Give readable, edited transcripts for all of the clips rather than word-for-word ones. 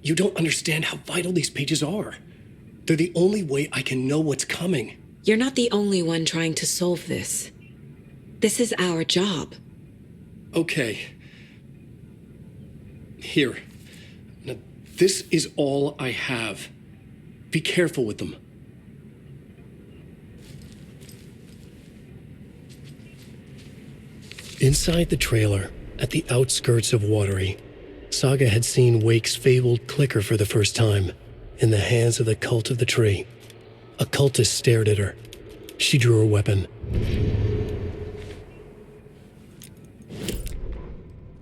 You don't understand how vital these pages are. They're the only way I can know what's coming. You're not the only one trying to solve this. This is our job. Okay. Here. Now, this is all I have. Be careful with them. Inside the trailer, at the outskirts of Watery, Saga had seen Wake's fabled clicker for the first time, in the hands of the Cult of the Tree. A cultist stared at her. She drew her weapon.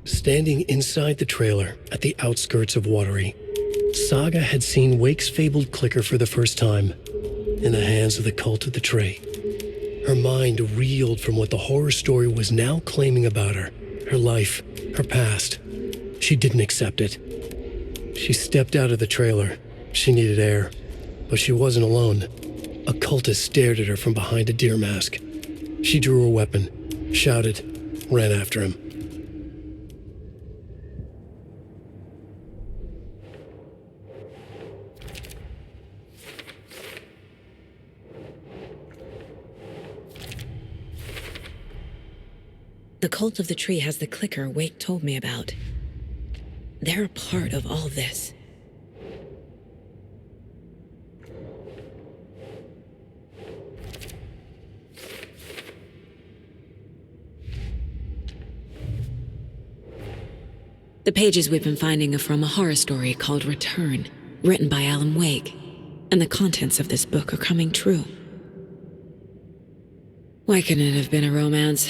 Standing inside the trailer, at the outskirts of Watery, Saga had seen Wake's fabled clicker for the first time, in the hands of the Cult of the Tree. Her mind reeled from what the horror story was now claiming about her, her life, her past. She didn't accept it. She stepped out of the trailer. She needed air, but she wasn't alone. A cultist stared at her from behind a deer mask. She drew her weapon, shouted, ran after him. The Cult of the Tree has the clicker Wake told me about. They're a part of all this. The pages we've been finding are from a horror story called Return, written by Alan Wake, and the contents of this book are coming true. Why couldn't it have been a romance?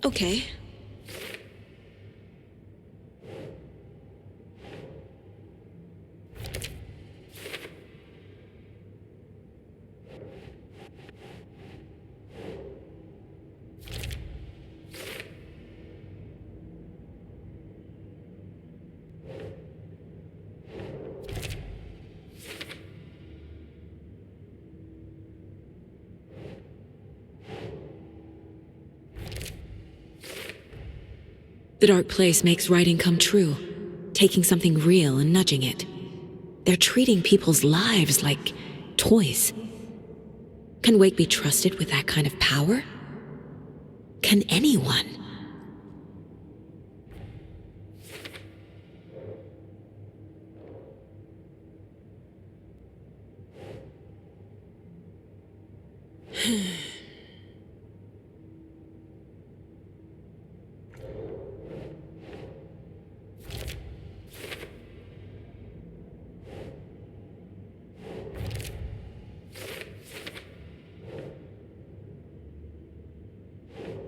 Okay. The dark place makes writing come true, taking something real and nudging it. They're treating people's lives like toys. Can Wake be trusted with that kind of power? Can anyone?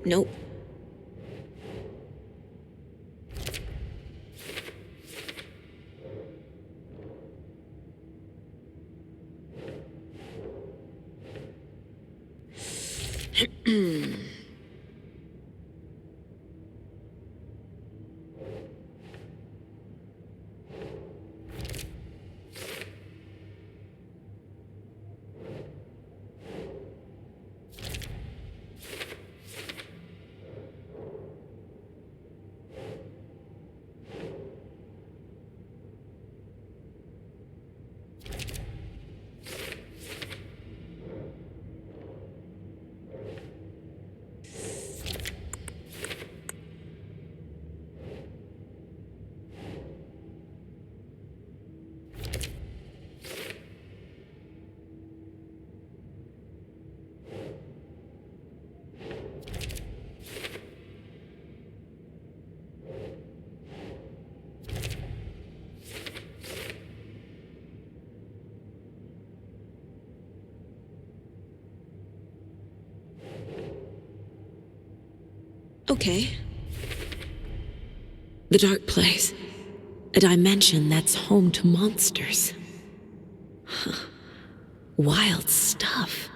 Nope. Okay. The dark place. A dimension that's home to monsters. Huh. Wild stuff.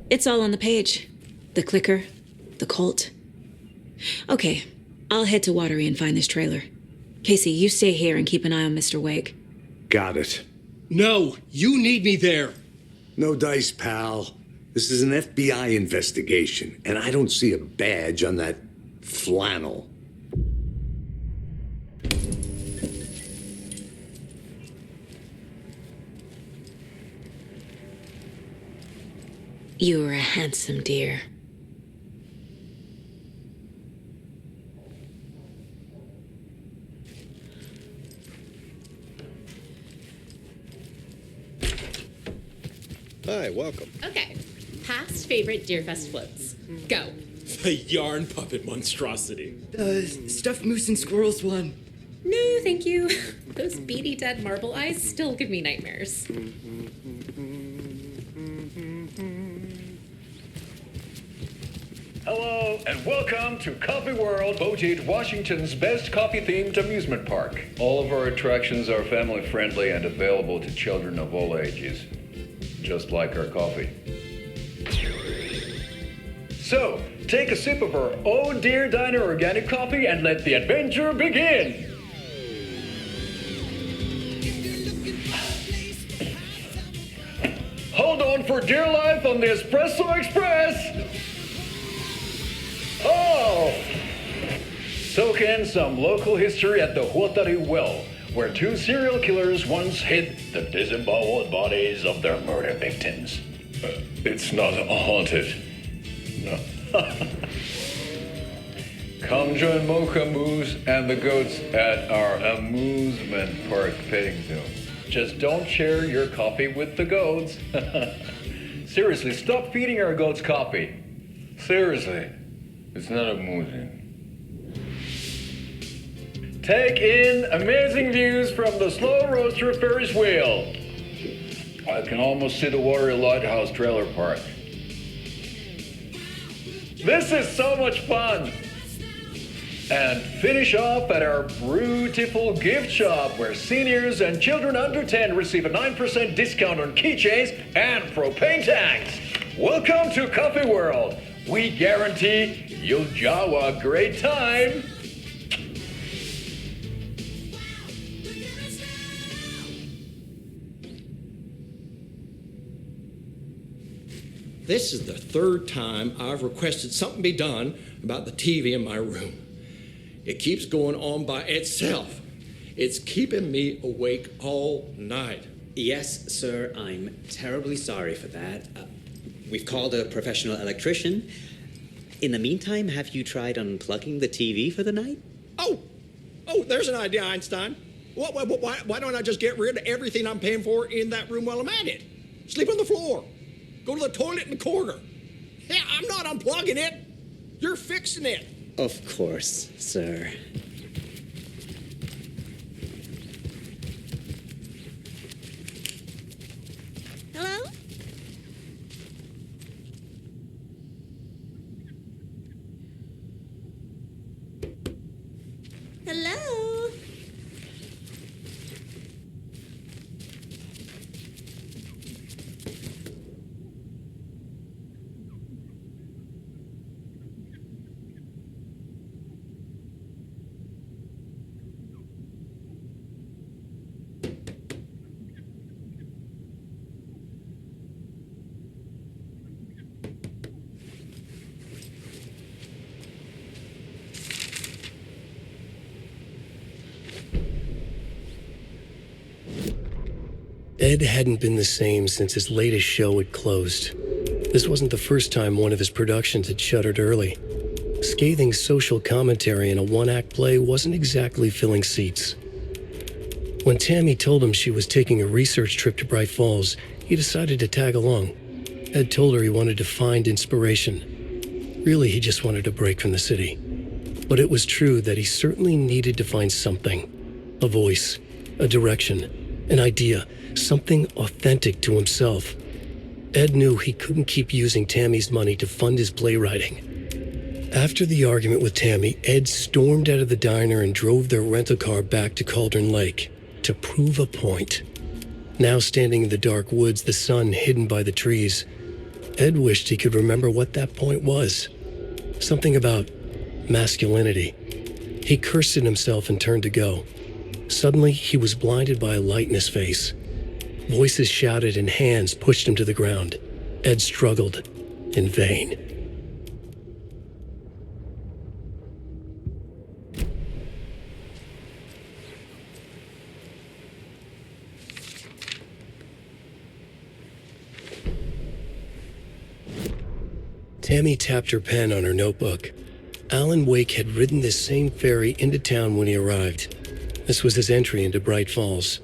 It's all on the page. The clicker, the cult. Okay, I'll head to Watery and find this trailer. Casey, you stay here and keep an eye on Mr. Wake. Got it. No, you need me there. No dice, pal. This is an FBI investigation, and I don't see a badge on that flannel. You are a handsome dear. Hi, welcome. Okay. Past favorite Deerfest floats. Go. The yarn puppet monstrosity. The stuffed moose and squirrels one. No, thank you. Those beady dead marble eyes still give me nightmares. Hello, and welcome to Coffee World, voted Washington's best coffee-themed amusement park. All of our attractions are family-friendly and available to children of all ages, just like our coffee. So, take a sip of our Oh Dear Diner organic coffee and let the adventure begin! Hold on for dear life on the Espresso Express! Oh! Soak in some local history at the Huatari Well, where two serial killers once hid the disemboweled bodies of their murder victims. It's not haunted. No. Come join Mocha Moose and the goats at our amusement park petting zoo. Just don't share your coffee with the goats. Seriously, stop feeding our goats coffee. Seriously. It's not amusing. Take in amazing views from the Slow Roaster Ferris wheel. I can almost see the Warrior Lighthouse trailer park. This is so much fun! And finish off at our beautiful gift shop where seniors and children under 10 receive a 9% discount on keychains and propane tanks. Welcome to Coffee World. We guarantee you'll jaw a great time. This is the third time I've requested something be done about the TV in my room. It keeps going on by itself. It's keeping me awake all night. Yes, sir, I'm terribly sorry for that. We've called a professional electrician. In the meantime, have you tried unplugging the TV for the night? Oh, there's an idea, Einstein. Why don't I just get rid of everything I'm paying for in that room while I'm at it? Sleep on the floor. Go to the toilet in the corner. Yeah, I'm not unplugging it. You're fixing it. Of course, sir. Hello? Hello? Ed hadn't been the same since his latest show had closed. This wasn't the first time one of his productions had shuttered early. Scathing social commentary in a one-act play wasn't exactly filling seats. When Tammy told him she was taking a research trip to Bright Falls, he decided to tag along. Ed told her he wanted to find inspiration. Really, he just wanted a break from the city. But it was true that he certainly needed to find something. A voice, a direction, an idea, something authentic to himself. Ed knew he couldn't keep using Tammy's money to fund his playwriting. After the argument with Tammy, Ed stormed out of the diner and drove their rental car back to Cauldron Lake to prove a point. Now standing in the dark woods, the sun hidden by the trees, Ed wished he could remember what that point was. Something about masculinity. He cursed at himself and turned to go. Suddenly, he was blinded by a light in his face. Voices shouted and hands pushed him to the ground. Ed struggled, in vain. Tammy tapped her pen on her notebook. Alan Wake had ridden this same ferry into town when he arrived. This was his entry into Bright Falls.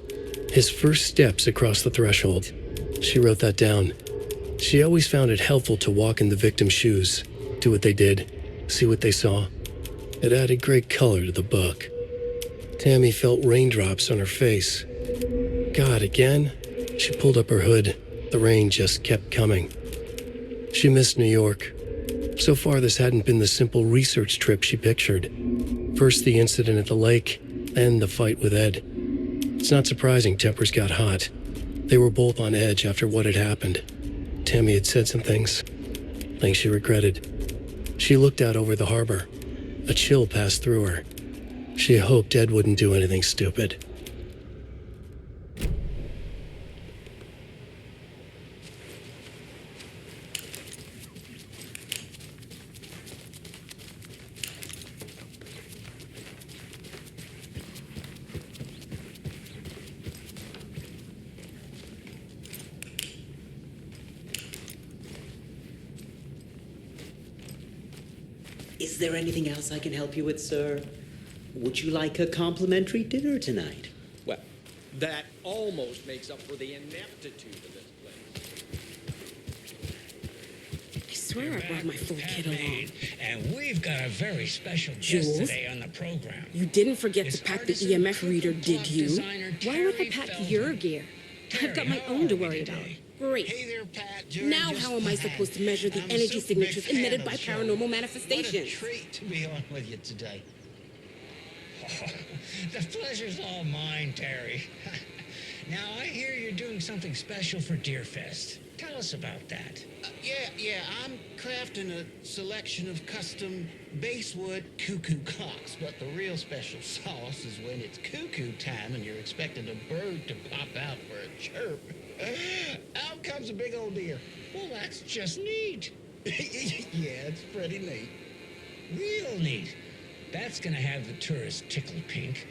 His first steps across the threshold. She wrote that down. She always found it helpful to walk in the victim's shoes, do what they did, see what they saw. It added great color to the book. Tammy felt raindrops on her face. God, again? She pulled up her hood. The rain just kept coming. She missed New York. So far, this hadn't been the simple research trip she pictured. First the incident at the lake, then the fight with Ed. It's not surprising tempers got hot. They were both on edge after what had happened. Tammy had said some things she regretted. She looked out over the harbor. A chill passed through her. She hoped Ed wouldn't do anything stupid. Is there anything else I can help you with, sir? Would you like a complimentary dinner tonight? Well, that almost makes up for the ineptitude of this place. I swear I brought my full kit along. And we've got a very special guest Jules? today on the program. You didn't forget It's to pack the artisan EMF cookie reader, clock did you? designer Why would I Terry pack Feldman. your gear? I've got my Terry, own to how are worry you about. today? Great. Hey there, Pat. You're Now just how am I fine. supposed to measure the I'm a energy super big signatures fan emitted of by the show. paranormal What a manifestations? treat to be on with you today. The pleasure's all mine, Terry. Now, I hear you're doing something special for Deerfest. Tell us about that. Yeah, I'm crafting a selection of custom basswood cuckoo clocks, but the real special sauce is when it's cuckoo time and you're expecting a bird to pop out for a chirp. Out comes a big old deer. Well, that's just neat. Yeah, it's pretty neat. Real neat. That's gonna have the tourists tickled pink.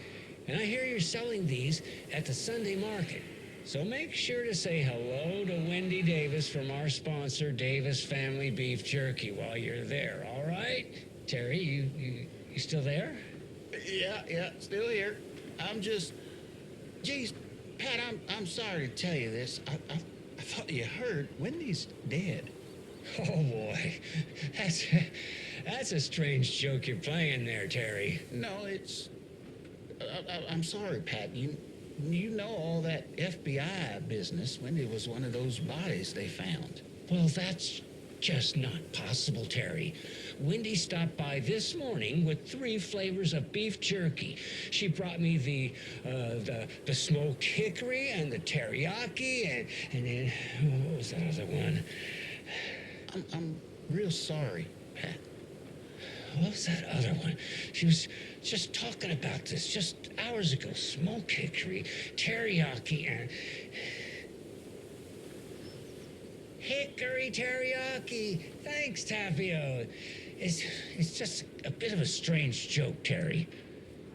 And I hear you're selling these at the Sunday market. So make sure to say hello to Wendy Davis from our sponsor, Davis Family Beef Jerky, while you're there, all right? Terry, you still there? Yeah, still here. I'm just... Geez, Pat, I'm sorry to tell you this. I thought you heard Wendy's dead. Oh, boy. That's a strange joke you're playing there, Terry. No, it's... I'm sorry, Pat. You know all that FBI business. Wendy was one of those bodies they found. Well, that's just not possible, Terry. Wendy stopped by this morning with 3 flavors of beef jerky. She brought me the smoked hickory and the teriyaki, and then what was that other one? I'm real sorry, Pat. What was that other one? She was just talking about this just hours ago. Smoked hickory, teriyaki, and... Hickory teriyaki. Thanks, Tapio. It's just a bit of a strange joke, Terry.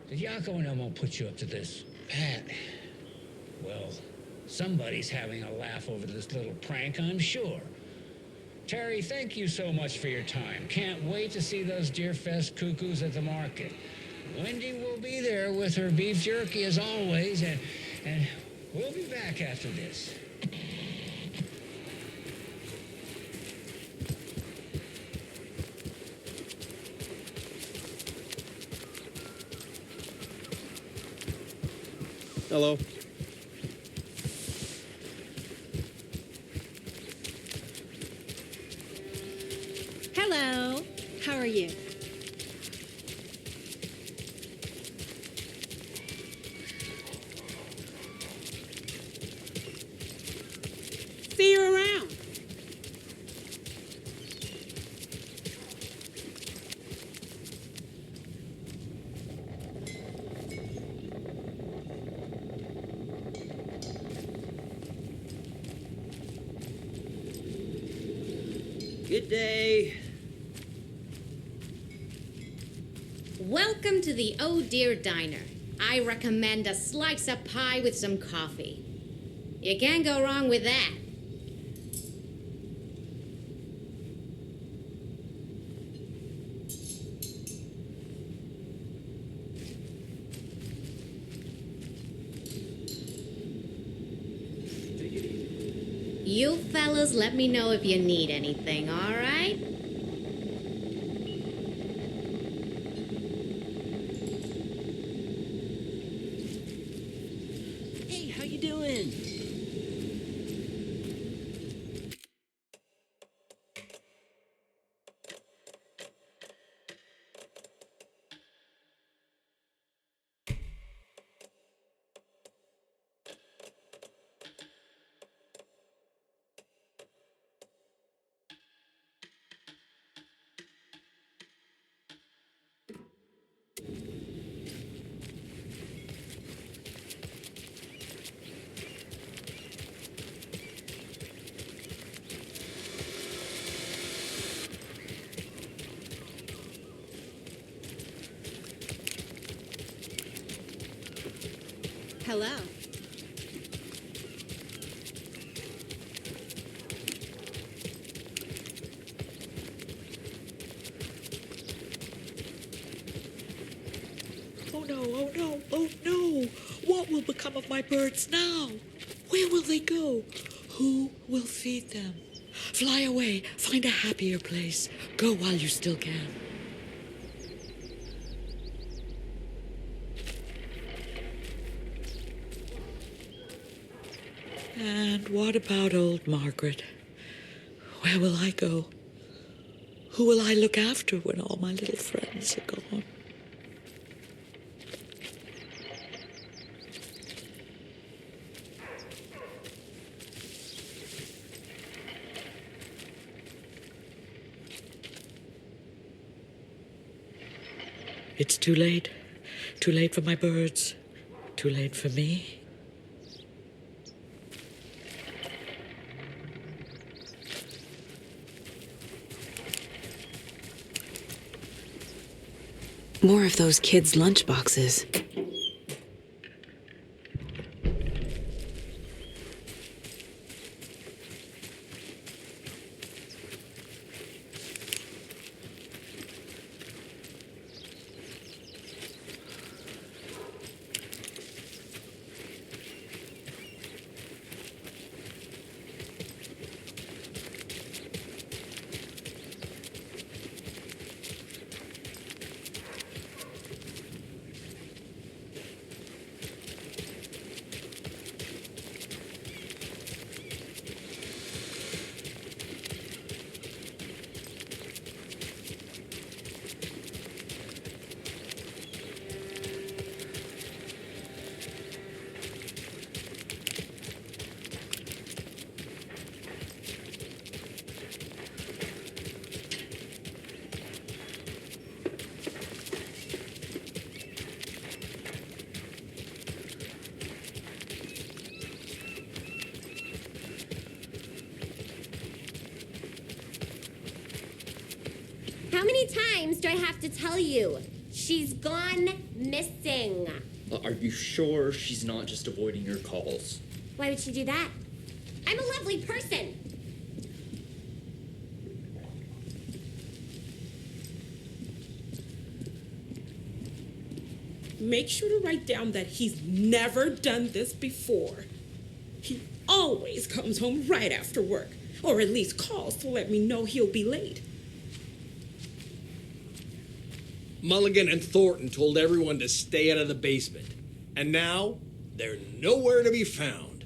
Did Yako and Elmo put you up to this? Pat. Well, somebody's having a laugh over this little prank, I'm sure. Terry, thank you so much for your time. Can't wait to see those Deerfest cuckoos at the market. Wendy will be there with her beef jerky as always, and we'll be back after this. Hello. Hello. How are you? See you around. Good day. Welcome to the Oh Dear Diner. I recommend a slice of pie with some coffee. You can't go wrong with that. You fellas let me know if you need anything, all right? Hey, how you doing? Hello. Oh no, oh no, oh no! What will become of my birds now? Where will they go? Who will feed them? Fly away, find a happier place. Go while you still can. And what about old Margaret? Where will I go? Who will I look after when all my little friends are gone? It's too late. Too late for my birds. Too late for me. More of those kids' lunchboxes. How many times do I have to tell you? She's gone missing. Are you sure she's not just avoiding your calls? Why would she do that? I'm a lovely person. Make sure to write down that he's never done this before. He always comes home right after work, or at least calls to let me know he'll be late. Mulligan and Thornton told everyone to stay out of the basement. And now, they're nowhere to be found.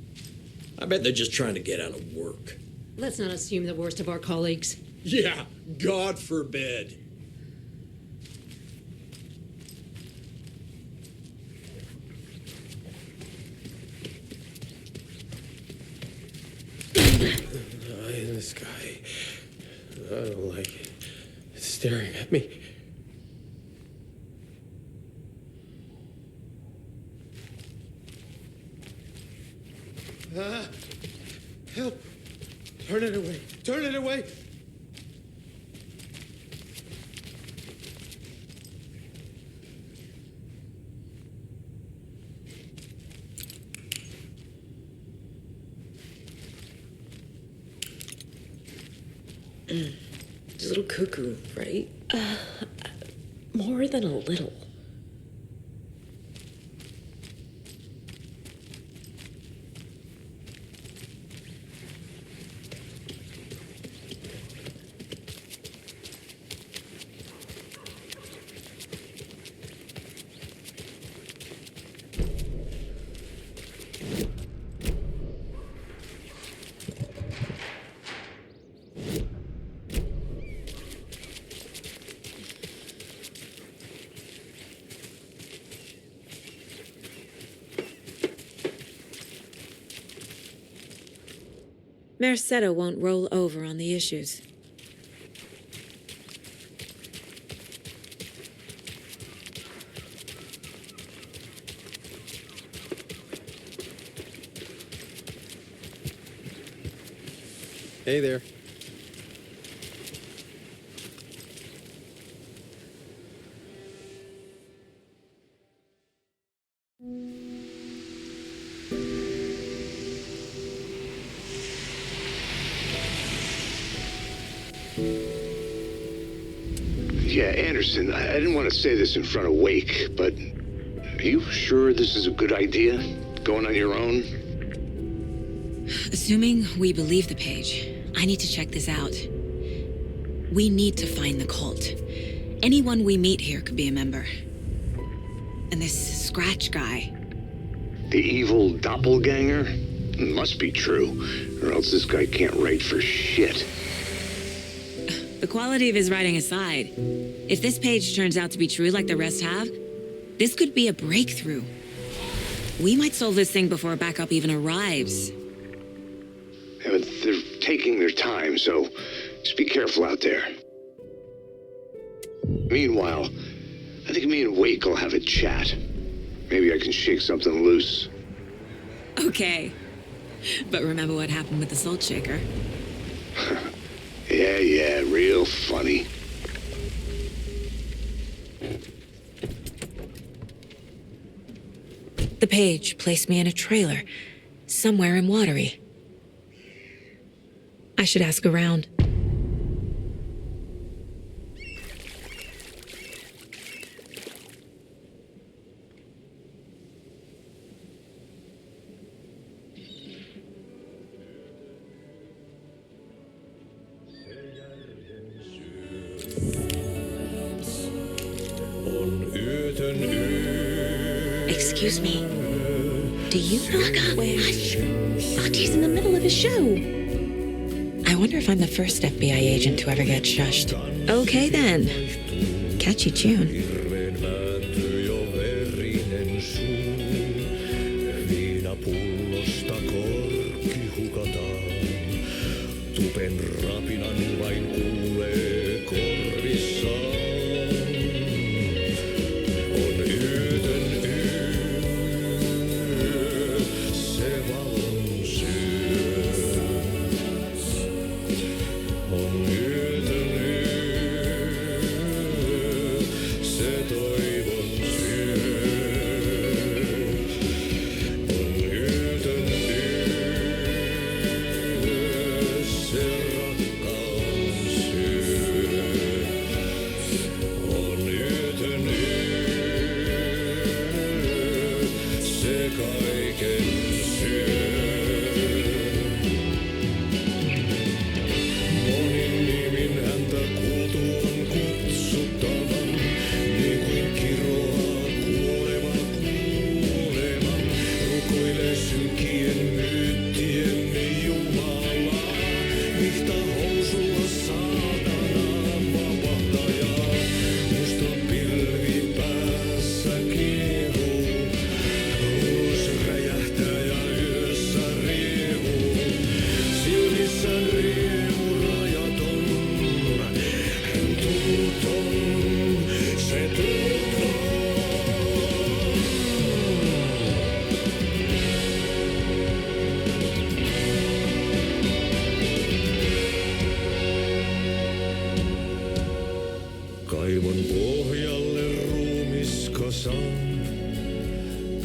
I bet they're just trying to get out of work. Let's not assume the worst of our colleagues. Yeah, God forbid. Eye in the sky. I don't like it. It's staring at me. Help! Turn it away! Turn it away! A little cuckoo, right? More than a little. Merced won't roll over on the issues. Hey there. Yeah, Anderson, I didn't want to say this in front of Wake, but are you sure this is a good idea? Going on your own? Assuming we believe the page, I need to check this out. We need to find the cult. Anyone we meet here could be a member. And this Scratch guy. The evil doppelganger? Must be true, or else this guy can't write for shit. The quality of his writing aside, if this page turns out to be true like the rest have, this could be a breakthrough. We might solve this thing before backup even arrives. Yeah, but they're taking their time, so just be careful out there. Meanwhile, I think me and Wake will have a chat. Maybe I can shake something loose. Okay. But remember what happened with the salt shaker? Yeah, real funny. The page placed me in a trailer, somewhere in Watery. I should ask around. Excuse me. Do you knock up? Hush. Artie's in the middle of his show. I wonder if I'm the first FBI agent to ever get shushed. Okay then. Catchy tune. Tupen rapinan vain kuulee korvissaan. On yötön yö, se valon syö. On yötön yö, se toivon syö. On yötön Kaivon pohjalle ruumiskasan.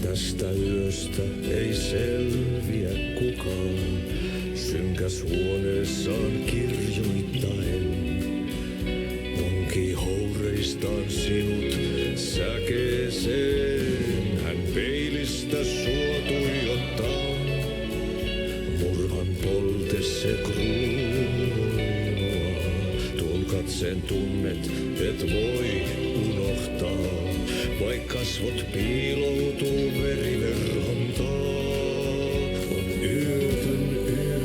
Tästä yöstä ei selviä kukaan. Synkäs huoneessaan kirjoittaen, onki houreistaan sinut säkeeseen. Hän peilistä sua tuijottaa, murhan polte se kruunoa. Tuon katseen tunnet, et voi unohtaa, vaik kasvot piiloutuu veriverhon taa. On yötön yö,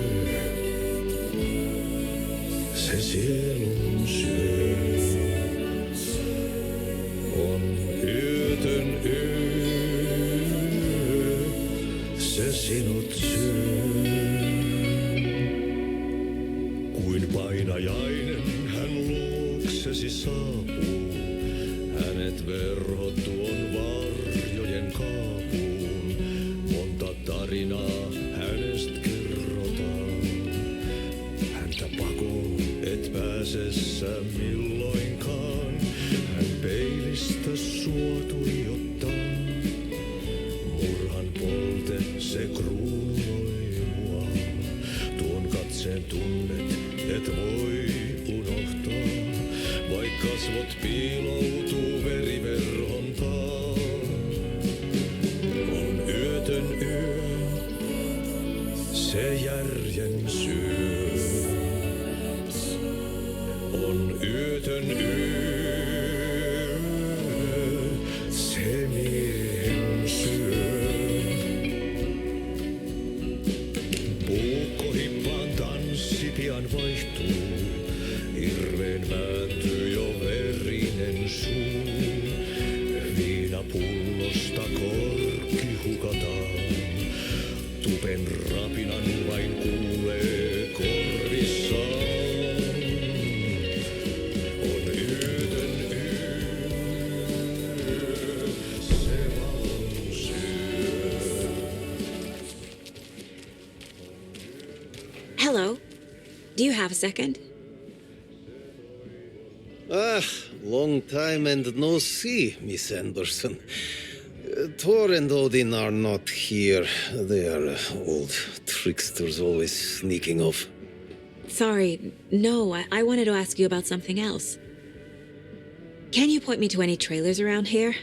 se sielun syö. On yötön yö, se sinut syö. Kuin painajainen hän luoksesi saapuu, hänet verhot tuon varjojen kaapuun. Monta tarinaa hänestä kerrotaan, häntä pakoon et pääse sä milloinkaan. Hän peilistä sua tuijottaa, murhan polte se kruunoi mua. Tuon katseen tunnet et voi unohtaa, vaik kasvot piiloutuu veriverhon taa. On yötön yö, se järjen syö. On yötön yö, se miehen syö. Puukkohippaan tanssi pian vaihtuu, hirveen vääntyy jo verinen suu. Viinapullosta korkki hukataan, tupen rapinan vain kuulee korvissaan. On yötön yö, se valon syö. Hello. Do you have a second? Long time and no see, Miss Anderson. Thor and Odin are not here. They are old tricksters always sneaking off. Sorry. No, I wanted to ask you about something else. Can you point me to any trailers around here?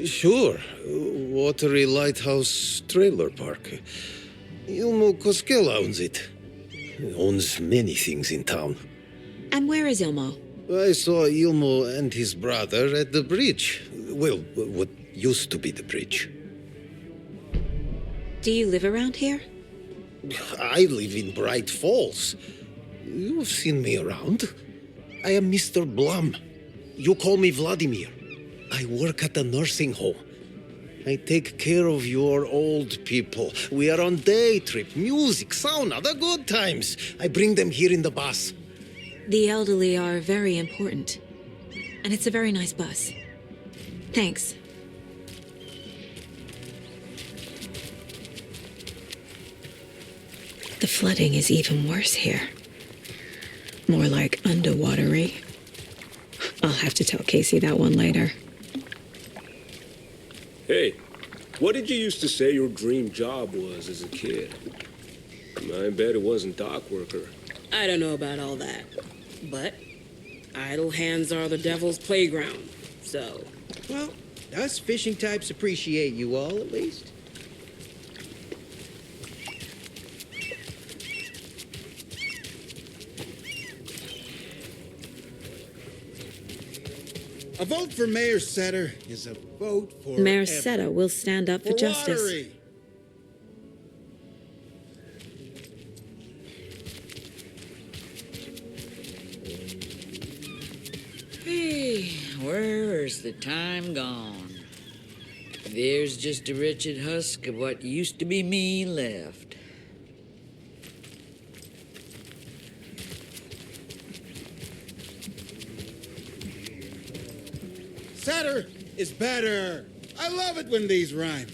Sure. Watery Lighthouse Trailer Park. Ilmo Koskela owns it. He owns many things in town. And where is Ilmo? I saw Ilmo and his brother at the bridge. Well, what used to be the bridge. Do you live around here? I live in Bright Falls. You've seen me around. I am Mr. Blum. You call me Vladimir. I work at a nursing home. I take care of your old people. We are on day trip, music, sauna, the good times. I bring them here in the bus. The elderly are very important. And it's a very nice bus. Thanks. The flooding is even worse here. More like underwatery. I'll have to tell Casey that one later. Hey, what did you used to say your dream job was as a kid? I bet it wasn't dock worker. I don't know about all that, but idle hands are the devil's playground, so... Well, us fishing types appreciate you all, at least. A vote for Mayor Setter is a vote for Mayor Seta will stand up for justice. Watery. Hey, where's the time gone? There's just a wretched husk of what used to be me left. Setter is better. I love it when these rhyme.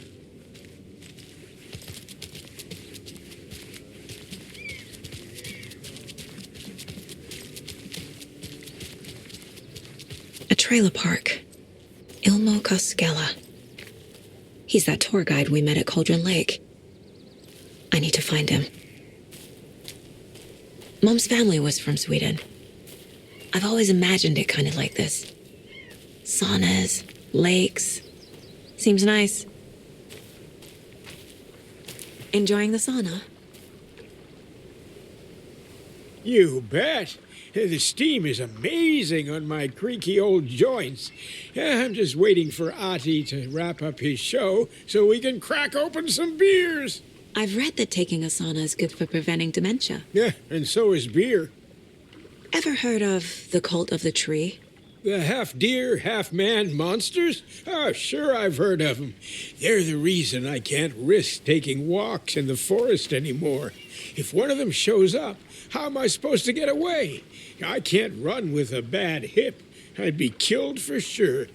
A trailer park. Ilmo Koskela. He's that tour guide we met at Cauldron Lake. I need to find him. Mom's family was from Sweden. I've always imagined it kind of like this. Saunas, lakes. Seems nice. Enjoying the sauna? You bet. The steam is amazing on my creaky old joints. I'm just waiting for Ati to wrap up his show so we can crack open some beers. I've read that taking a sauna is good for preventing dementia. Yeah, and so is beer. Ever heard of the cult of the tree? The half-deer, half-man monsters? Oh, sure I've heard of them. They're the reason I can't risk taking walks in the forest anymore. If one of them shows up, how am I supposed to get away? I can't run with a bad hip. I'd be killed for sure.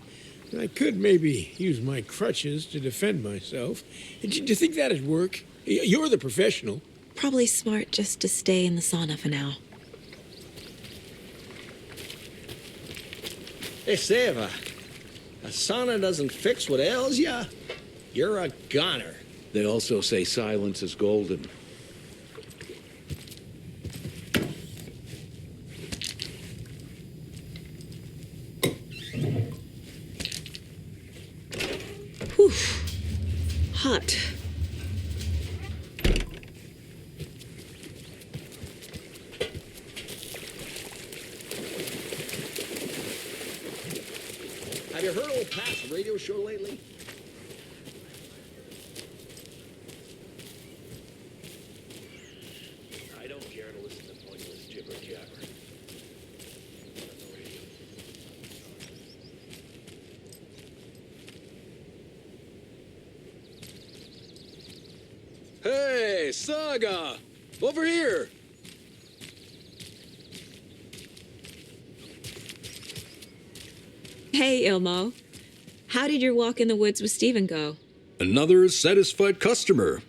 I could maybe use my crutches to defend myself. Do you think that'd work? You're the professional. Probably smart just to stay in the sauna for now. Hey, Seva, a sauna doesn't fix what ails ya. You're a goner. They also say silence is golden. Whew. Hot. Have you heard old Pat's radio show lately? I don't care to listen to pointless jibber-jabber. Hey, Saga! Over here! Hey, Ilmo. How did your walk in the woods with Steven go? Another satisfied customer.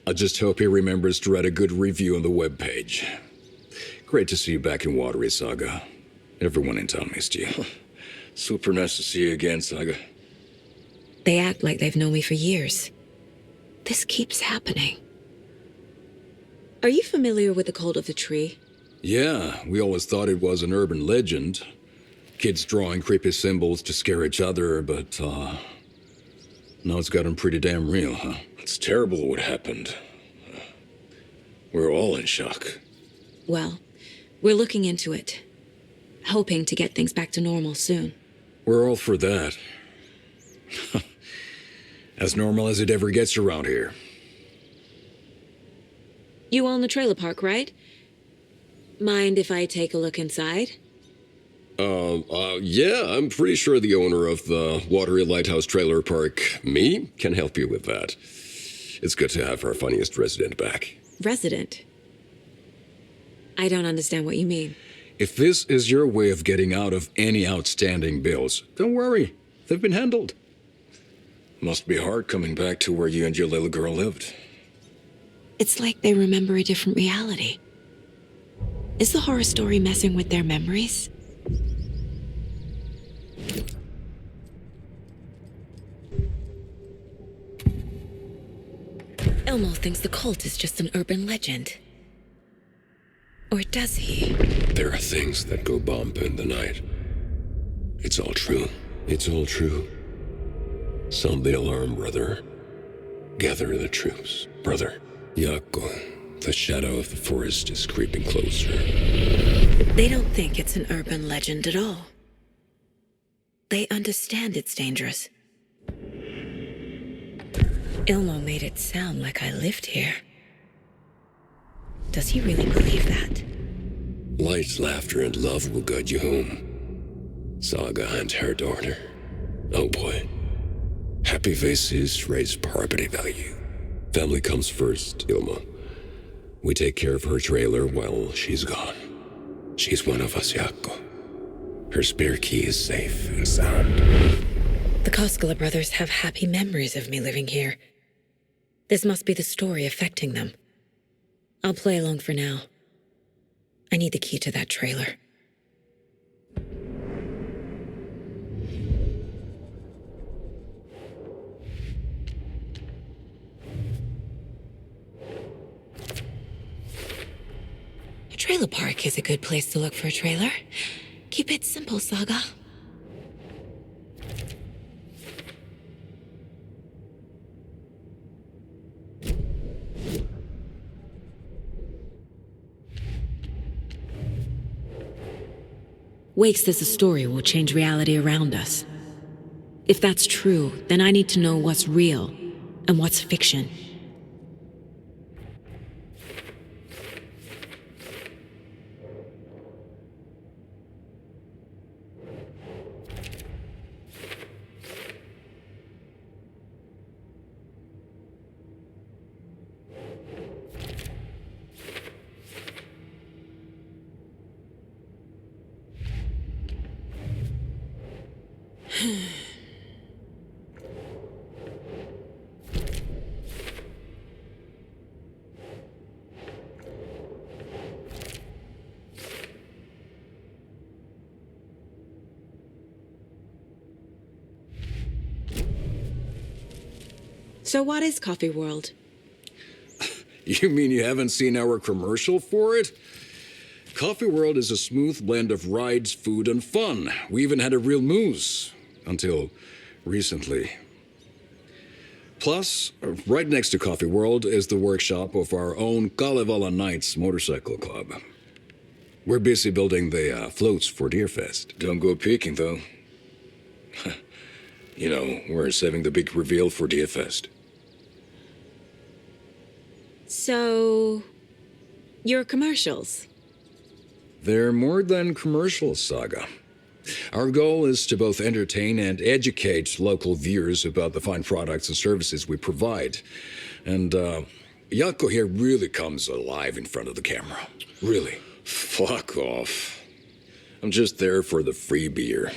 I just hope he remembers to write a good review on the webpage. Great to see you back in Watery, Saga. Everyone in town missed you. Super nice to see you again, Saga. They act like they've known me for years. This keeps happening. Are you familiar with the cult of the tree? Yeah, we always thought it was an urban legend. Kids drawing creepy symbols to scare each other, but, now it's gotten pretty damn real, huh? It's terrible what happened. We're all in shock. Well, we're looking into it. Hoping to get things back to normal soon. We're all for that. As normal as it ever gets around here. You own the trailer park, right? Mind if I take a look inside? Yeah, I'm pretty sure the owner of the Watery Lighthouse Trailer Park, me, can help you with that. It's good to have our funniest resident back. Resident? I don't understand what you mean. If this is your way of getting out of any outstanding bills, don't worry. They've been handled. Must be hard coming back to where you and your little girl lived. It's like they remember a different reality. Is the horror story messing with their memories? Elmo thinks the cult is just an urban legend. Or does he? There are things that go bump in the night. It's all true. It's all true. Sound the alarm, brother. Gather the troops, brother. Yako, the shadow of the forest is creeping closer. They don't think it's an urban legend at all. They understand it's dangerous. Ilmo made it sound like I lived here. Does he really believe that? Light, laughter, and love will guide you home. Saga and her daughter. Oh boy. Happy faces raise property value. Family comes first, Ilma. We take care of her trailer while she's gone. She's one of us, Yako. Her spare key is safe and sound. The Koskela brothers have happy memories of me living here. This must be the story affecting them. I'll play along for now. I need the key to that trailer. Trailer park is a good place to look for a trailer. Keep it simple, Saga. Wake says the story will change reality around us. If that's true, then I need to know what's real and what's fiction. So what is Coffee World? You mean you haven't seen our commercial for it? Coffee World is a smooth blend of rides, food, and fun. We even had a real moose. Until recently. Plus, right next to Coffee World is the workshop of our own Kalevala Knights Motorcycle Club. We're busy building the floats for Deerfest. Don't go peeking, though. You know, we're saving the big reveal for Deerfest. So, your commercials? They're more than commercials, Saga. Our goal is to both entertain and educate local viewers about the fine products and services we provide. And Jaakko here really comes alive in front of the camera. Really. Fuck off. I'm just there for the free beer.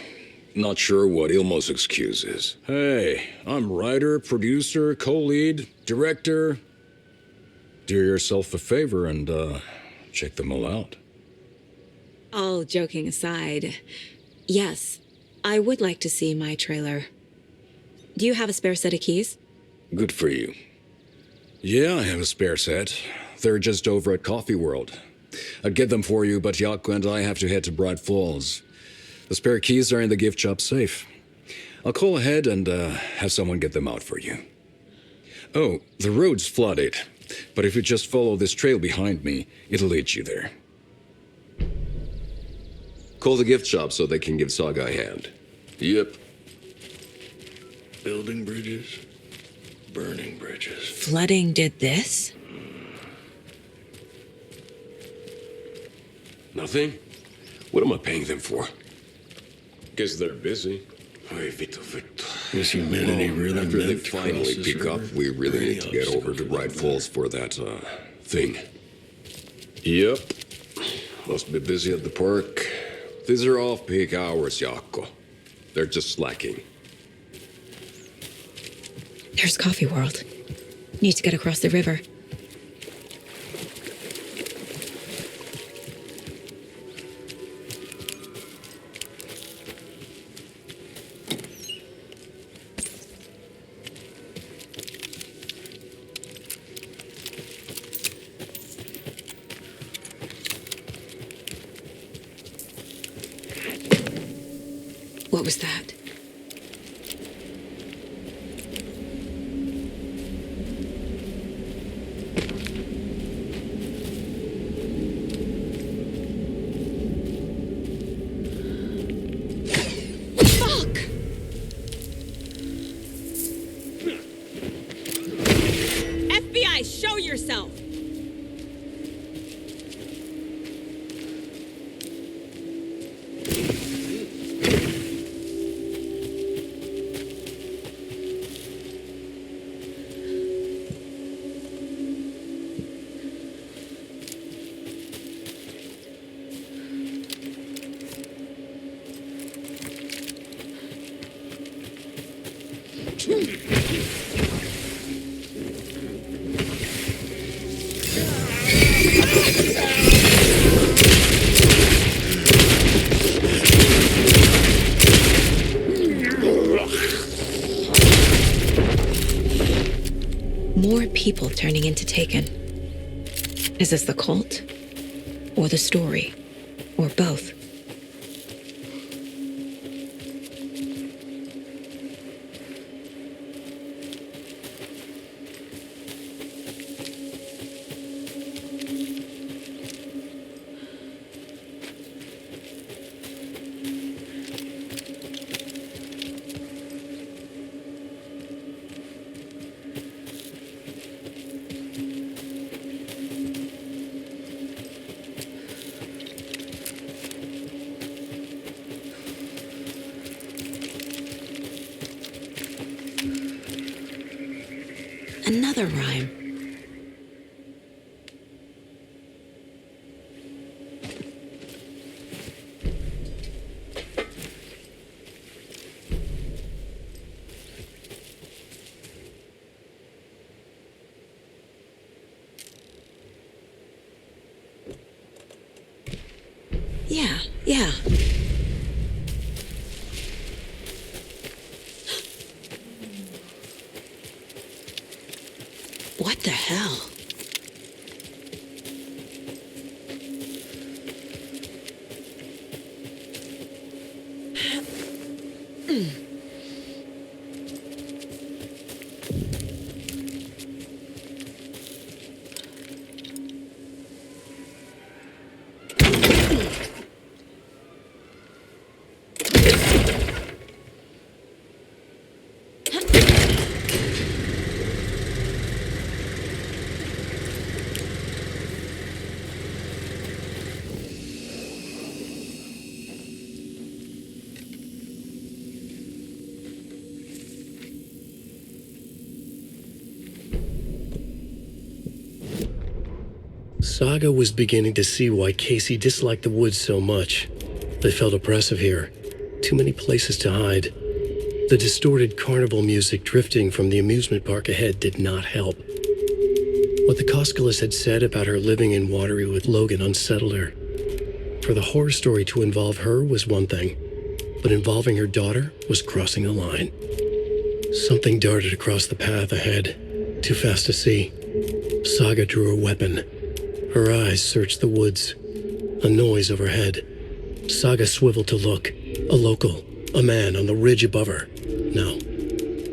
Not sure what Ilmo's excuse is. Hey, I'm writer, producer, co-lead, director. Do yourself a favor and check them all out. All joking aside, yes, I would like to see my trailer. Do you have a spare set of keys? Good for you. Yeah, I have a spare set. They're just over at Coffee World. I'd get them for you, but Jaakko and I have to head to Bright Falls. The spare keys are in the gift shop safe. I'll call ahead and have someone get them out for you. Oh, the road's flooded, but if you just follow this trail behind me, it'll lead you there. Call the gift shop so they can give Saga a hand. Yep. Building bridges, burning bridges. Flooding did this? Nothing? What am I paying them for? Guess they're busy. Is humanity really After they meant to finally cross this pick up, river? we really Any need to get over to obstacle Bright Falls for that, thing. Yep. Must be busy at the park. These are off-peak hours, Jaakko. They're just slacking. There's Coffee World. Need to get across the river. What was that? Fuck! FBI, show yourself! More people turning into Taken. Is this the cult? Or the story? Or both? Another rhyme. Yeah. What the hell? Saga was beginning to see why Casey disliked the woods so much. They felt oppressive here. Too many places to hide. The distorted carnival music drifting from the amusement park ahead did not help. What the Koskalas had said about her living in Watery with Logan unsettled her. For the horror story to involve her was one thing, but involving her daughter was crossing a line. Something darted across the path ahead, too fast to see. Saga drew her weapon. Her eyes searched the woods. A noise overhead. Saga swiveled to look. A local. A man on the ridge above her. No,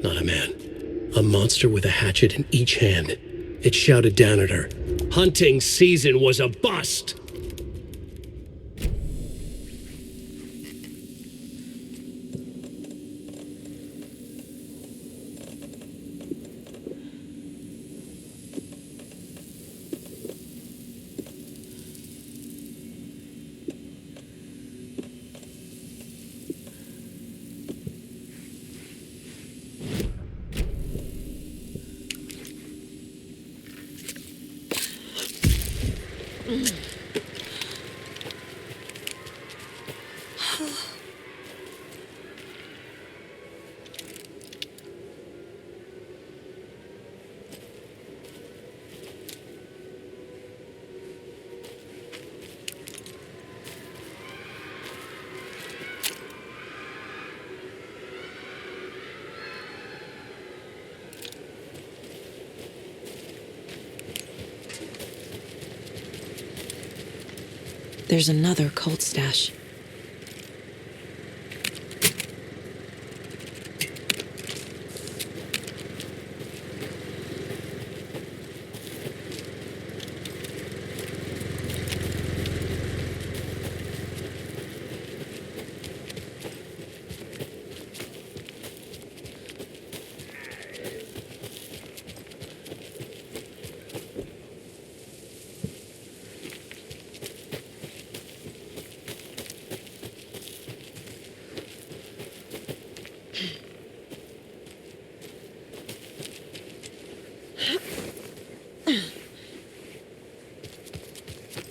not a man. A monster with a hatchet in each hand. It shouted down at her. Hunting season was a bust! There's another cult stash.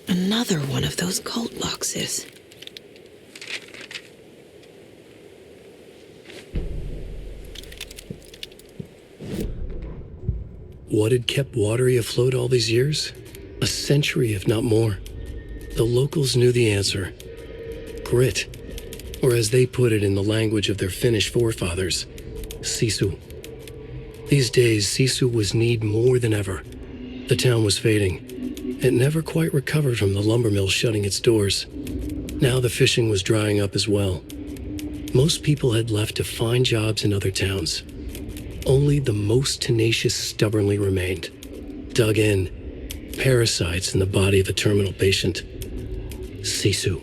Another one of those cult boxes. What had kept Watery afloat all these years? A century, if not more. The locals knew the answer. Grit. Or as they put it in the language of their Finnish forefathers, sisu. These days, sisu was needed more than ever. The town was fading. It never quite recovered from the lumber mill shutting its doors. Now the fishing was drying up as well. Most people had left to find jobs in other towns. Only the most tenacious stubbornly remained, dug in, parasites in the body of a terminal patient. Sisu.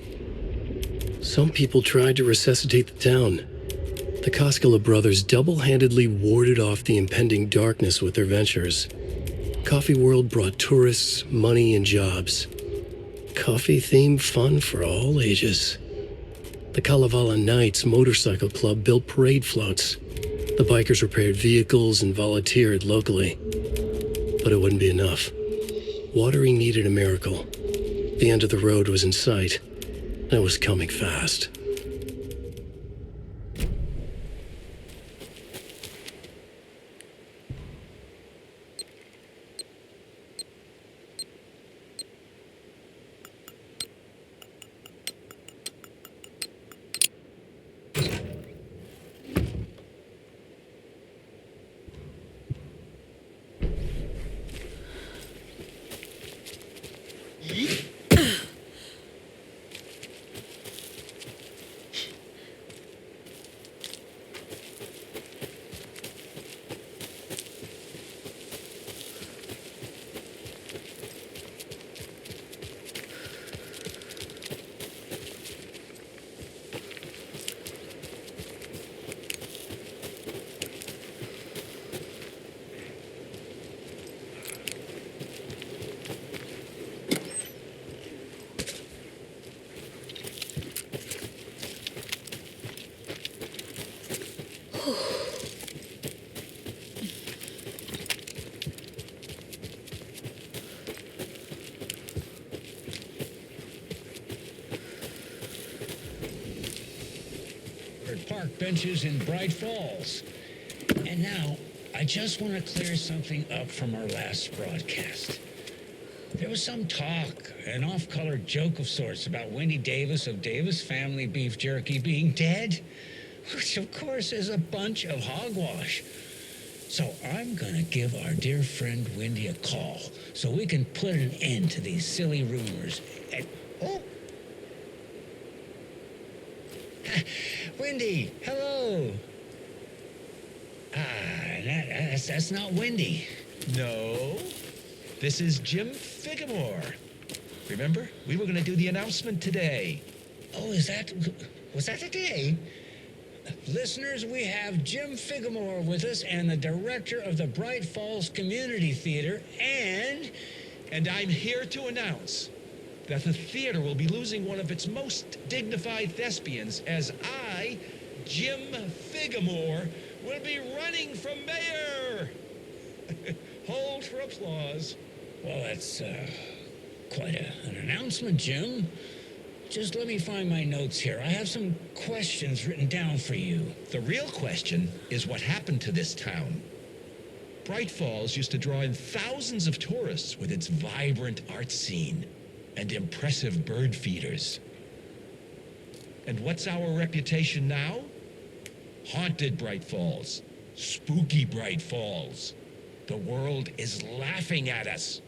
Some people tried to resuscitate the town. The Koskela brothers double-handedly warded off the impending darkness with their ventures. Coffee World brought tourists, money, and jobs. Coffee-themed fun for all ages. The Kalevala Knights Motorcycle Club built parade floats. The bikers repaired vehicles and volunteered locally. But it wouldn't be enough. Watery needed a miracle. The end of the road was in sight. It was coming fast. Park benches in Bright Falls. And now, I just want to clear something up from our last broadcast. There was some talk, an off-color joke of sorts, about Wendy Davis of Davis Family Beef Jerky being dead, which of course is a bunch of hogwash. So I'm gonna give our dear friend Wendy a call so we can put an end to these silly rumors. And, oh! Wendy, hello. That's not Wendy. No, this is Jim Figamore. Remember, we were going to do the announcement today. Oh, was that today? Listeners, we have Jim Figamore with us and the director of the Bright Falls Community Theater, and I'm here to announce that the theater will be losing one of its most dignified thespians as I, Jim Figamore, will be running for mayor. Hold for applause. Well, that's quite an announcement, Jim. Just let me find my notes here. I have some questions written down for you. The real question is what happened to this town. Bright Falls used to draw in thousands of tourists with its vibrant art scene and impressive bird feeders. And what's our reputation now? Haunted Bright Falls. Spooky Bright Falls. The world is laughing at us.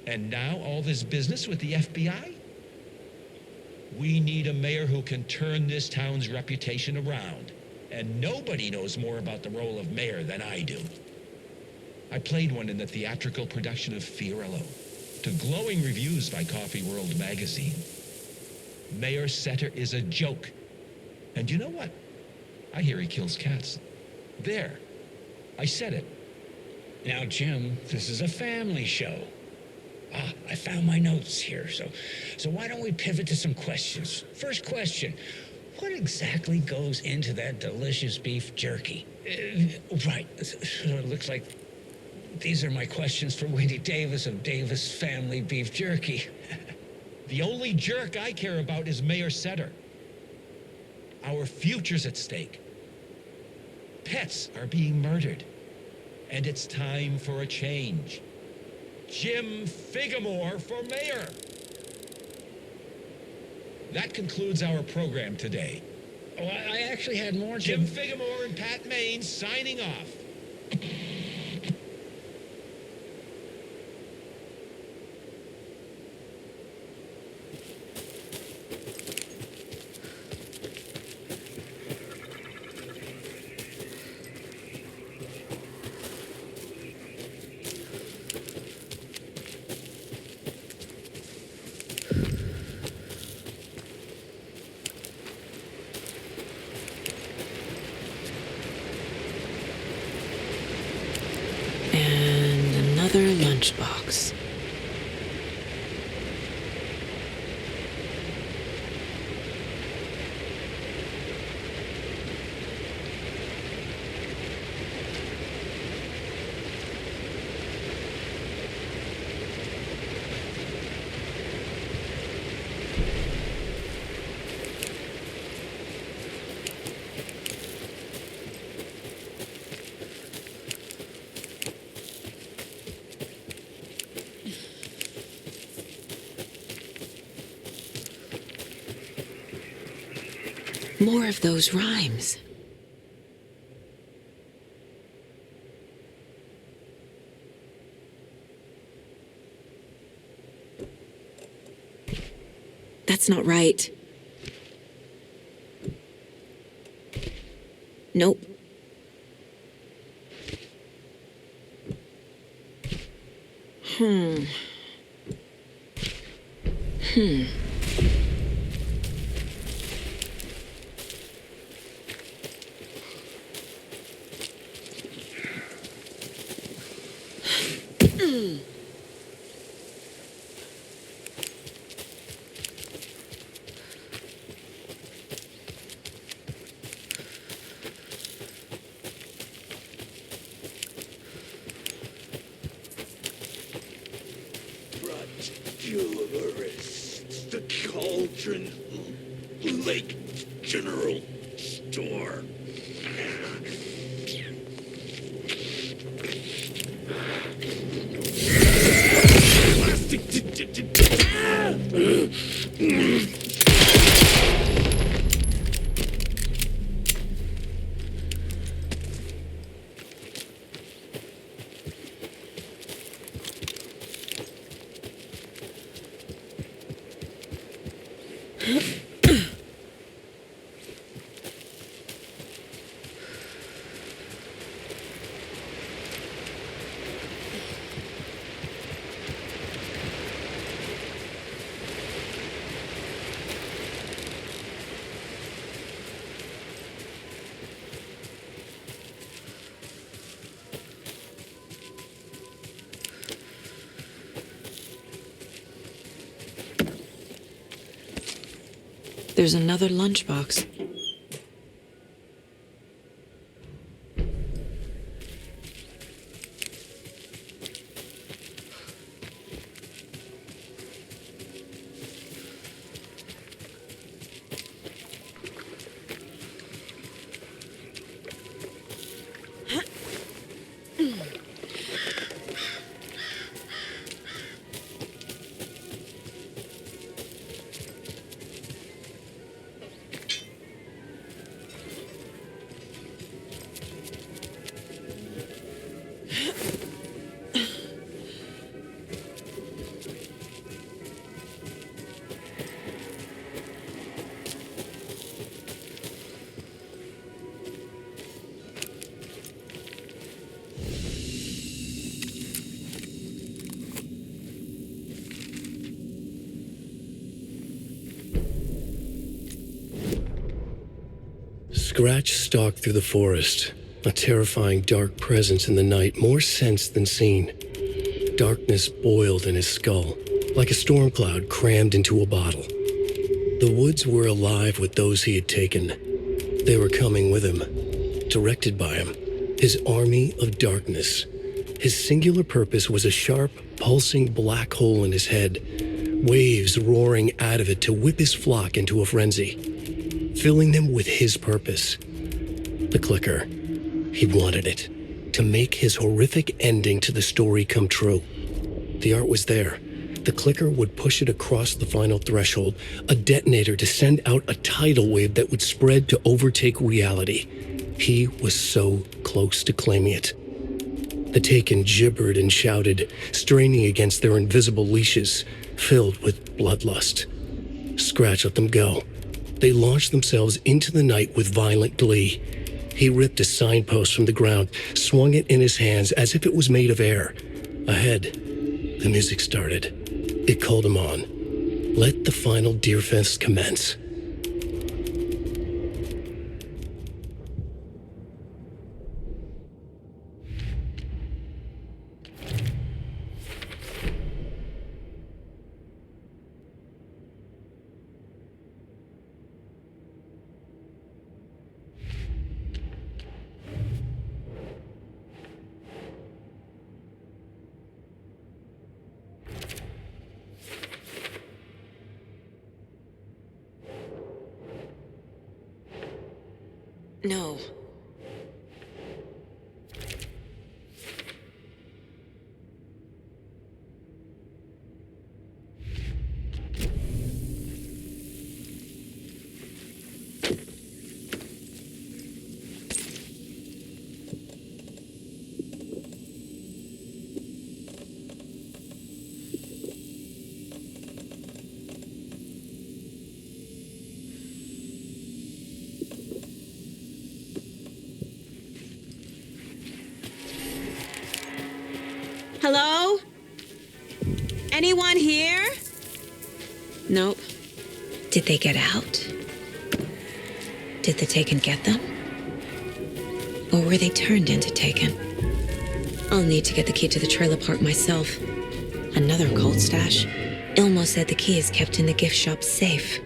And now all this business with the FBI? We need a mayor who can turn this town's reputation around. And nobody knows more about the role of mayor than I do. I played one in the theatrical production of Fiorello, to glowing reviews by Coffee World magazine. Mayor Setter is a joke. And you know what? I hear he kills cats. There. I said it. Now, Jim, this is a family show. I found my notes here, so why don't we pivot to some questions? First question, what exactly goes into that delicious beef jerky? Right, so it looks like these are my questions for Wendy Davis of Davis Family Beef Jerky. The only jerk I care about is Mayor Setter. Our future's at stake. Pets are being murdered. And it's time for a change. Jim Figamore for mayor. That concludes our program today. Oh, I actually had more, Jim Figamore and Pat Maine signing off. Another lunchbox. More of those rhymes. That's not right. Nope. Hmm. Jewelers, the Cauldron Lake General Store. There's another lunchbox. Scratch stalked through the forest, a terrifying dark presence in the night, more sensed than seen. Darkness boiled in his skull, like a storm cloud crammed into a bottle. The woods were alive with those he had taken. They were coming with him, directed by him, his army of darkness. His singular purpose was a sharp, pulsing black hole in his head, waves roaring out of it to whip his flock into a frenzy, filling them with his purpose. The clicker. He wanted it, to make his horrific ending to the story come true. The art was there. The clicker would push it across the final threshold, a detonator to send out a tidal wave that would spread to overtake reality. He was so close to claiming it. The Taken gibbered and shouted, straining against their invisible leashes, filled with bloodlust. Scratch let them go. They launched themselves into the night with violent glee. He ripped a signpost from the ground, swung it in his hands as if it was made of air. Ahead, the music started. It called him on. Let the final Deerfest commence. No. Hello? Anyone here? Nope. Did they get out? Did the Taken get them? Or were they turned into Taken? I'll need to get the key to the trailer park myself. Another cult stash. Ilmo said the key is kept in the gift shop safe.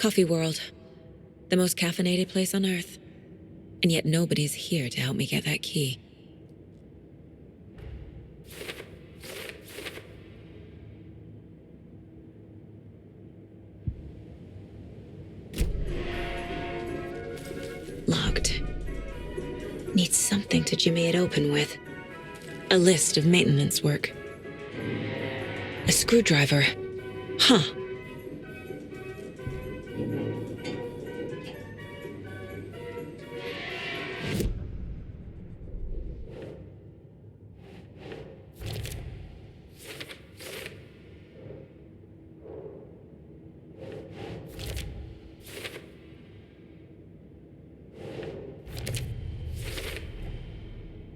Coffee World. The most caffeinated place on Earth. And yet nobody's here to help me get that key. Locked. Need something to jimmy it open with. A list of maintenance work. A screwdriver. Huh.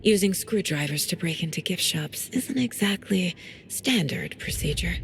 Using screwdrivers to break into gift shops isn't exactly standard procedure.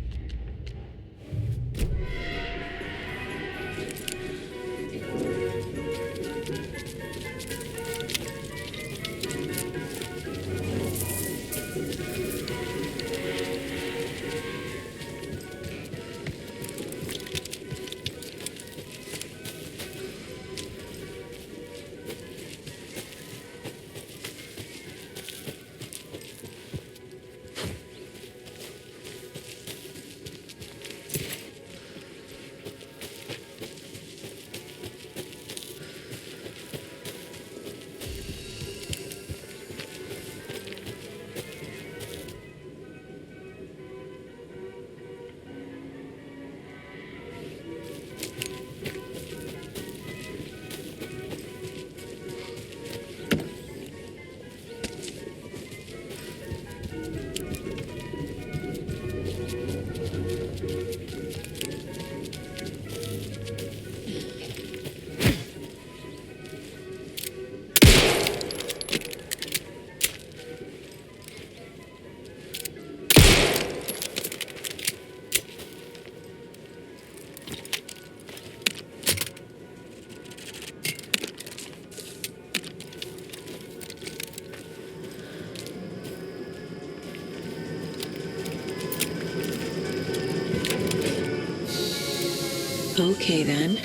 Okay, then.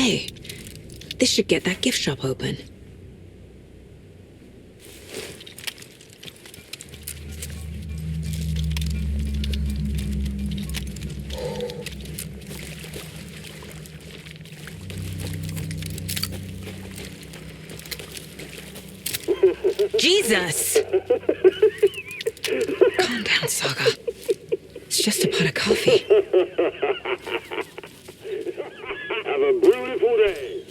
Hey, this should get that gift shop open. Jesus! Calm down, Saga. It's just a pot of coffee. Have a beautiful day.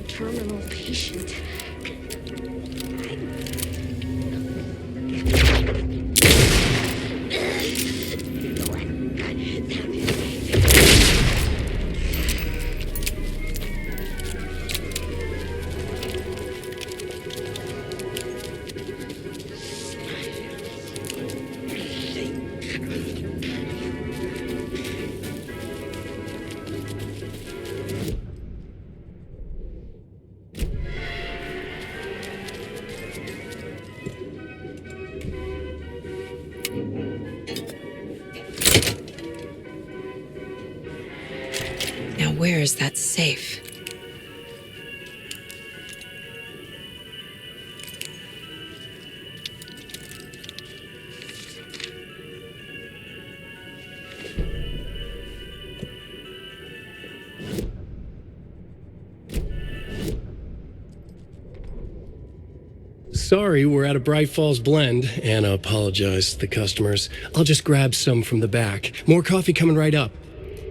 Terminal patient. Now where is that safe? Sorry, we're out of Bright Falls blend. Anna apologized to the customers. I'll just grab some from the back. More coffee coming right up.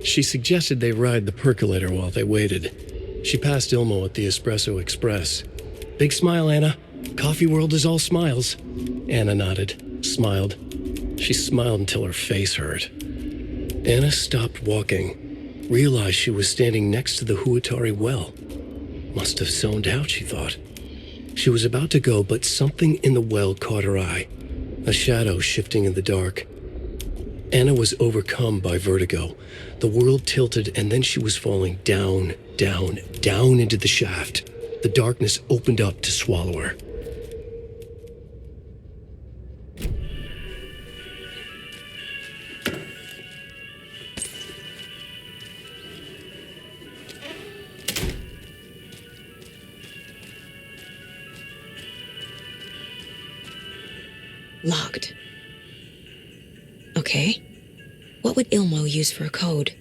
She suggested they ride the percolator while they waited. She passed Ilmo at the Espresso Express. Big smile, Anna. Coffee world is all smiles. Anna nodded, smiled. She smiled until her face hurt. Anna stopped walking, realized she was standing next to the Huatari well. Must have zoned out, she thought. She was about to go, but something in the well caught her eye. A shadow shifting in the dark. Anna was overcome by vertigo. The world tilted, and then she was falling down, down, down into the shaft. The darkness opened up to swallow her. Locked. Okay. What would Ilmo use for a code?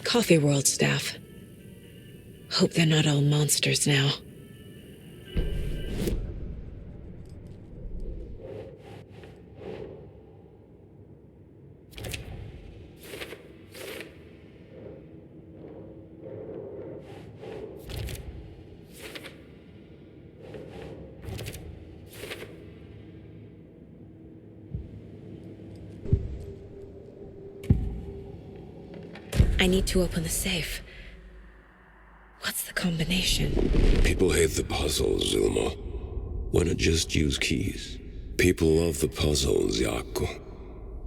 Coffee World staff. Hope they're not all monsters now. I need to open the safe. What's the combination? People hate the puzzles, Ilmo. Why not just use keys? People love the puzzles, Jaakko.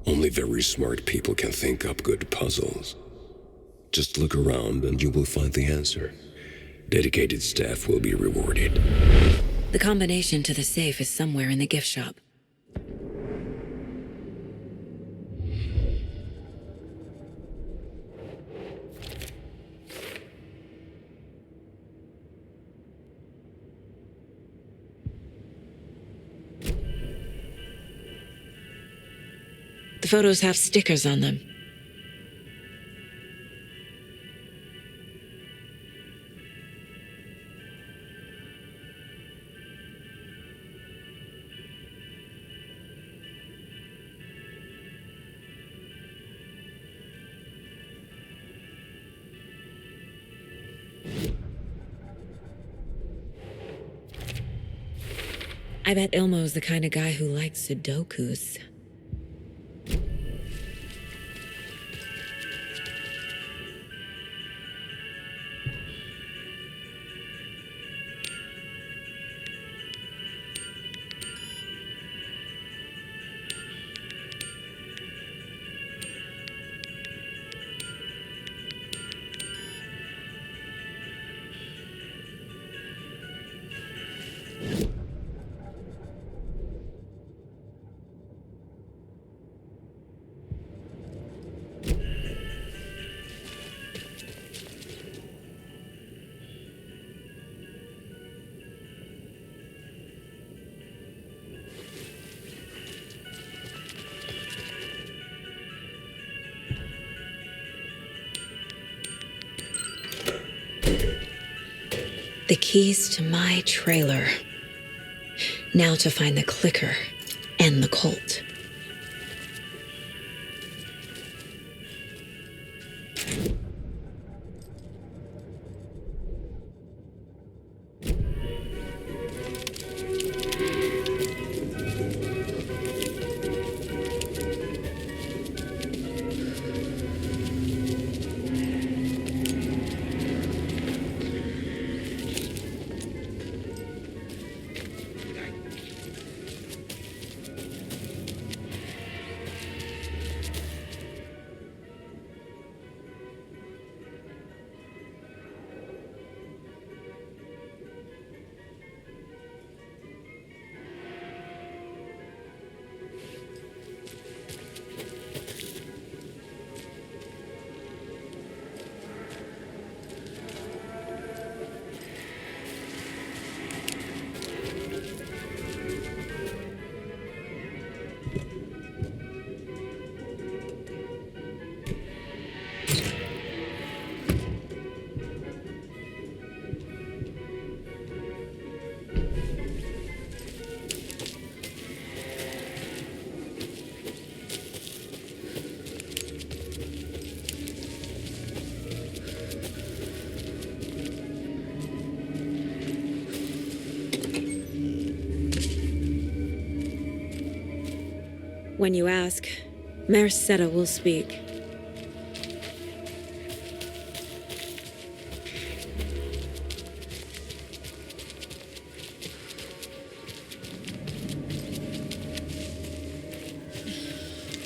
Only very smart people can think up good puzzles. Just look around and you will find the answer. Dedicated staff will be rewarded. The combination to the safe is somewhere in the gift shop. The photos have stickers on them. I bet Ilmo's the kind of guy who likes Sudokus. The keys to my trailer. Now to find the clicker and the Colt. When you ask, Merceda will speak.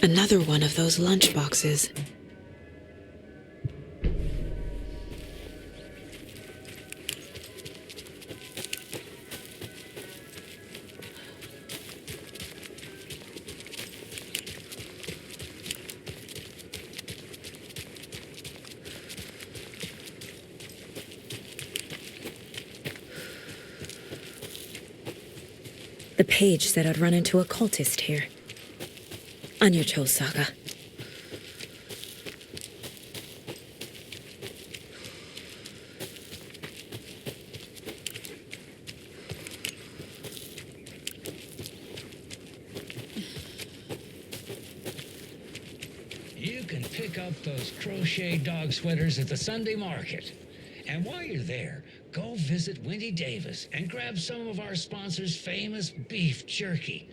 Another one of those lunch boxes. The page said I'd run into a cultist here. On your Cho saga. You can pick up those crochet dog sweaters at the Sunday market. And while you're there, go visit Windy Davis and grab some of our sponsor's famous beef jerky.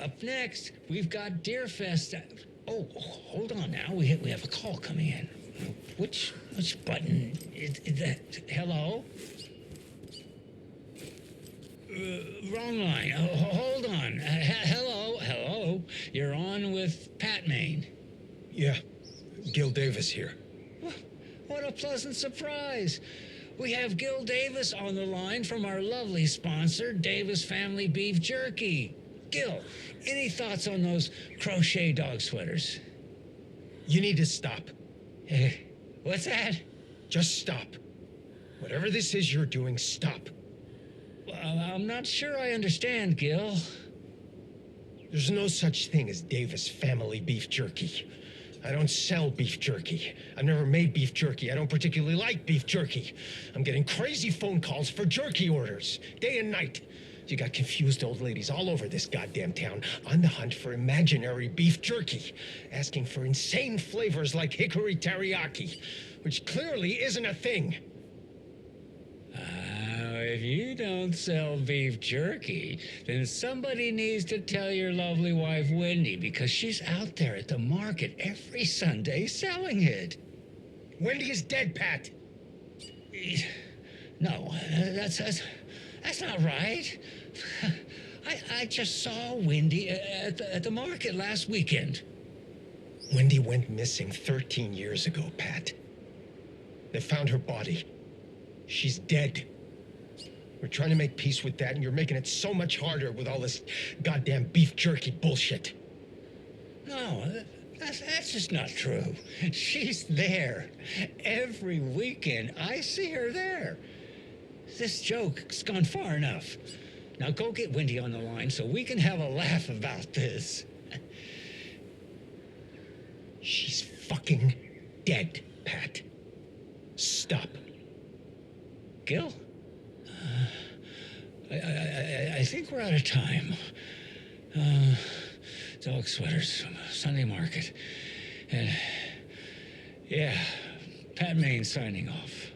Up next, we've got Deerfest. Oh, hold on now. We have a call coming in. Which button is that? Hello? Wrong line. Hold on. Hello. You're on with Pat Maine. Yeah, Gil Davis here. What a pleasant surprise. We have Gil Davis on the line from our lovely sponsor, Davis Family Beef Jerky. Gil, any thoughts on those crochet dog sweaters? You need to stop. What's that? Just stop. Whatever this is you're doing, stop. Well, I'm not sure I understand, Gil. There's no such thing as Davis Family Beef Jerky. I don't sell beef jerky. I've never made beef jerky. I don't particularly like beef jerky. I'm getting crazy phone calls for jerky orders, day and night. You got confused old ladies all over this goddamn town on the hunt for imaginary beef jerky, asking for insane flavors like hickory teriyaki, which clearly isn't a thing. If you don't sell beef jerky, then somebody needs to tell your lovely wife, Wendy, because she's out there at the market every Sunday selling it. Wendy is dead, Pat. No, that's not right. I just saw Wendy at the market last weekend. Wendy went missing 13 years ago, Pat. They found her body. She's dead. We're trying to make peace with that, and you're making it so much harder with all this goddamn beef jerky bullshit. No, that's just not true. She's there. Every weekend, I see her there. This joke's gone far enough. Now go get Wendy on the line so we can have a laugh about this. She's fucking dead, Pat. Stop. Gil? I think we're out of time. Dog sweaters, Sunday market. And yeah, Pat Maine signing off.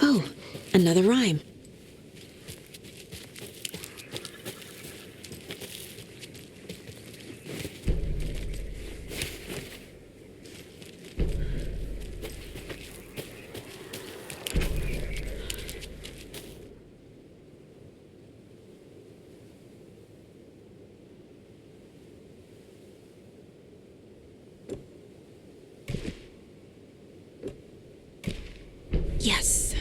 Oh, another rhyme. Yes.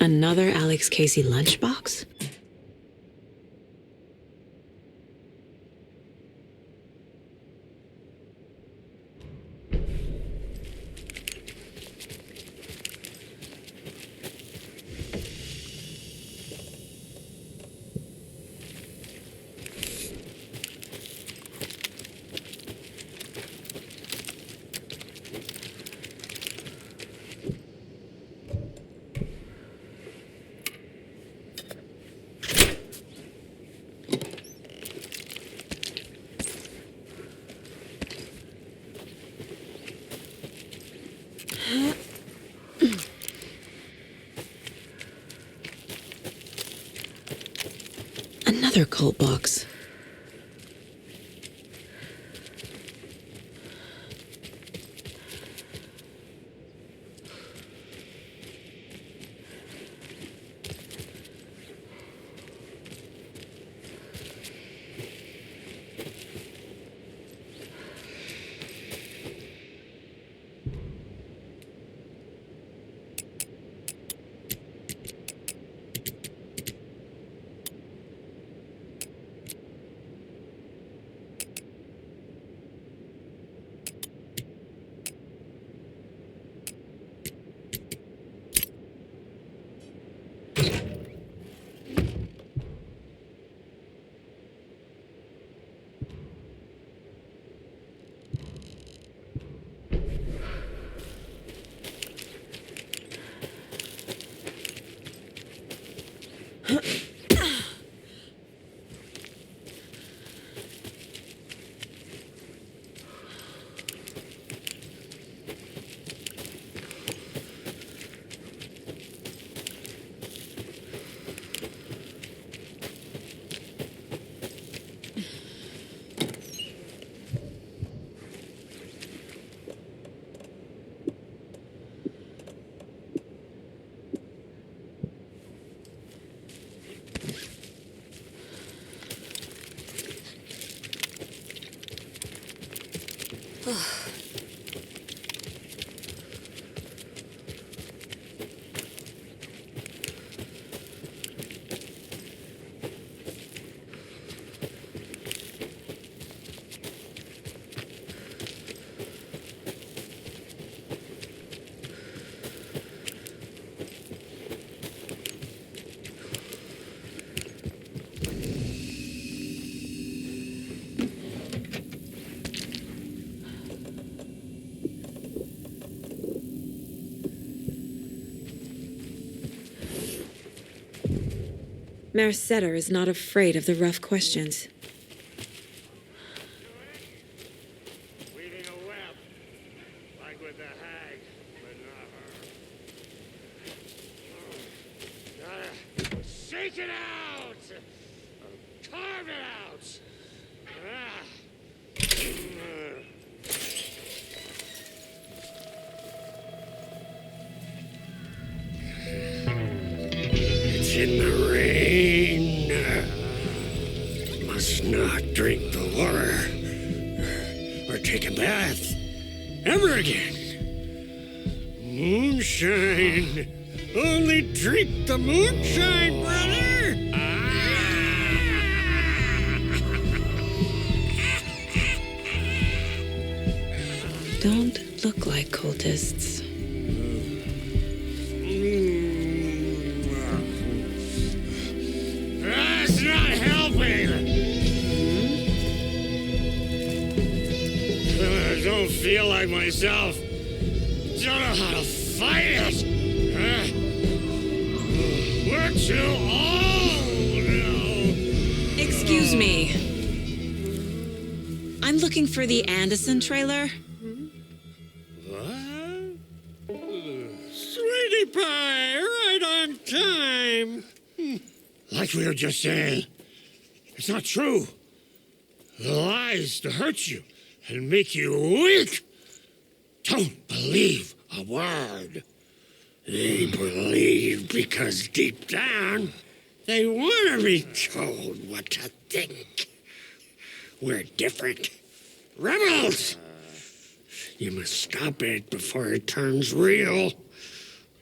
Another Alex Casey lunchbox? Another cult box. Mayor Setter is not afraid of the rough questions. Weaving a web, like with the hag, but not her. Shake it out! Carve it out! It's in the rain. Must not drink the water or take a bath ever again. Moonshine. Only drink the moonshine, brother. Don't look like cultists. That's not helping. I don't feel like myself. Don't know how to fight it. We're too old now. Excuse me. I'm looking for the Anderson trailer. Sweetie pie, right on time. Like we were just saying, it's not true. The lies to hurt you and make you weak. Don't believe a word. They believe because deep down, they want to be told what to think. We're different. Rebels! You must stop it before it turns real.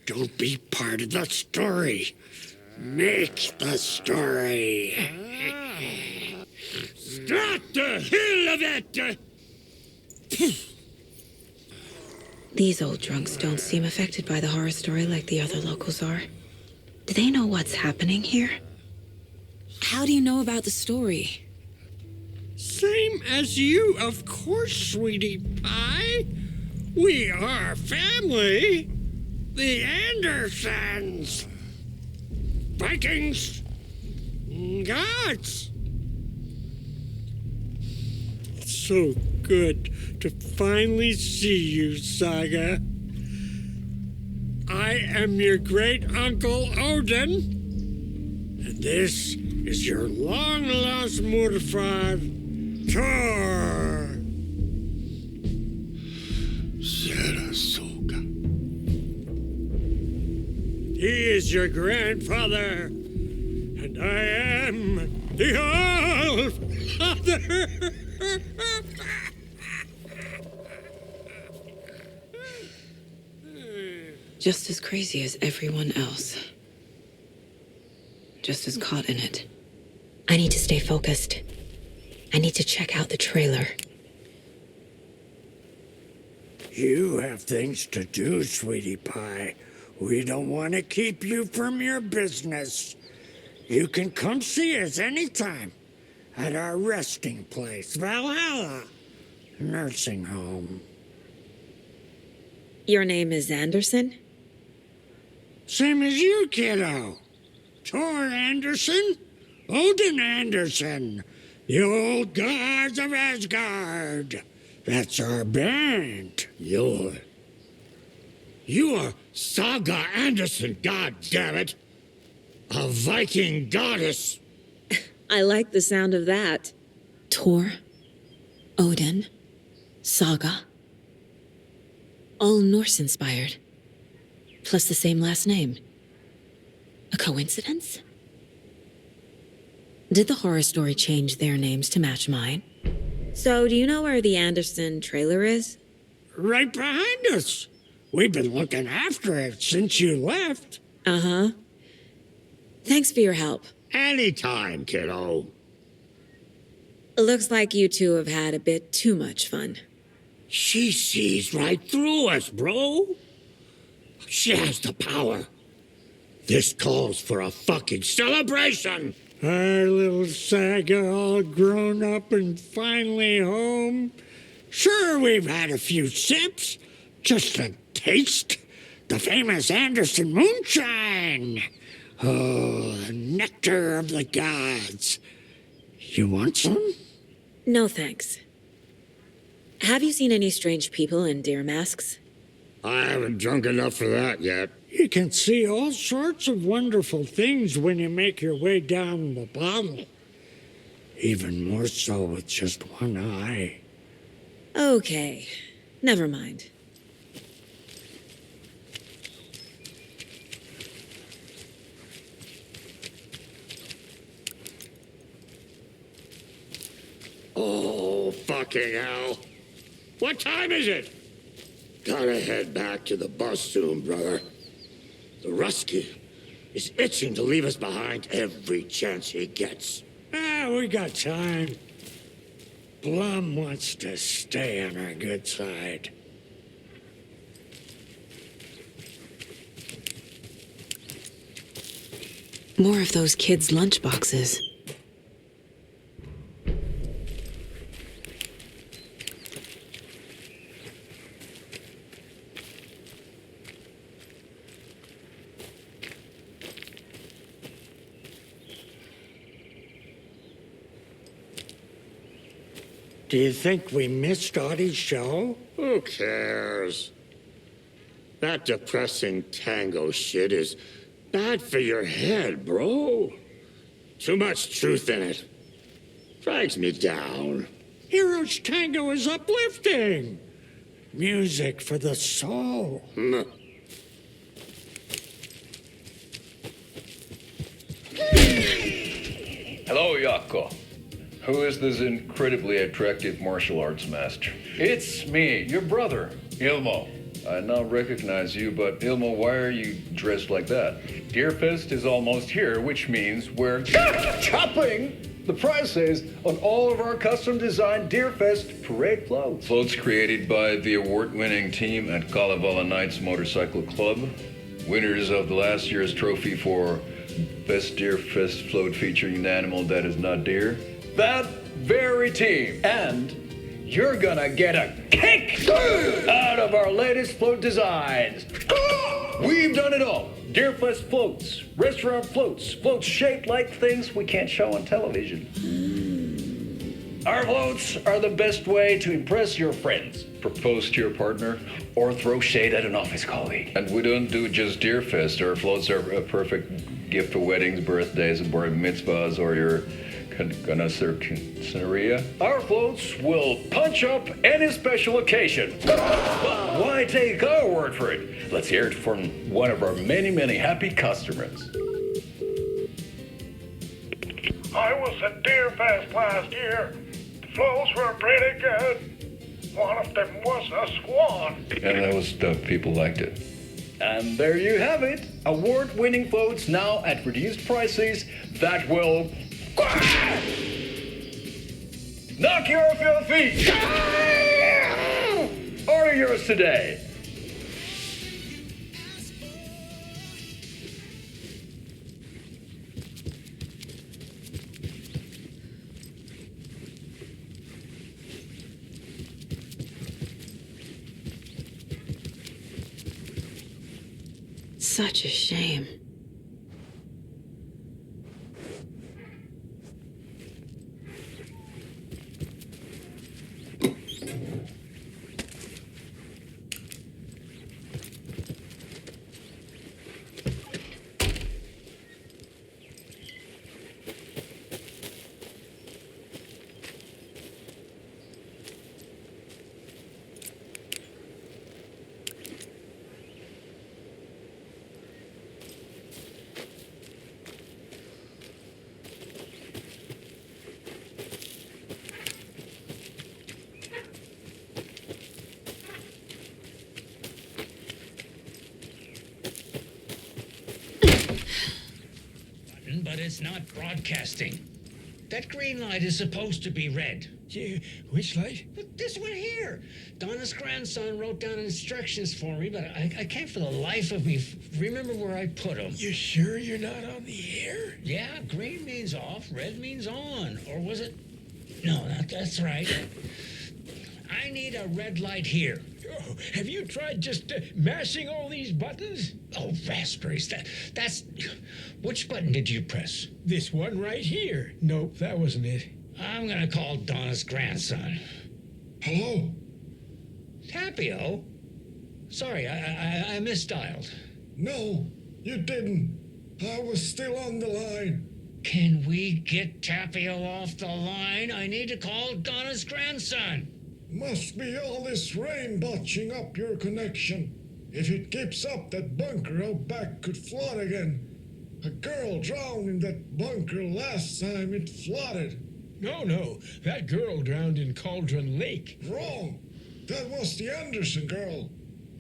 Don't be part of the story. Make the story. Stop the hell of it! These old drunks don't seem affected by the horror story like the other locals are. Do they know what's happening here? How do you know about the story? Same as you, of course, sweetie pie. We are family. The Andersons. Vikings. Gods. It's so good to finally see you, Saga. I am your great uncle Odin, and this is your long-lost Murfad, Tor Saratoga. He is your grandfather, and I am the All-Father. Just as crazy as everyone else. Just as caught in it. I need to stay focused. I need to check out the trailer. You have things to do, sweetie pie. We don't want to keep you from your business. You can come see us anytime at our resting place, Valhalla Nursing Home. Your name is Anderson? Same as you, kiddo. Tor Anderson, Odin Anderson, the old gods of Asgard. That's our band. You are Saga Anderson, goddammit. A Viking goddess. I like the sound of that. Tor, Odin, Saga. All Norse-inspired. Plus the same last name. A coincidence? Did the horror story change their names to match mine? So, do you know where the Anderson trailer is? Right behind us. We've been looking after it since you left. Uh-huh. Thanks for your help. Anytime, kiddo. Looks like you two have had a bit too much fun. She sees right through us, bro. She has the power. This calls for a fucking celebration. Our little Saga all grown up and finally home. Sure, we've had a few sips. Just a taste. The famous Anderson moonshine. Oh, the nectar of the gods. You want some? No, thanks. Have you seen any strange people in deer masks? I haven't drunk enough for that yet. You can see all sorts of wonderful things when you make your way down the bottle. Even more so with just one eye. Okay, never mind. Oh, fucking hell. What time is it? Gotta head back to the bus soon, brother. The Rusky is itching to leave us behind every chance he gets. We got time. Blum wants to stay on our good side. More of those kids' lunchboxes. Do you think we missed Audie's show? Who cares? That depressing tango shit is bad for your head, bro. Too much truth in it. Drags me down. Heroes Tango is uplifting. Music for the soul. Hello, Yako. Who is this incredibly attractive martial arts master? It's me, your brother, Ilmo. I now recognize you, but Ilmo, why are you dressed like that? Deerfest is almost here, which means we're chopping the prices on all of our custom-designed Deerfest parade floats. Floats created by the award-winning team at Kalevala Knights Motorcycle Club, winners of the last year's trophy for Best Deerfest float featuring an animal that is not deer. That very team. And you're gonna get a kick out of our latest float designs. We've done it all. Deerfest floats, restaurant floats, floats shaped like things we can't show on television. Our Our floats are the best way to impress your friends, propose to your partner, or throw shade at an office colleague. And we don't do just Deerfest. Our floats are a perfect gift for weddings, birthdays, bar mitzvahs, or your quinceañería. Our floats will punch up any special occasion. But why take our word for it? Let's hear it from one of our many, many happy customers. I was at Deerfest last year. The floats were pretty good. One of them was a swan. And that was the people liked it. And there you have it. Award-winning floats now at reduced prices that will knock you off your feet. Order yours today. Such a shame. But it's not broadcasting. That green light is supposed to be red. Yeah, which light? This one here. Donna's grandson wrote down instructions for me, but I can't for the life of me remember where I put them. You sure you're not on the air? Yeah, green means off, red means on. Or was it? No, that's right. I need a red light here. Oh, have you tried just mashing all these buttons? Oh, raspberries. That's... Which button did you press? This one right here. Nope, that wasn't it. I'm gonna call Donna's grandson. Hello? Tapio? Sorry, I misdialed. No, you didn't. I was still on the line. Can we get Tapio off the line? I need to call Donna's grandson. Must be all this rain botching up your connection. If it keeps up, that bunker out back could flood again. A girl drowned in that bunker last time it flooded. No, that girl drowned in Cauldron Lake. Wrong. That was the Anderson girl.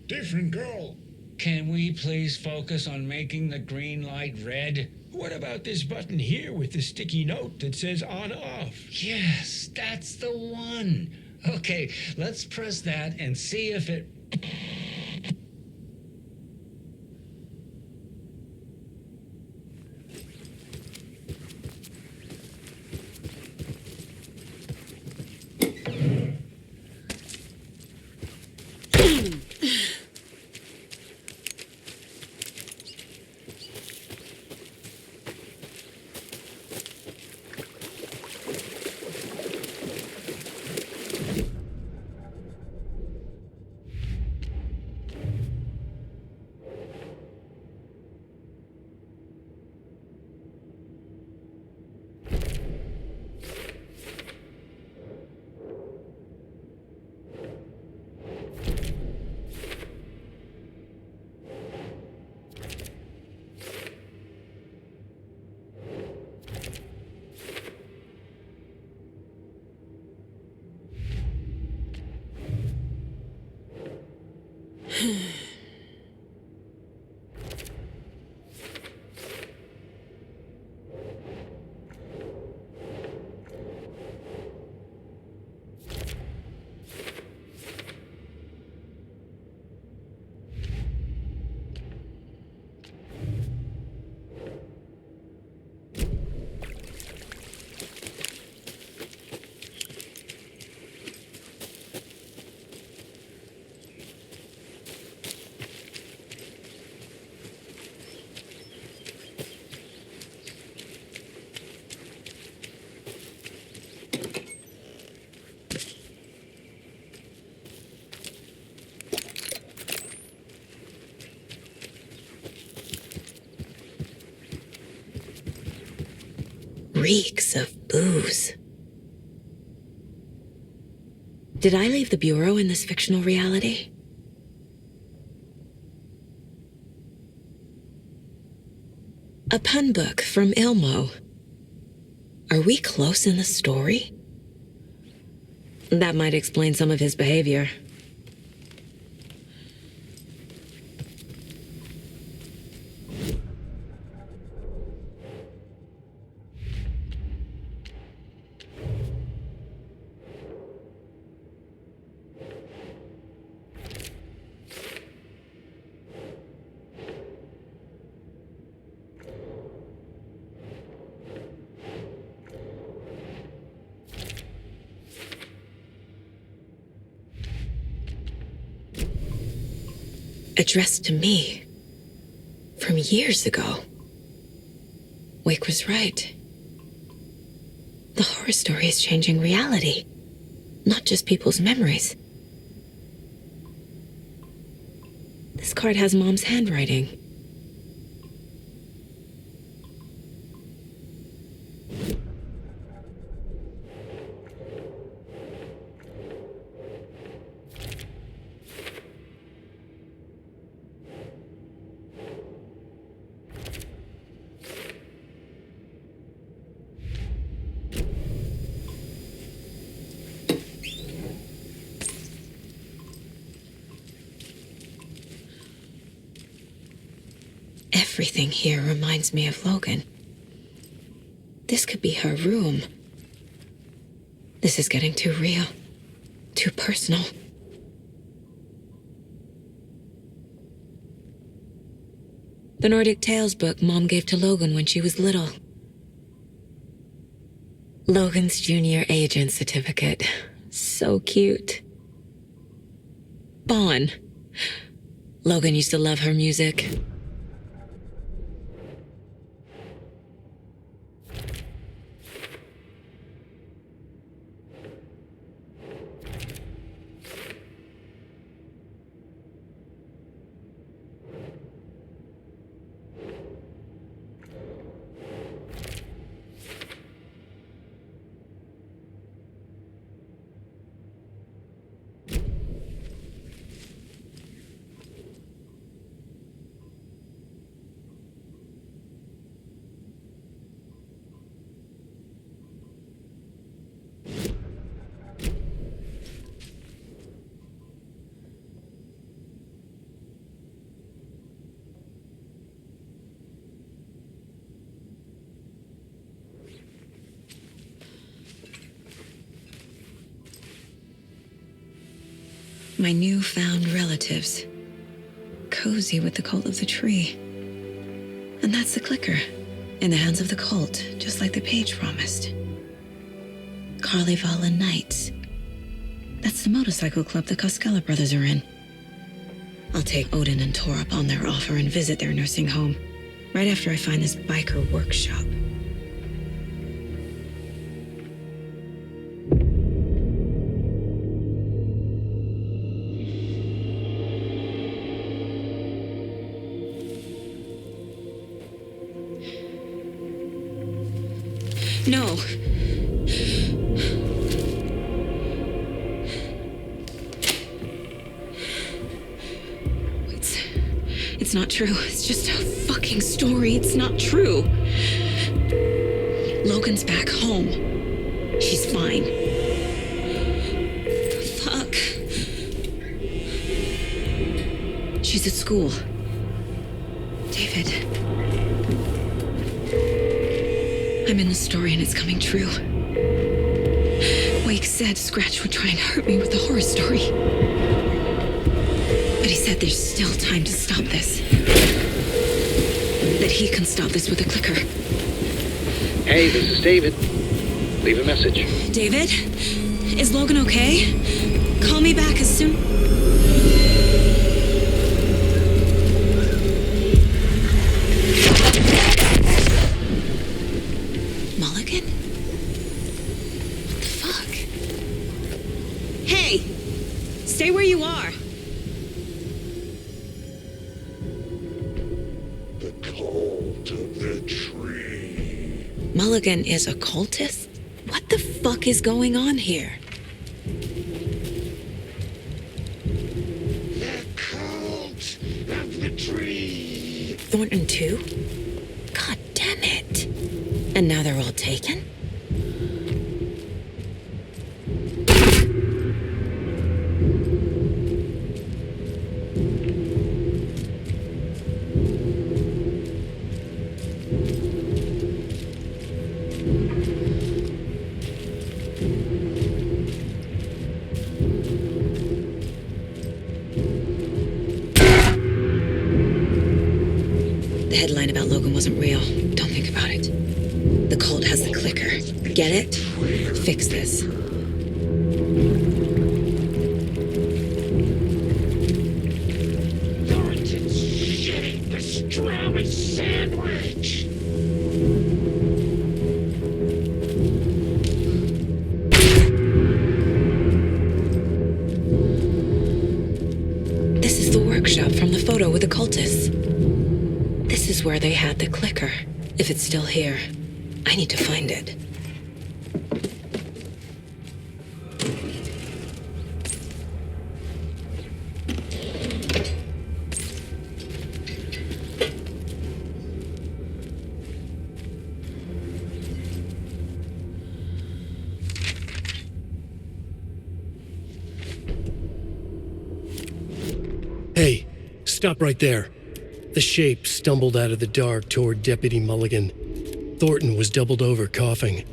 Different girl. Can we please focus on making the green light red? What about this button here with the sticky note that says on-off? Yes, that's the one. Okay, let's press that and see if it... reeks of booze. Did I leave the Bureau in this fictional reality? A pun book from Ilmo. Are we close in the story? That might explain some of his behavior. Addressed to me. From years ago. Wake was right. The horror story is changing reality, not just people's memories. This card has Mom's handwriting. Everything here reminds me of Logan. This could be her room. This is getting too real, too personal. The Nordic Tales book Mom gave to Logan when she was little. Logan's junior agent certificate. So cute. Bon. Logan used to love her music. My newfound relatives. Cozy with the cult of the tree. And that's the clicker. In the hands of the cult, just like the page promised. Carnival and Knights. That's the motorcycle club the Koskela brothers are in. I'll take Odin and Tor up on their offer and visit their nursing home. Right after I find this biker workshop. No. It's not true. It's just a fucking story. It's not true. Logan's back home. She's fine. Fuck. She's at school. David. I'm in the story and it's coming true. Wake said Scratch would try and hurt me with the horror story. But he said there's still time to stop this. That he can stop this with a clicker. Hey, this is David. Leave a message. David? Is Logan okay? Call me back as soon... Mulligan? What the fuck? Hey! Stay where you are. Mulligan is a cultist? What the fuck is going on here? The cult of the tree. Thornton too? God damn it. And now they're all taken? The headline about Logan wasn't real. Don't think about it. The cult has the clicker. Get it? Fix this. Thornton's shitting pastrami sandwich. This is the workshop from the photo with the cultists. This is where they had the clicker. If it's still here, I need to find it. Hey, stop right there. The shape stumbled out of the dark toward Deputy Mulligan. Thornton was doubled over, coughing.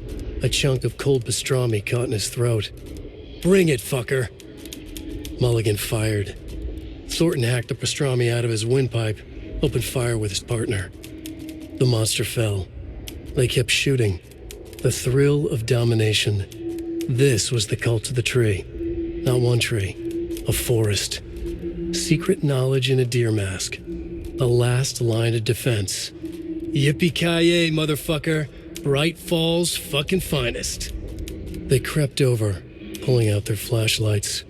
A chunk of cold pastrami caught in his throat. Bring it, fucker! Mulligan fired. Thornton hacked the pastrami out of his windpipe, opened fire with his partner. The monster fell. They kept shooting. The thrill of domination. This was the cult of the tree. Not one tree, a forest. Secret knowledge in a deer mask. The last line of defense. Yippee-ki-yay, motherfucker. Bright Falls' fucking finest. They crept over, pulling out their flashlights.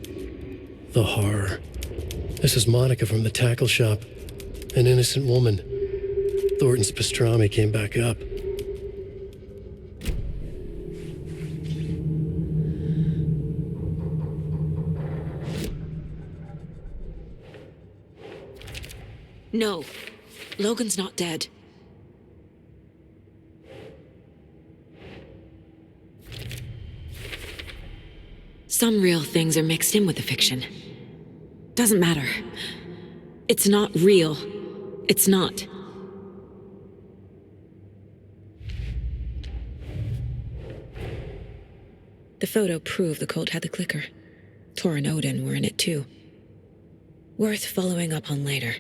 The horror. This is Monica from the tackle shop. An innocent woman. Thornton's pastrami came back up. No, Logan's not dead. Some real things are mixed in with the fiction. Doesn't matter. It's not real. It's not. The photo proved the cult had the clicker. Tor and Odin were in it too. Worth following up on later.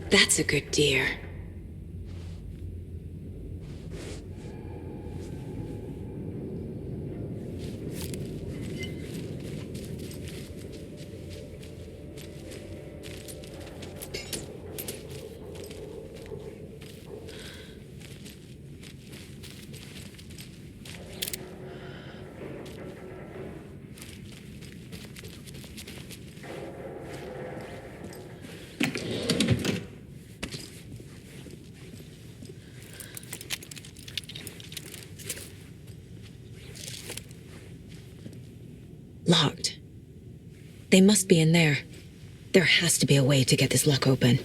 That's a good deer. Locked. They must be in there. There has to be a way to get this lock open.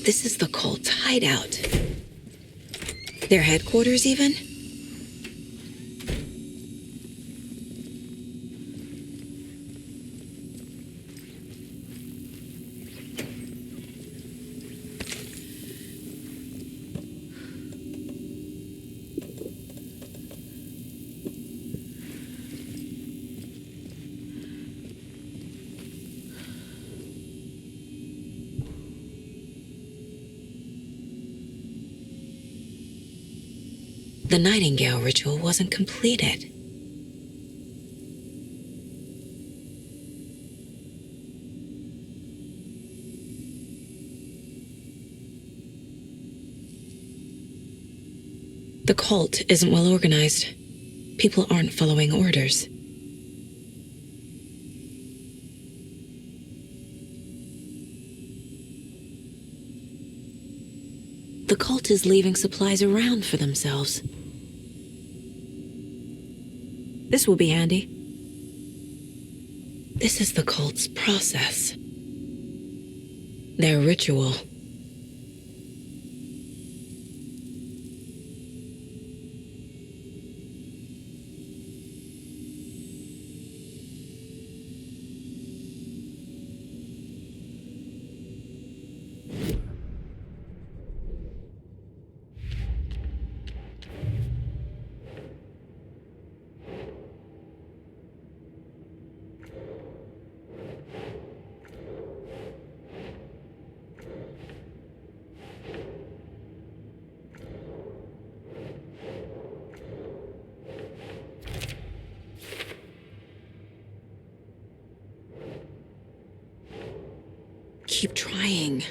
This is the cult's hideout. Their headquarters, even? The Nightingale ritual wasn't completed. The cult isn't well organized. People aren't following orders. The cult is leaving supplies around for themselves. This will be handy. This is the cult's process. Their ritual. Keep trying.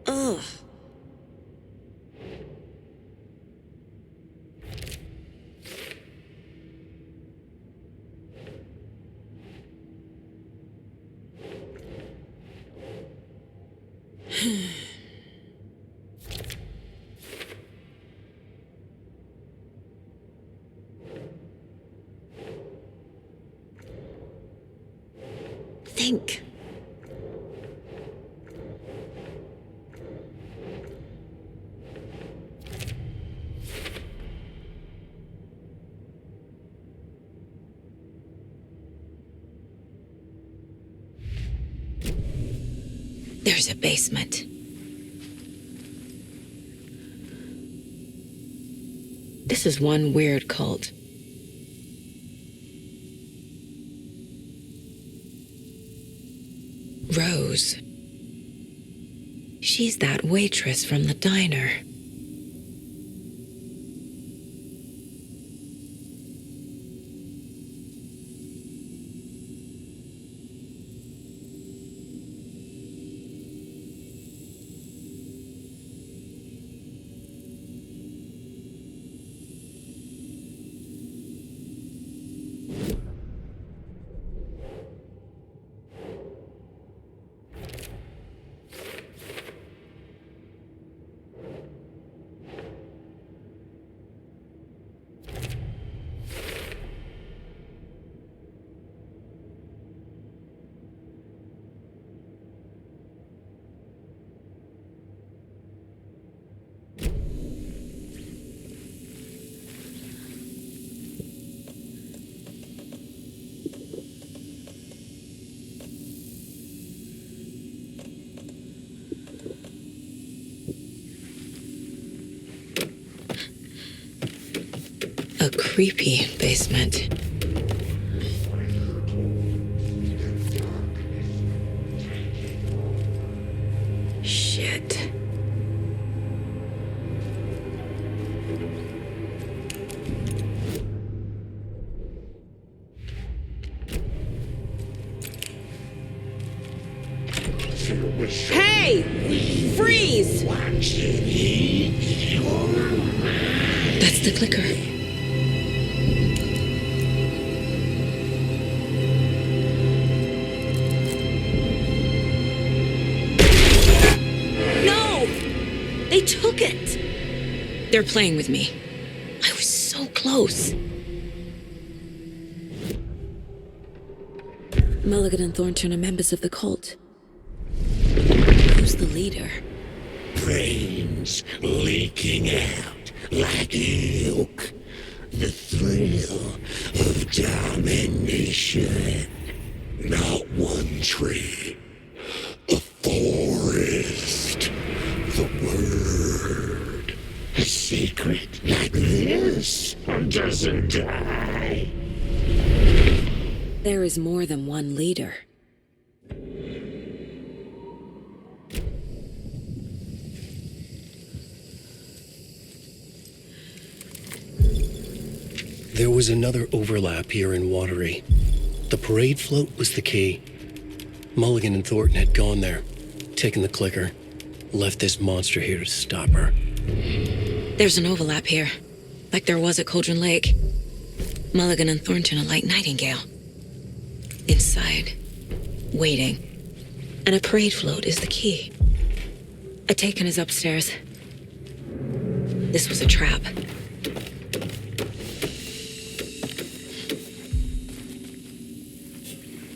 Ugh. Think. There's a basement. This is one weird cult. Rose. She's that waitress from the diner. A creepy basement. Shit. Hey! Freeze! That's the clicker. No! They took it! They're playing with me. I was so close. Mulligan and Thornton are members of the cult. Who's the leader? Brains leaking out like milk. The thrill of domination. Not one tree. A forest. The word. A secret like this doesn't die. There is more than one leader. There was another overlap here in Watery. The parade float was the key. Mulligan and Thornton had gone there, taken the clicker, left this monster here to stop her. There's an overlap here, like there was at Cauldron Lake. Mulligan and Thornton are like Nightingale. Inside, waiting. And a parade float is the key. Atakan is upstairs. This was a trap.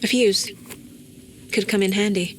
A fuse. Could come in handy.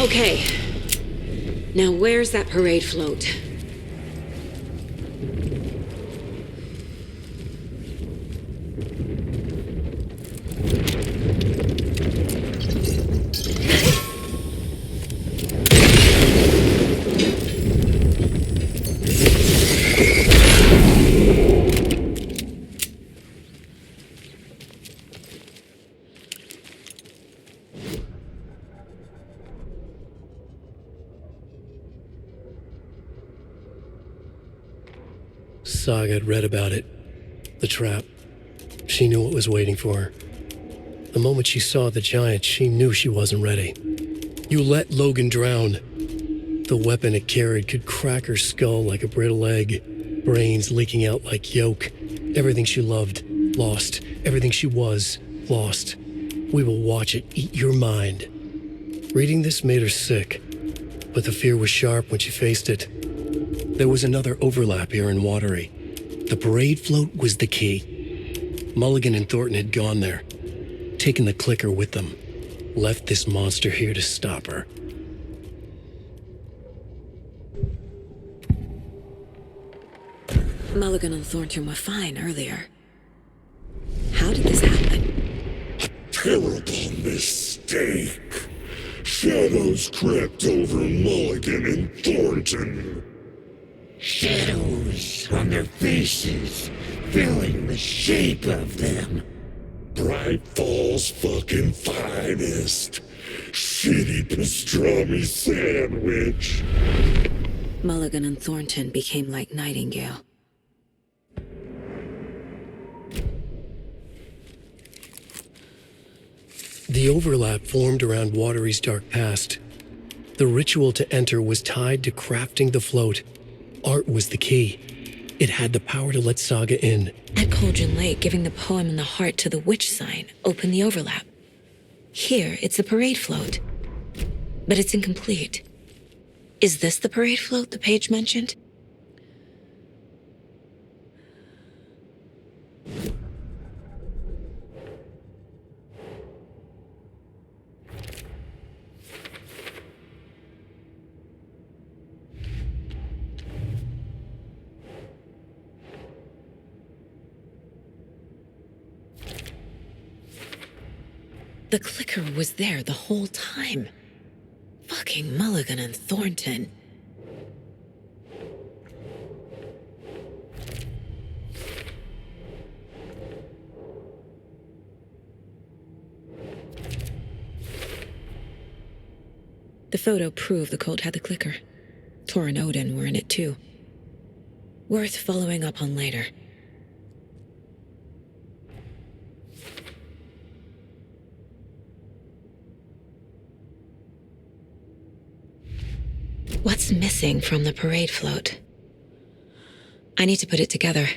Okay. Now where's that parade float? Saga had read about it. The trap. She knew what was waiting for her. The moment she saw the giant, she knew she wasn't ready. You let Logan drown. The weapon it carried could crack her skull like a brittle egg. Brains leaking out like yolk. Everything she loved, lost. Everything she was, lost. We will watch it eat your mind. Reading this made her sick, but the fear was sharp when she faced it. There was another overlap here in Watery. The parade float was the key. Mulligan and Thornton had gone there, taken the clicker with them, left this monster here to stop her. Mulligan and Thornton were fine earlier. How did this happen? Terrible mistake. Shadows crept over Mulligan and Thornton. Shadows on their faces, filling the shape of them. Bright Falls fucking finest. Shitty pastrami sandwich. Mulligan and Thornton became like Nightingale. The overlap formed around Watery's dark past. The ritual to enter was tied to crafting the float. Art was the key. It had the power to let Saga in. At Cauldron Lake, giving the poem and the heart to the witch sign opened the overlap. Here, it's a parade float. But it's incomplete. Is this the parade float the page mentioned? The clicker was there the whole time. Fucking Mulligan and Thornton. The photo proved the cult had the clicker. Tor and Odin were in it too. Worth following up on later. What's missing from the parade float? I need to put it together.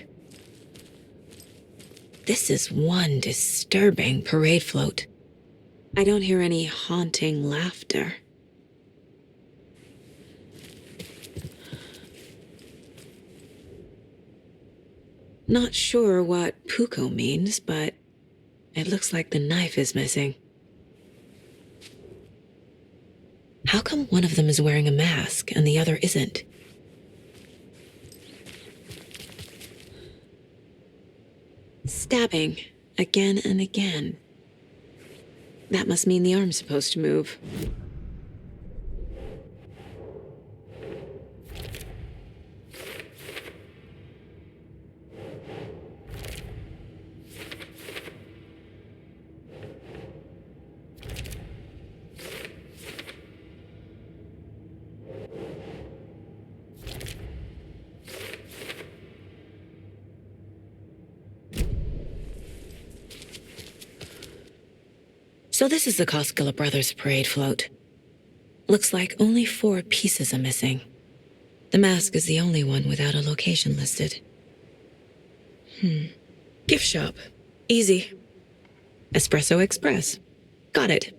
This is one disturbing parade float. I don't hear any haunting laughter. Not sure what Puko means, but it looks like the knife is missing. How come one of them is wearing a mask and the other isn't? Stabbing again and again. That must mean the arm's supposed to move. So this is the Koskela Brothers parade float. Looks like only 4 pieces are missing. The mask is the only one without a location listed. Gift shop. Easy. Espresso Express. Got it.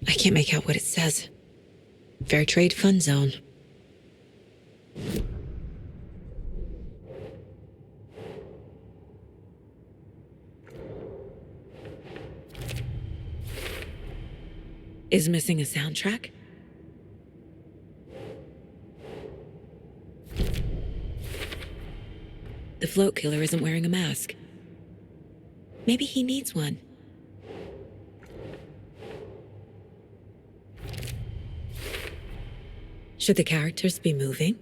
I can't make out what it says. Fair Trade Fun Zone. Is missing a soundtrack? The float killer isn't wearing a mask. Maybe he needs one. Should the characters be moving?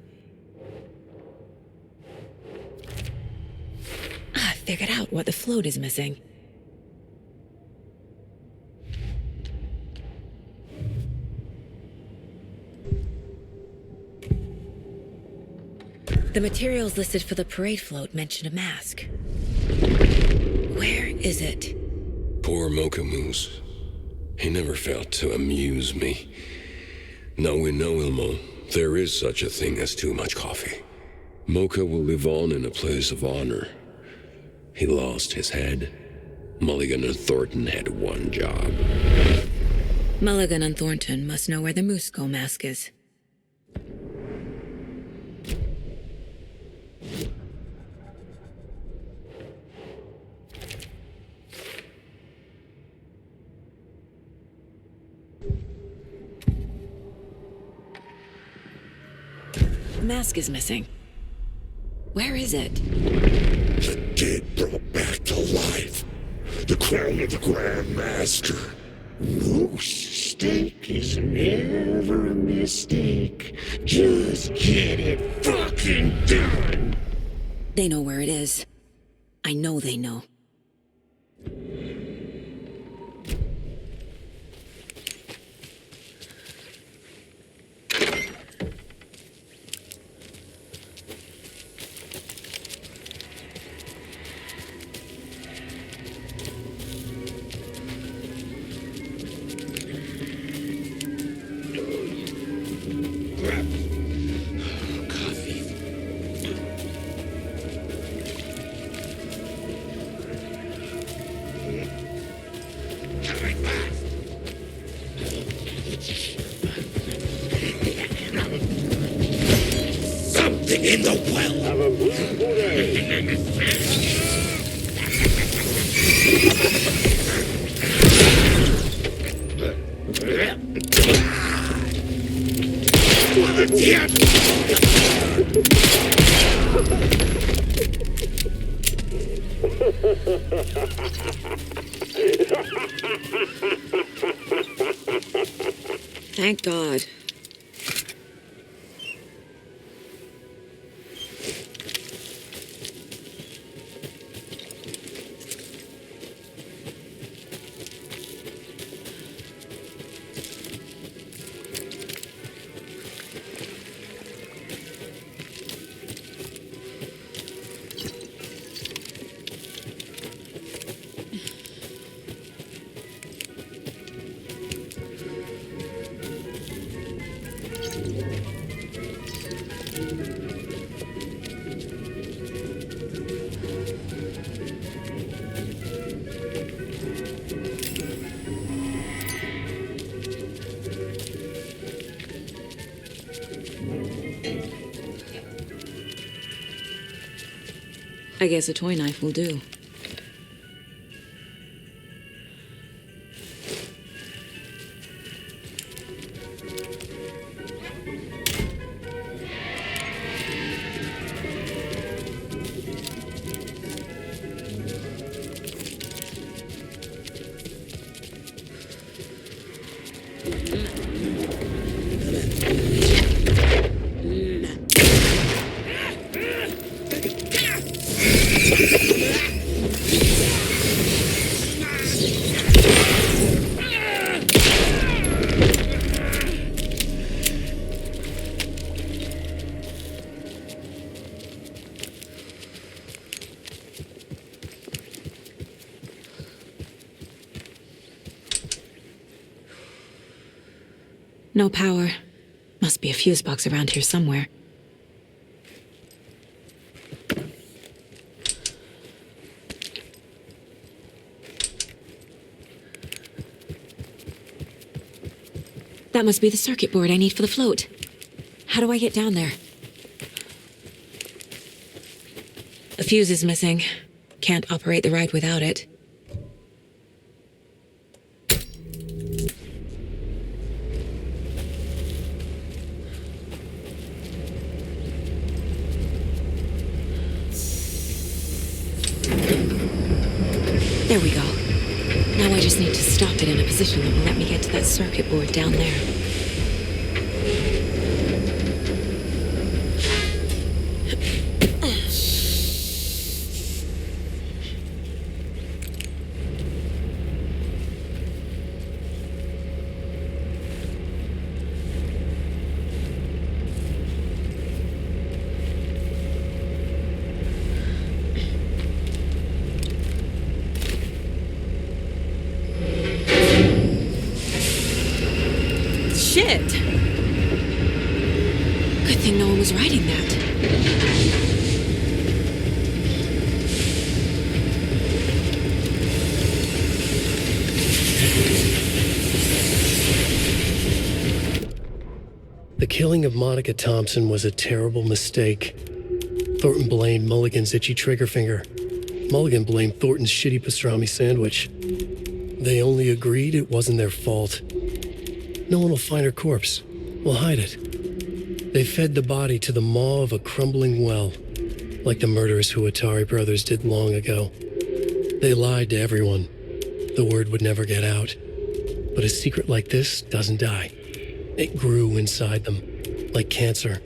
I figured out what the float is missing. The materials listed for the parade float mention a mask. Where is it? Poor Mocha Moose. He never failed to amuse me. Now we know, Ilmo, there is such a thing as too much coffee. Mocha will live on in a place of honor. He lost his head. Mulligan and Thornton had one job. Mulligan and Thornton must know where the Moose Skull mask is. The mask is missing. Where is it? The dead brought back to life. The crown of the Grand Master. Moose steak is never a mistake. Just get it fucking done. They know where it is. I know they know. something in the well. Have a blissful day. Thank God. I guess a toy knife will do. No power. Must be a fuse box around here somewhere. That must be the circuit board I need for the float. How do I get down there? A fuse is missing. Can't operate the ride without it. There we go. Now I just need to stop it in a position that will let me get to that circuit board down there. Shit! Good thing no one was riding that. The killing of Monica Thompson was a terrible mistake. Thornton blamed Mulligan's itchy trigger finger. Mulligan blamed Thornton's shitty pastrami sandwich. They only agreed it wasn't their fault. No one will find her corpse. We'll hide it. They fed the body to the maw of a crumbling well, like the murderous Huatari brothers did long ago. They lied to everyone. The word would never get out. But a secret like this doesn't die. It grew inside them, like cancer,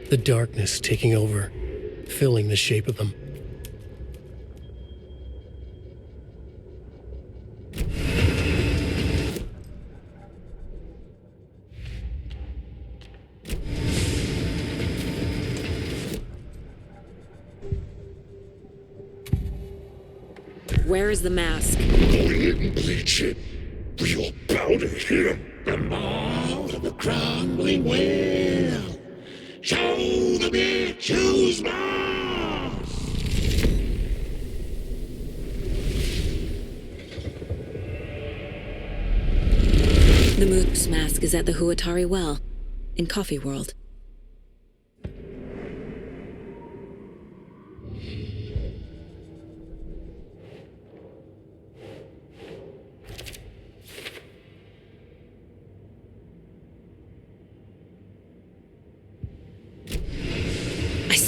the darkness taking over, filling the shape of them. Where is the mask? Go in and bleach it. We'll bow to him. The maw of the crumbling well. Show the bitch who's boss. The moose mask is at the Huatari well, in Coffee World.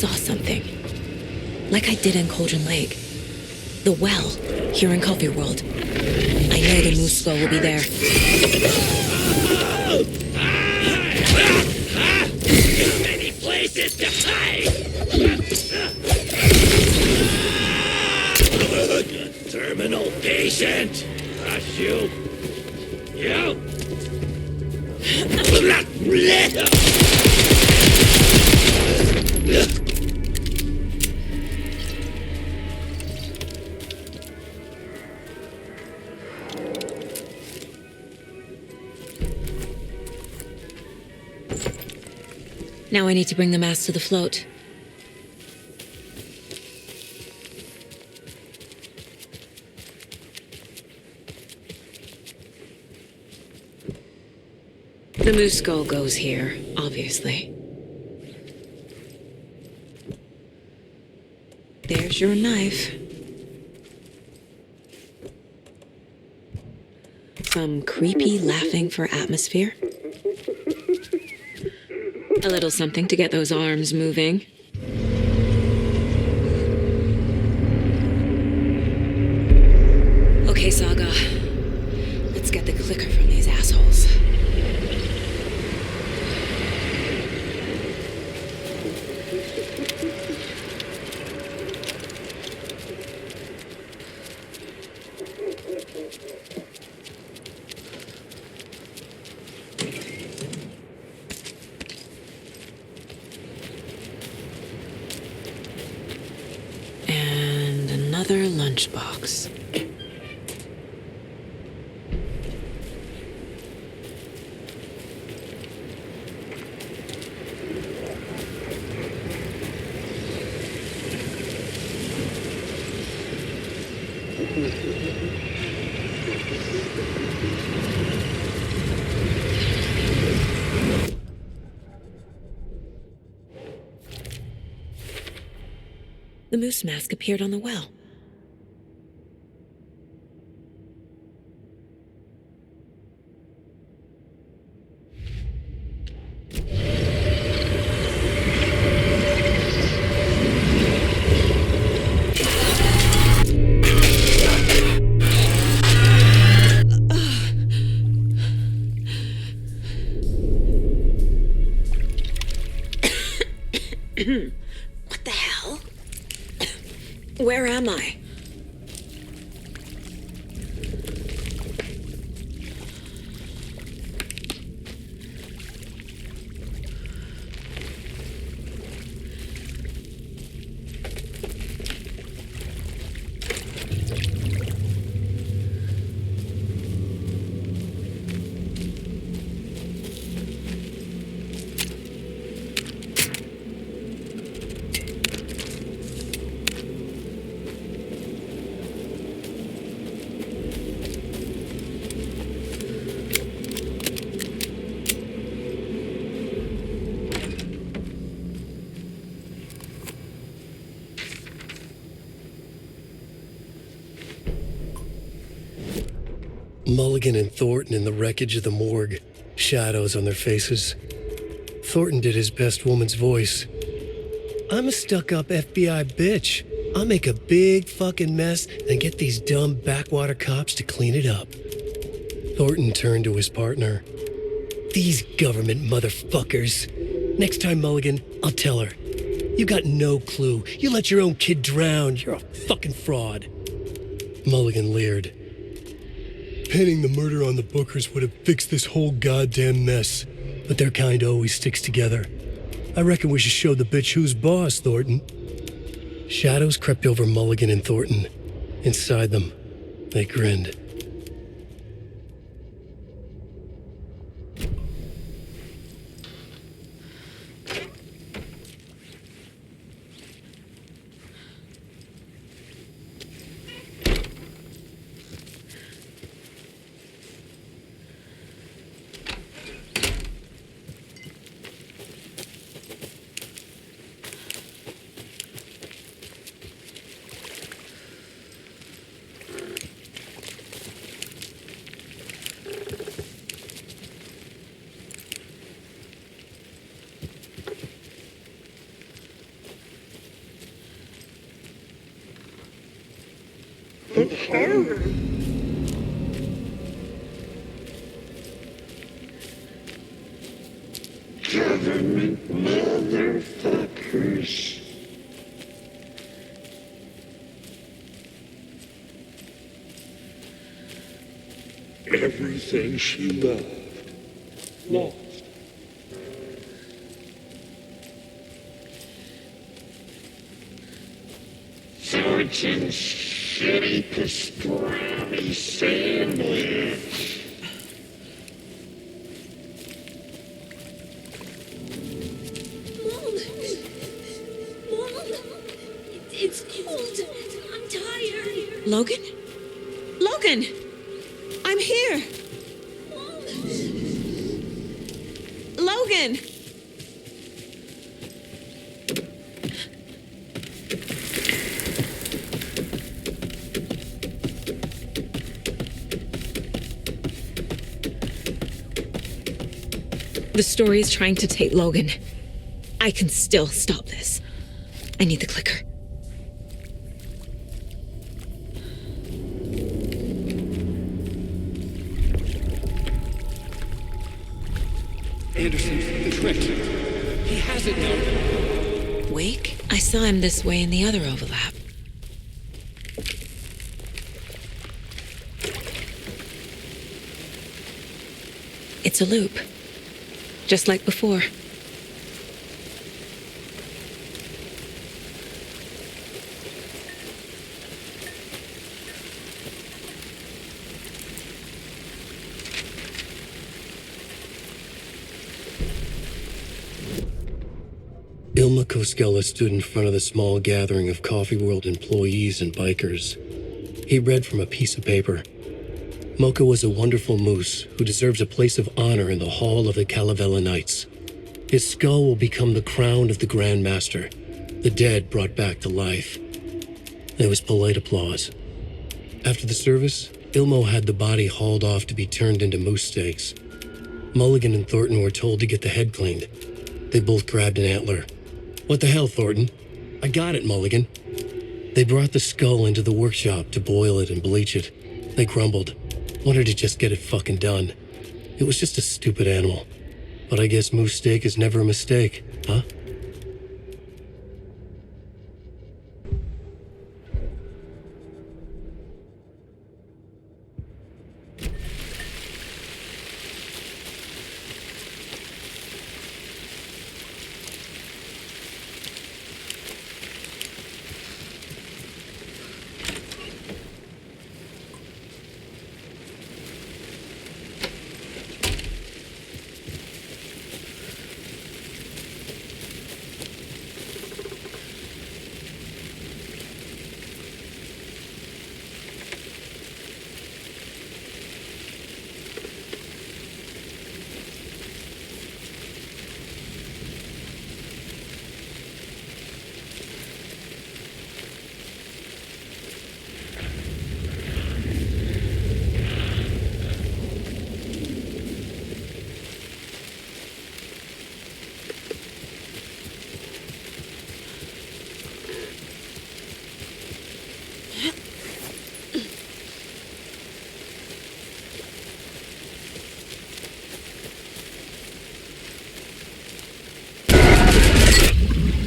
saw something. Like I did in Cauldron Lake. The well, here in Coffee World. I know the moose skull will be there. Too many places to hide! Terminal patient! Rush you! You! Now I need to bring the mask to the float. The moose skull goes here, obviously. There's your knife. Some creepy laughing for atmosphere. A little something to get those arms moving. Okay, Saga. Let's get the clicker from these assholes. And another lunchbox. The moose mask appeared on the well. What the hell? Where am I? Mulligan and Thornton in the wreckage of the morgue, shadows on their faces. Thornton did his best woman's voice. I'm a stuck-up FBI bitch. I'll make a big fucking mess and get these dumb backwater cops to clean it up. Thornton turned to his partner. These government motherfuckers. Next time, Mulligan, I'll tell her. You got no clue. You let your own kid drown. You're a fucking fraud. Mulligan leered. Pinning the murder on the Bookers would have fixed this whole goddamn mess, but their kind always sticks together. I reckon we should show the bitch who's boss, Thornton. Shadows crept over Mulligan and Thornton. Inside them, they grinned. with her. Government motherfuckers. Everything she loved, lost. Sergeant Shitty Pastrami Sandwich. It's cold. I'm tired. Logan? Logan! I'm here! Logan! The story is trying to take Logan. I can still stop this. I need the clicker. Anderson, the trick. He has it now. Wake? I saw him this way in the other overlap. It's a loop. Just like before. Ilma Koskela stood in front of the small gathering of Coffee World employees and bikers. He read from a piece of paper. Mocha was a wonderful moose who deserves a place of honor in the hall of the Calavella Knights. His skull will become the crown of the Grand Master, the dead brought back to life. There was polite applause. After the service, Ilmo had the body hauled off to be turned into moose steaks. Mulligan and Thornton were told to get the head cleaned. They both grabbed an antler. "What the hell, Thornton?" "I got it, Mulligan." They brought the skull into the workshop to boil it and bleach it. They grumbled. Wanted to just get it fucking done. It was just a stupid animal. But I guess moose steak is never a mistake, huh?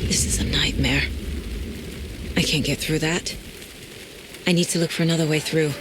This is a nightmare. I can't get through that. I need to look for another way through.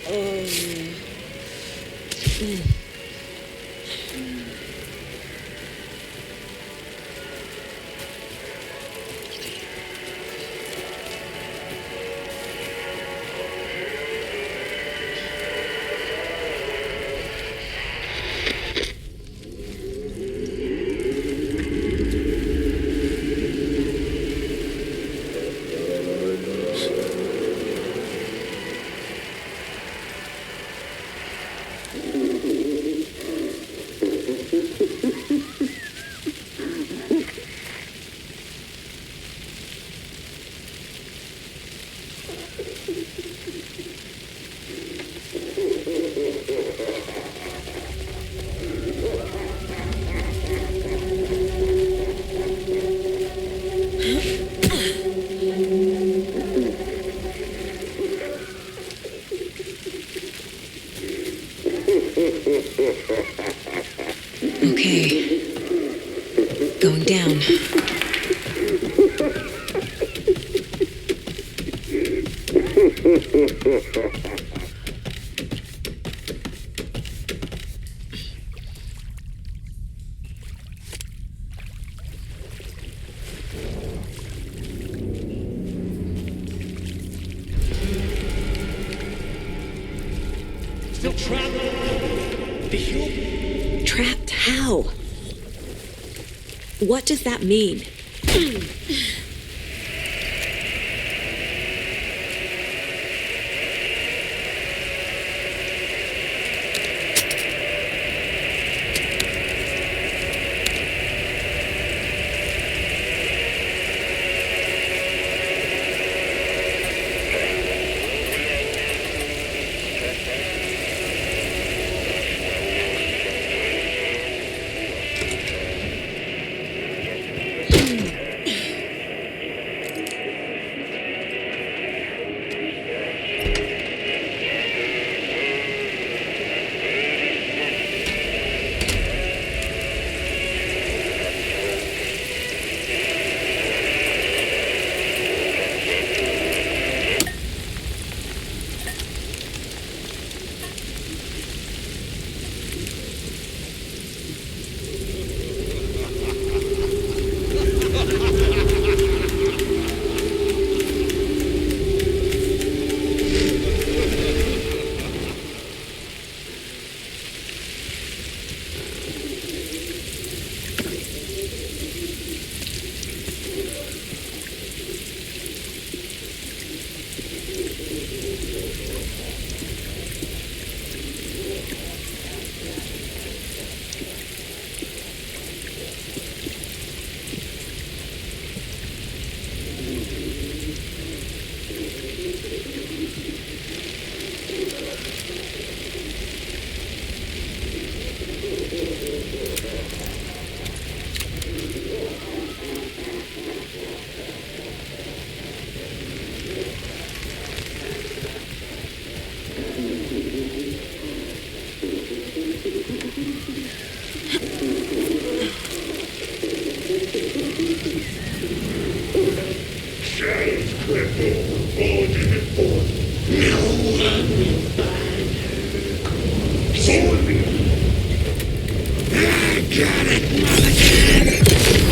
Okay. Going down. Still trapped. The human. Trapped how? What does that mean?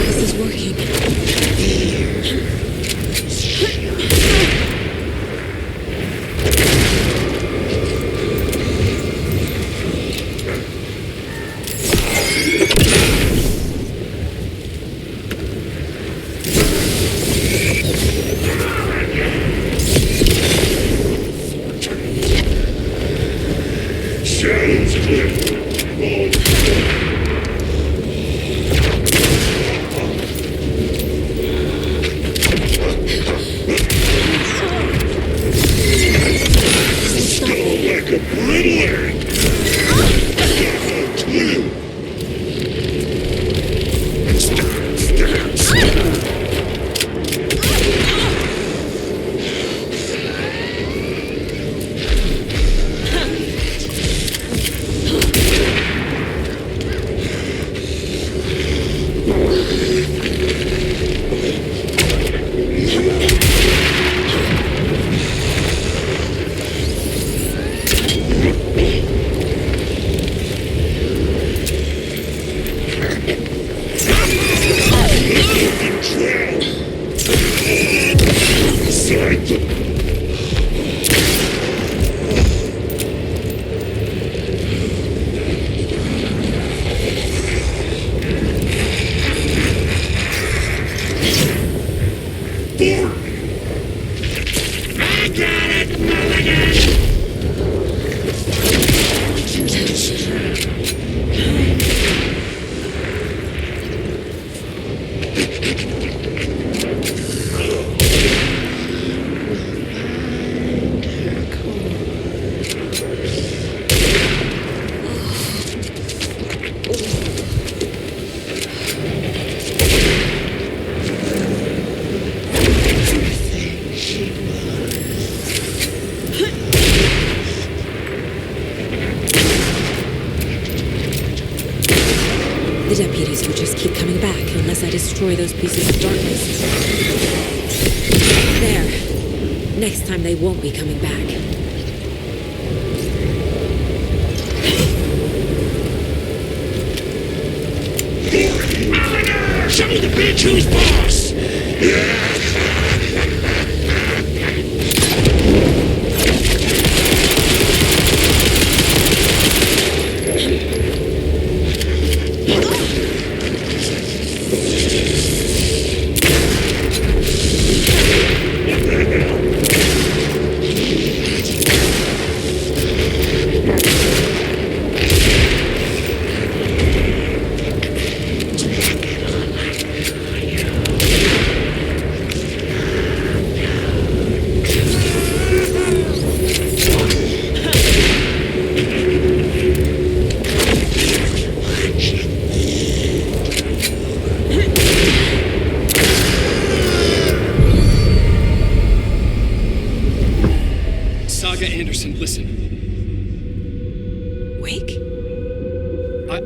This is working. The deputies will just keep coming back unless I destroy those pieces of darkness. There. Next time they won't be coming back. Show me the bitch who's boss!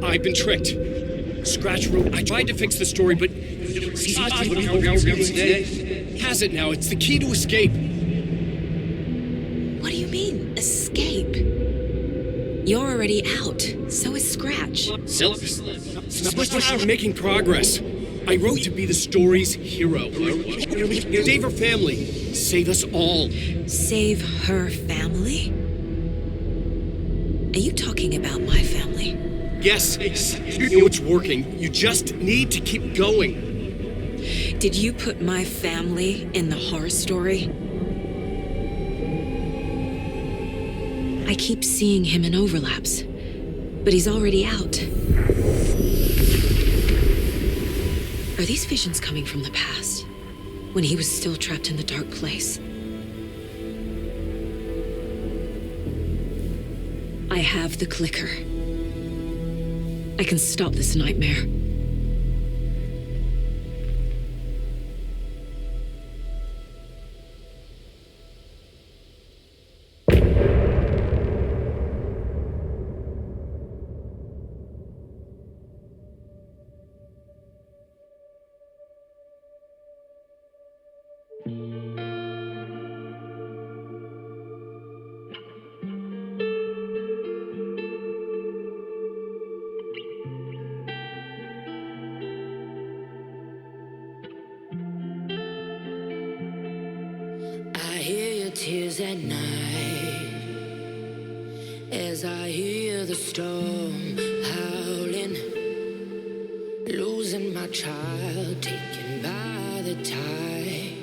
I've been tricked. Scratch wrote, I tried to fix the story, but has it now. It's the key to escape. What do you mean, escape? You're already out. So is Scratch. I'm making progress. I wrote to be the story's hero. Save her family. Save us all. Save her family? Are you talking about my family? Yes, you know it's working. You just need to keep going. Did you put my family in the horror story? I keep seeing him in overlaps, but he's already out. Are these visions coming from the past, when he was still trapped in the dark place? I have the clicker. I can stop this nightmare. Tears at night as I hear the storm howling, losing my child taken by the tide,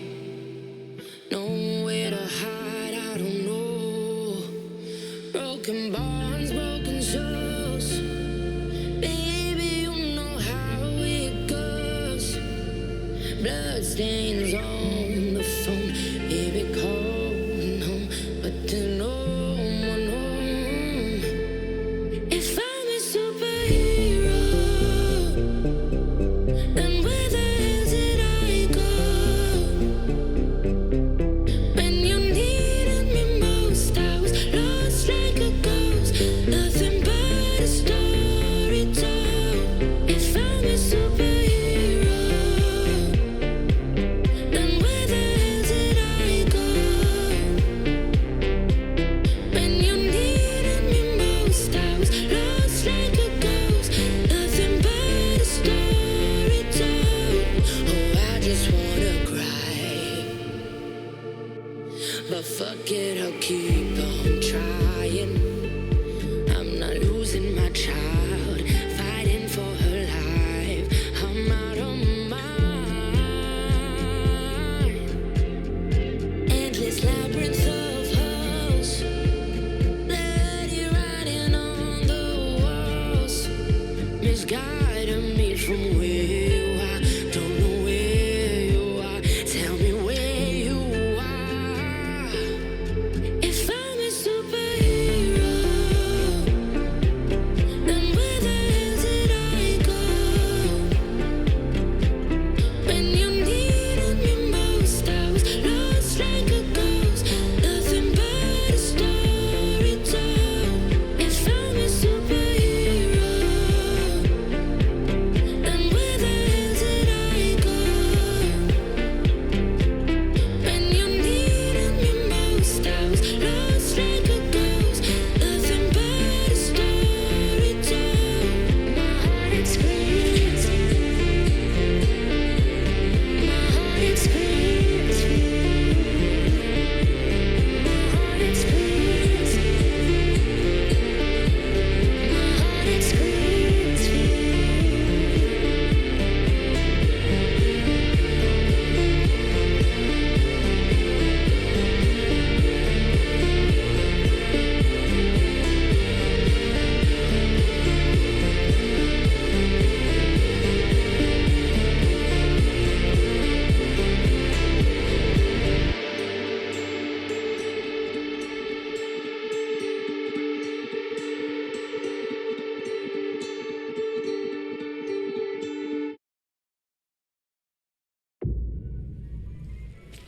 nowhere to hide, I don't know, broken bonds, broken souls, baby you know how it goes, blood stains on the phone, baby call. But fuck it, I'll keep on trying. I'm not losing my child, fighting for her life. I'm out of my mind. Endless labyrinth of her.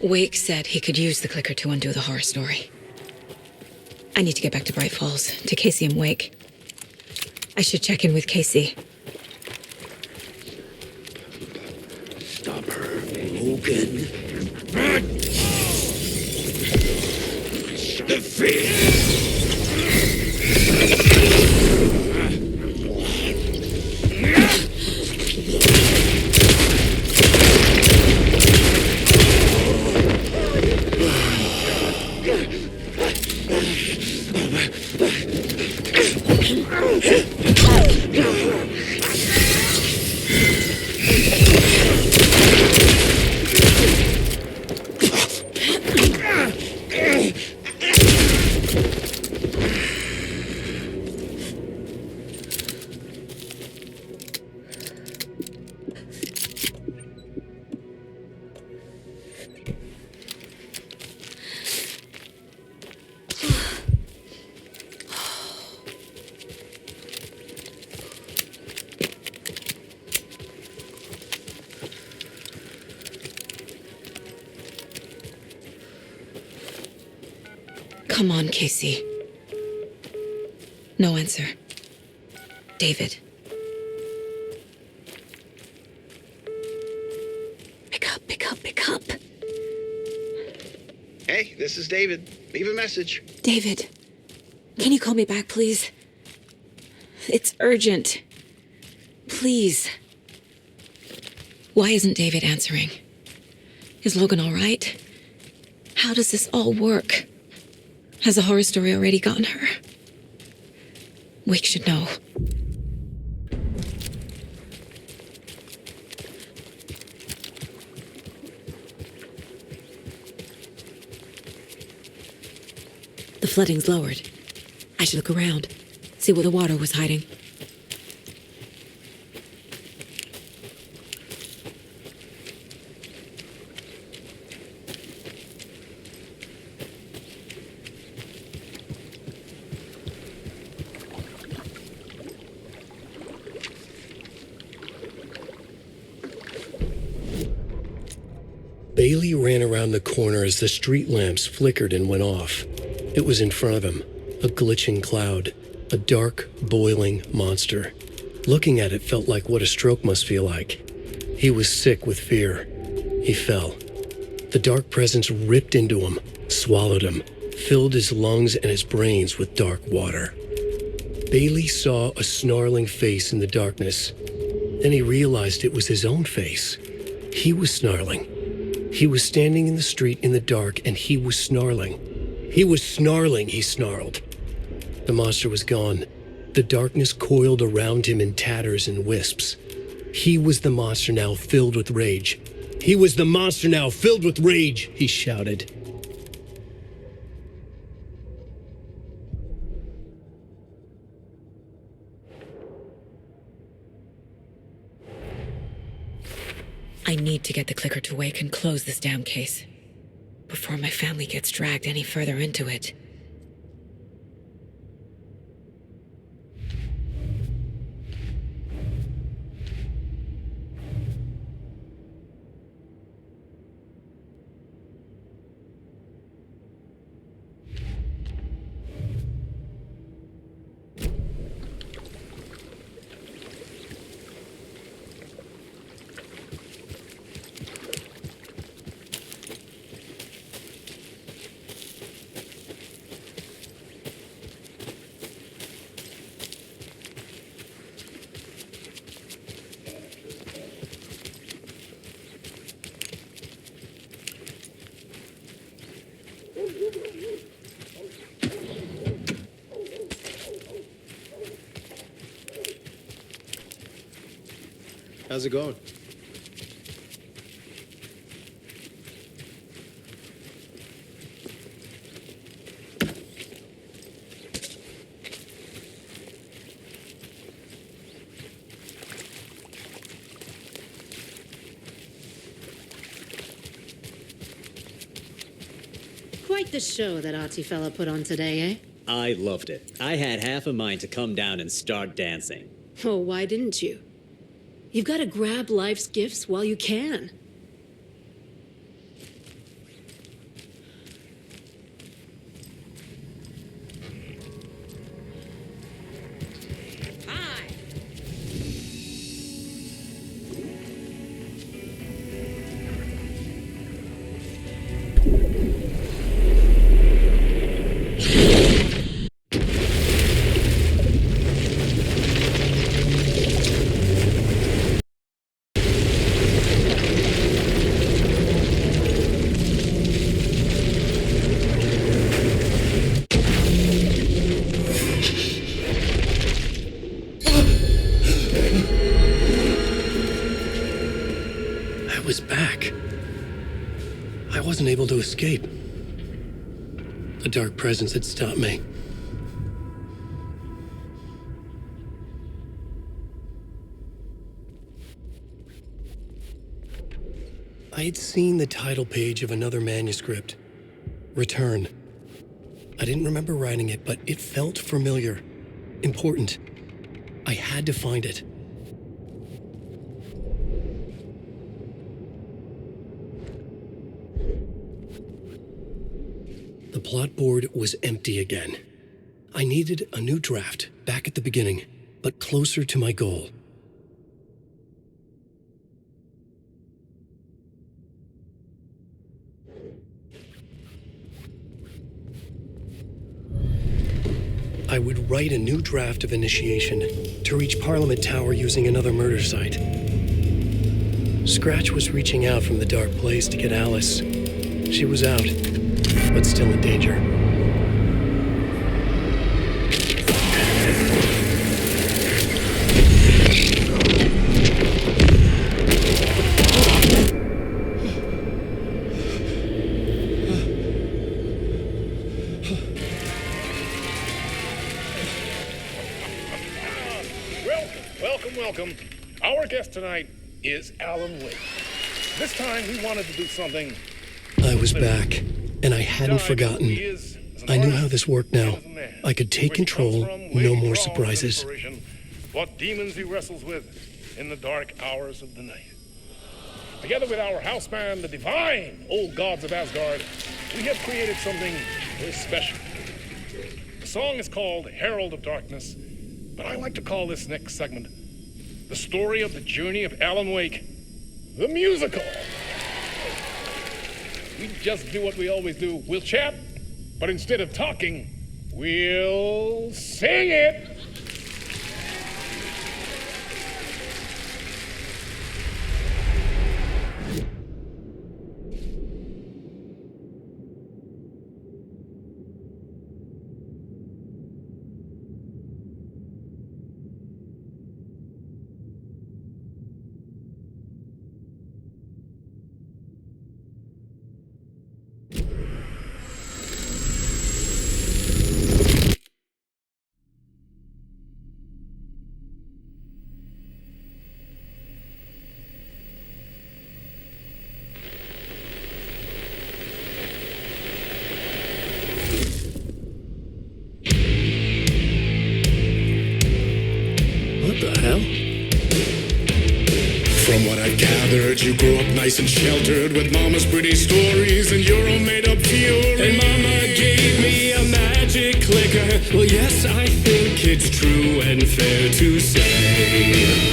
Wake said he could use the clicker to undo the horror story. I need to get back to Bright Falls, to Casey and Wake. I should check in with Casey. Stop her, Logan. Come on, Casey. No answer. David. Pick up, pick up, pick up. Hey, this is David. Leave a message. David, can you call me back, please? It's urgent. Please. Why isn't David answering? Is Logan all right? How does this all work? Has the horror story already gotten her? Wake should know. The flooding's lowered. I should look around, see where the water was hiding. Bailey ran around the corner as the street lamps flickered and went off. It was in front of him, a glitching cloud, a dark, boiling monster. Looking at it felt like what a stroke must feel like. He was sick with fear. He fell. The dark presence ripped into him, swallowed him, filled his lungs and his brains with dark water. Bailey saw a snarling face in the darkness. Then he realized it was his own face. He was snarling. He was standing in the street in the dark, and he was snarling. He was snarling, he snarled. The monster was gone. The darkness coiled around him in tatters and wisps. He was the monster now filled with rage. He was the monster now filled with rage, he shouted. I need to get the clicker to Wake and close this damn case before my family gets dragged any further into it. How's it going? Quite the show that artsy fella put on today, eh? I loved it. I had half a mind to come down and start dancing. Oh, why didn't you? You've got to grab life's gifts while you can. wasn't able to escape. A dark presence had stopped me. I had seen the title page of another manuscript, Return. I didn't remember writing it, but it felt familiar, important. I had to find it. The plot board was empty again. I needed a new draft, back at the beginning, but closer to my goal. I would write a new draft of initiation to reach Parliament Tower using another murder site. Scratch was reaching out from the dark place to get Alice. She was out, but still in danger. Welcome. Our guest tonight is Alan Wake. This time he wanted to do something. I was back, and I hadn't forgotten. I knew how this worked now. I could take control, no more surprises. What demons he wrestles with in the dark hours of the night. Together with our house band, the divine old gods of Asgard, we have created something very special. The song is called Herald of Darkness, but I like to call this next segment the story of the journey of Alan Wake, the musical. We just do what we always do. We'll chat, but instead of talking, we'll sing it. From what I've gathered, you grew up nice and sheltered with mama's pretty stories and your own made-up fury. And mama gave me a magic clicker. Well, yes, I think it's true and fair to say.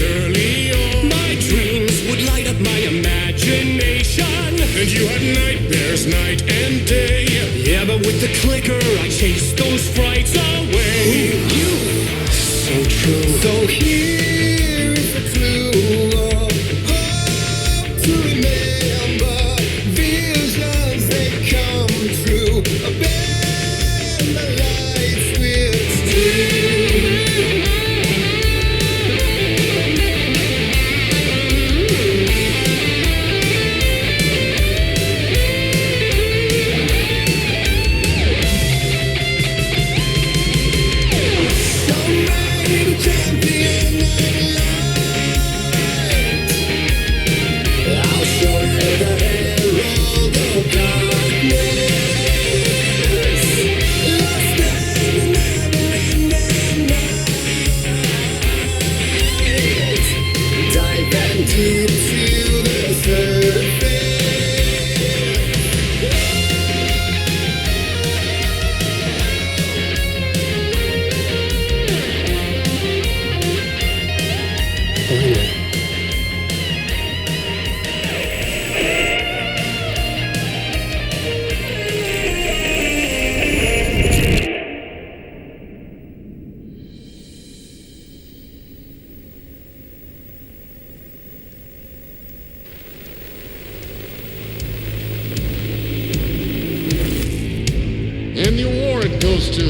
Early on, my dreams would light up my imagination, and you had nightmares night and day. Yeah, but with the clicker, I chased those frights away. Ooh, you, so true. So here is the clue of hope to remember. Visions, they come true. Bend the lights with steel. goes to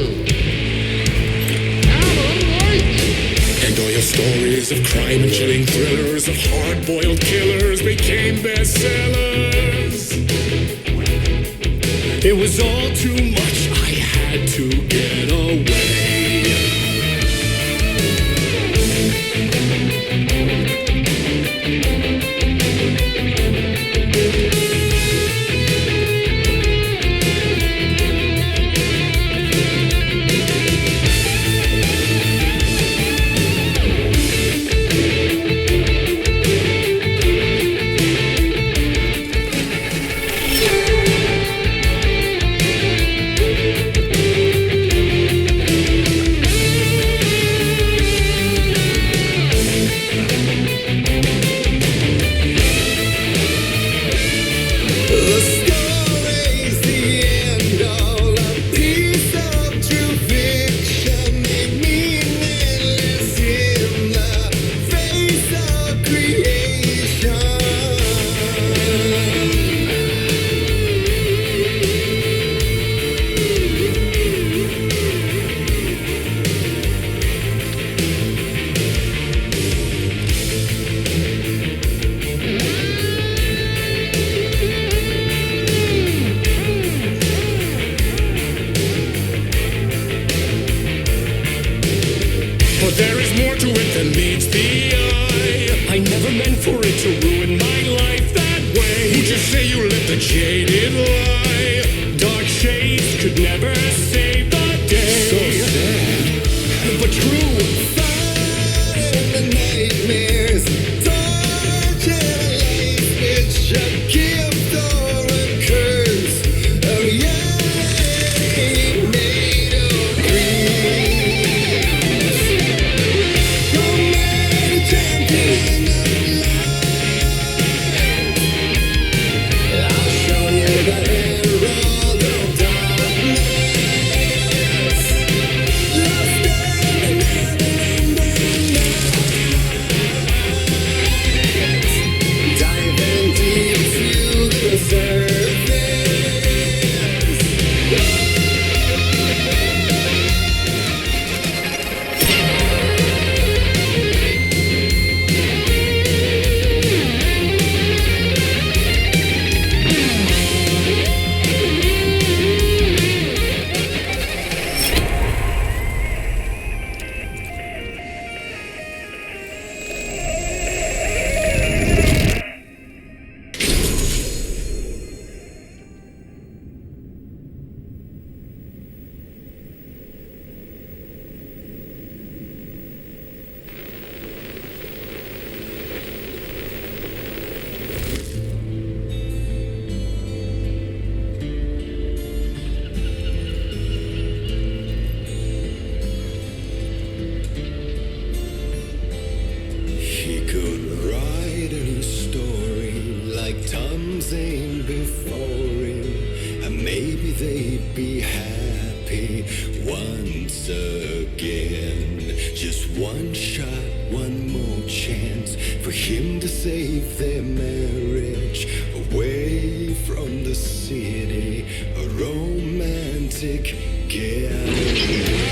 And all your stories of crime and chilling thrillers of hard-boiled killers became bestsellers. It was all too much, I had to get away. But there is more to it than meets the eye. I never meant for it to ruin my life that way. Would you say you let the jaded lie? Dark shades could never save the day. So sad, but true. The nightmares, torture life, it's a gift or a curse. Oh yeah, made of dreams. Champion of life. I'll show you the herald of darkness. Lost in the never-ending night. Diving deep to the surface. He could write a new story like Tom Zane before him, and maybe they'd be happy once again. Just one shot, one more chance for him to save their marriage away from the city, a romantic getaway.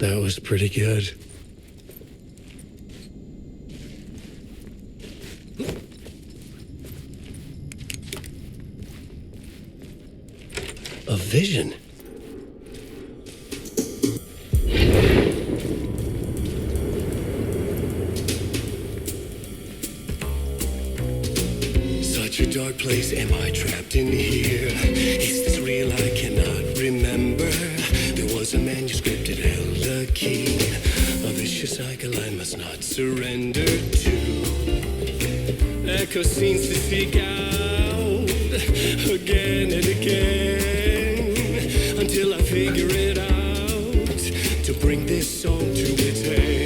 That was pretty good. A vision. Such a dark place, am I trapped in here? Is this real? I cannot remember. There was a manuscript, it held a key. A vicious cycle I must not surrender to. Echo scenes to seek out again and again until I figure it out to bring this song to its end.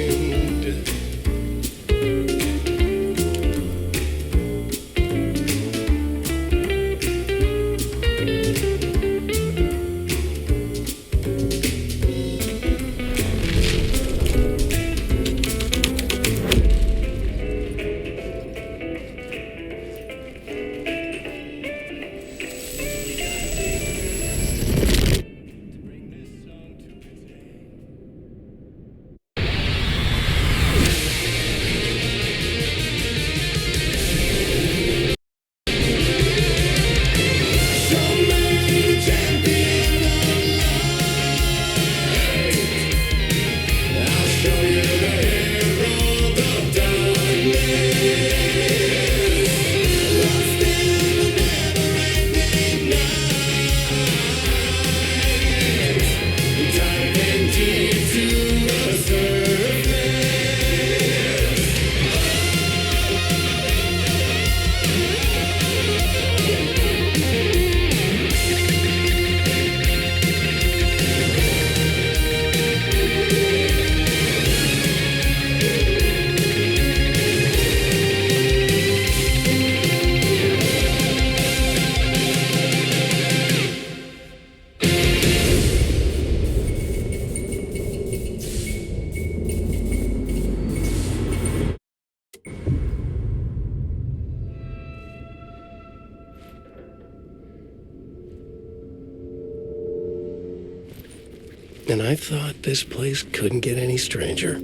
And I thought this place couldn't get any stranger.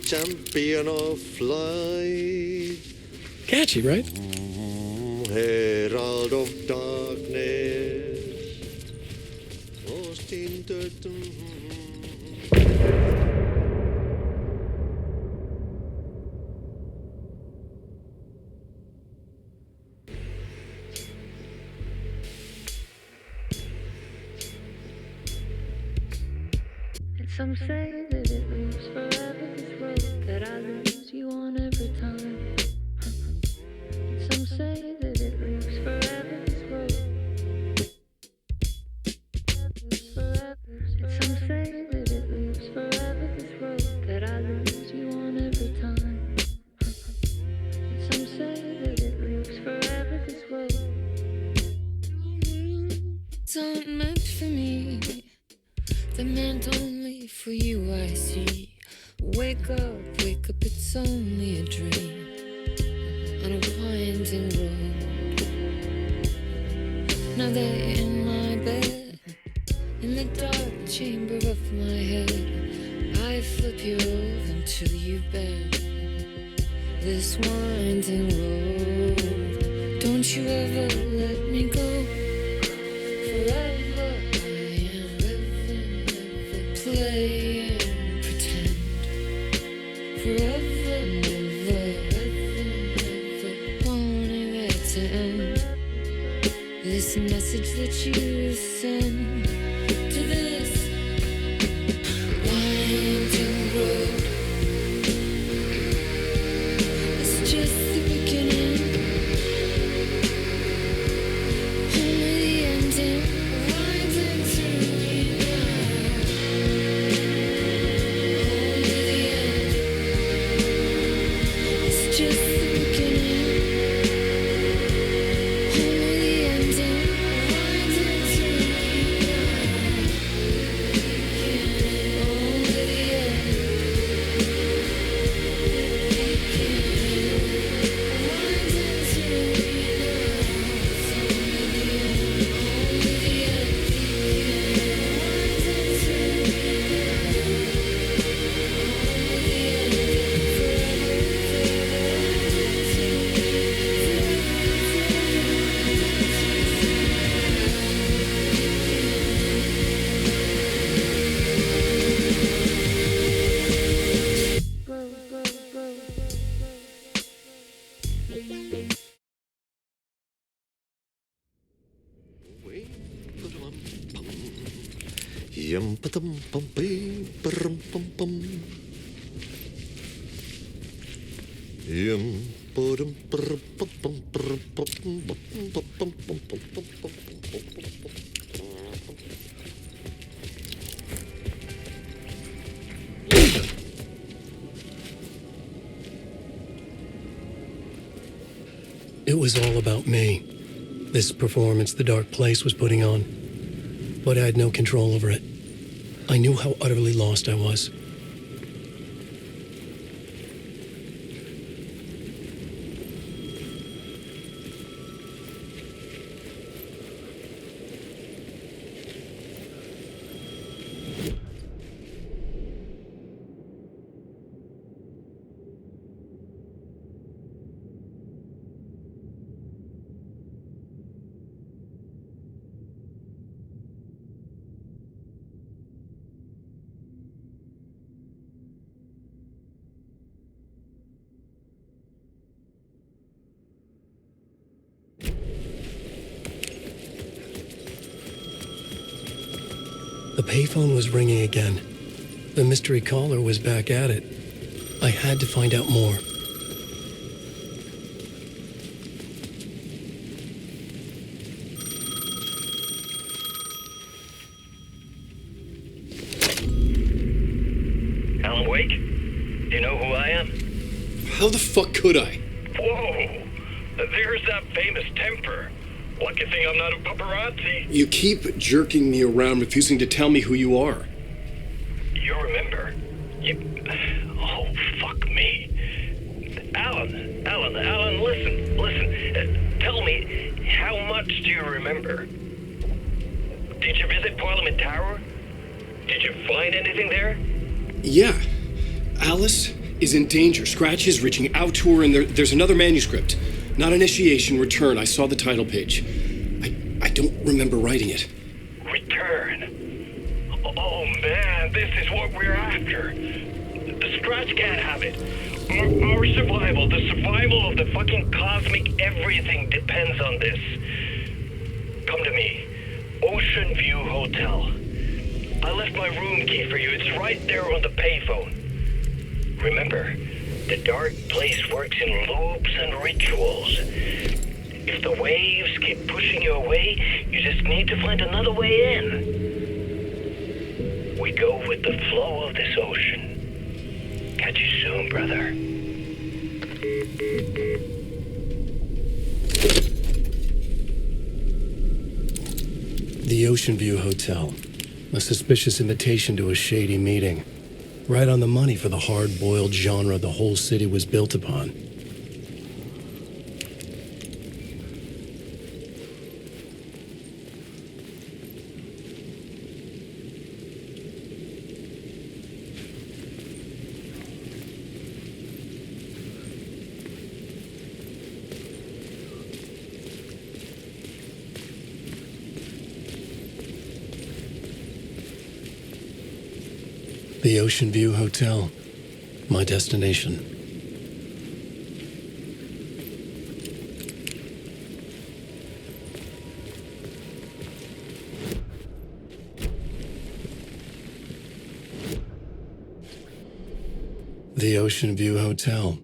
Champion of light. Catchy, right? Herald of darkness. Lost in the... Some say that it lives forever, this road that I lose you on every time. Some say that it lives forever, this road. Some say that it lives forever, this road that I lose you on every time. Some say that it lives forever, this road. It's not meant for me. The meant only for you, I see. Wake up, it's only a dream on a winding road. Now they're in my bed, in the dark chamber of my head. I flip you over until you bend this winding road. Don't you ever let me go. Forever I am play and pretend. Forever, never, wanting it to end. This message that you send to this winding road. It's just the beginning, only the ending. Winding through me now. Just the beginning, only the ending. It was all about me, this performance the dark place was putting on. But I had no control over it. I knew how utterly lost I was. The payphone was ringing again. The mystery caller was back at it. I had to find out more. Alan Wake? Do you know who I am? How the fuck could I? Whoa! There's that famous temper. Lucky thing I'm not a paparazzi. You keep jerking me around, refusing to tell me who you are. You remember? Oh, fuck me. Alan, listen. Tell me, how much do you remember? Did you visit Parliament Tower? Did you find anything there? Yeah. Alice is in danger. Scratch is reaching out to her, and there's another manuscript. Not initiation, return. I saw the title page. I don't remember writing it. Return? Oh, man, this is what we're after. The Scratch can't have it. Our survival, the survival of the fucking cosmic everything depends on this. Come to me. Ocean View Hotel. I left my room key for you. It's right there on the payphone. Remember, the dark place works in loops and rituals. If the waves keep pushing you away, you just need to find another way in. We go with the flow of this ocean. Catch you soon, brother. The Ocean View Hotel. A suspicious invitation to a shady meeting. Right on the money for the hard-boiled genre the whole city was built upon. The Ocean View Hotel, my destination. The Ocean View Hotel.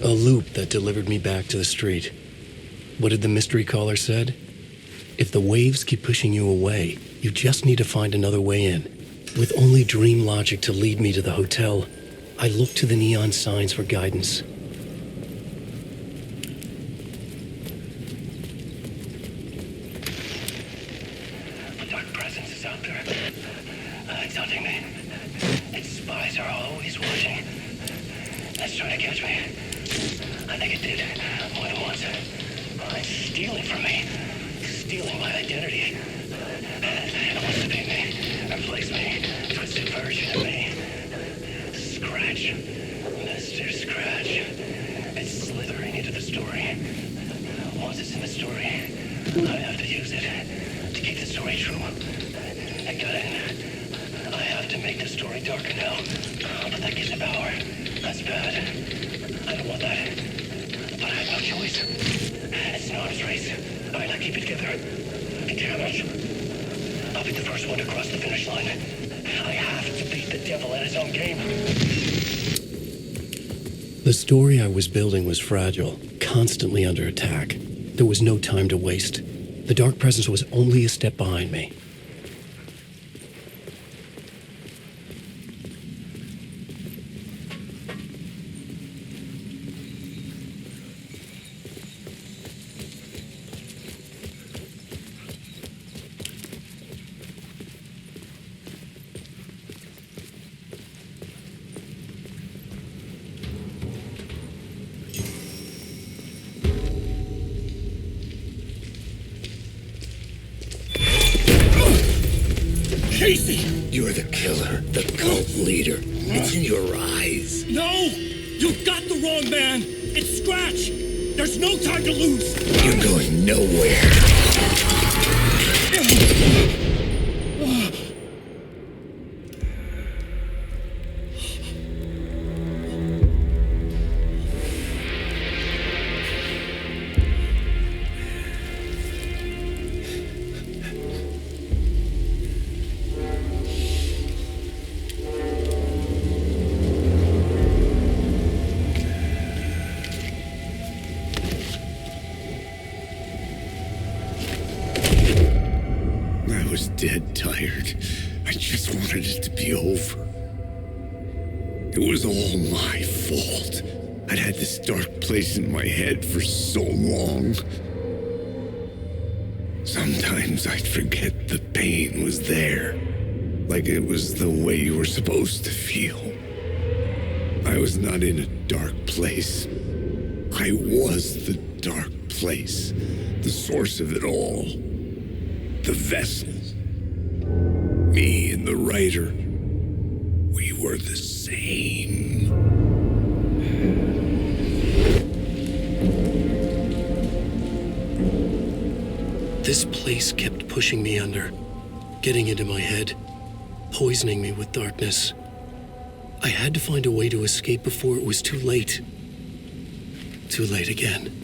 A loop that delivered me back to the street. What did the mystery caller said? If the waves keep pushing you away, you just need to find another way in. With only dream logic to lead me to the hotel, I looked to the neon signs for guidance. A dark presence is out there. It's hunting me. Its spies are always watching. It's trying to catch me. I think it did. More than once. It's stealing from me. Stealing my identity. It wants to be me. Replace me. Twisted version of me. Scratch. Mr. Scratch. It's slithering into the story. Once it's in the story, I have to use it to keep the story true. I got it. I have to make the story darker now. But that gives it power. That's bad. I don't want that. But I have no choice. It's an arms race. I might not keep it together. Damn it. I'll be the first one to cross the finish line. I have to beat the devil at his own game. The story I was building was fragile, constantly under attack. There was no time to waste. The dark presence was only a step behind me. Casey! You're the killer, the cult leader. It's in your eyes. No! You've got the wrong man! It's Scratch! There's no time to lose! You're going nowhere. I was dead tired. I just wanted it to be over. It was all my fault. I'd had this dark place in my head for so long. Sometimes I'd forget the pain was there, like it was the way you were supposed to feel. I was not in a dark place. I was the dark place, the source of it all. The vessel. Me and the writer. We were the same. This place kept pushing me under, getting into my head, poisoning me with darkness. I had to find a way to escape before it was too late. Too late again.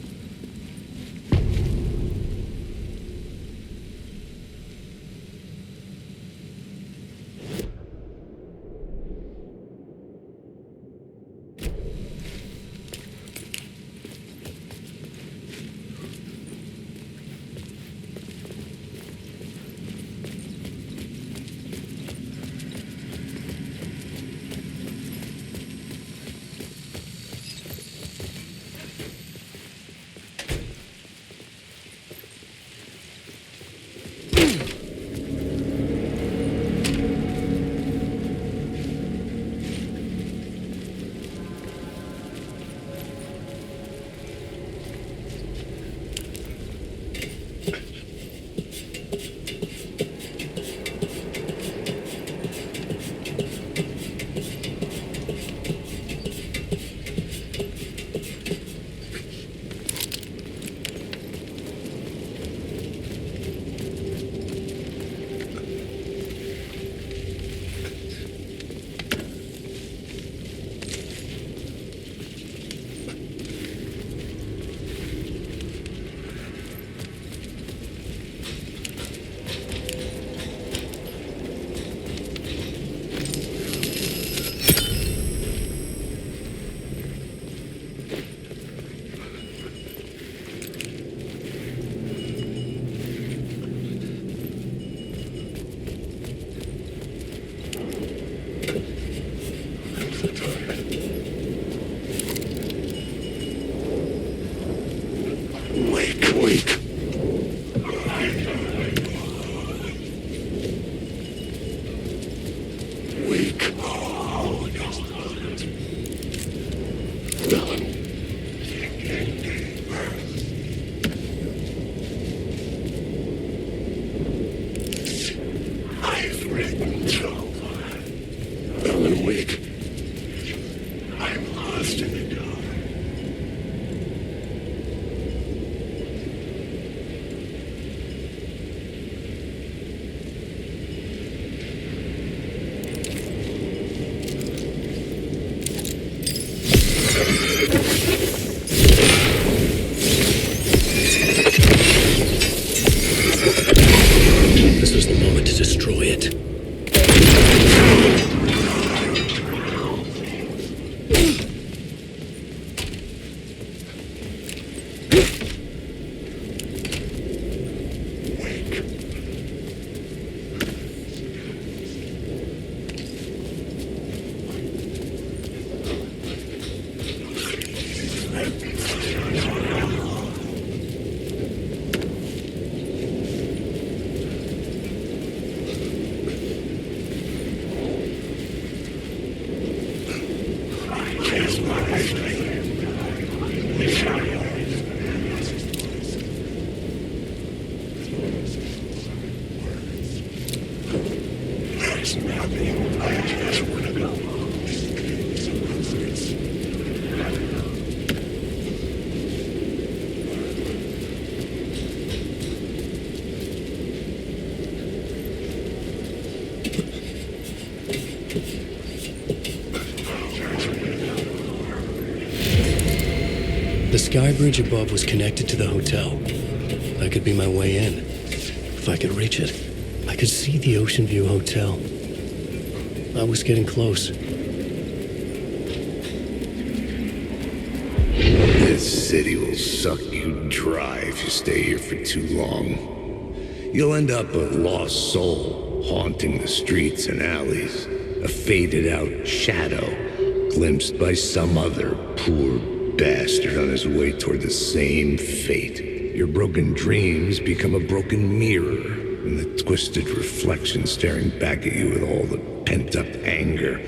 The sky bridge above was connected to the hotel. That could be my way in. If I could reach it, I could see the Ocean View Hotel. I was getting close. This city will suck you dry if you stay here for too long. You'll end up a lost soul, haunting the streets and alleys, a faded-out shadow, glimpsed by some other poor bastard on his way toward the same fate. Your broken dreams become a broken mirror, and the twisted reflection staring back at you with all the pent-up anger,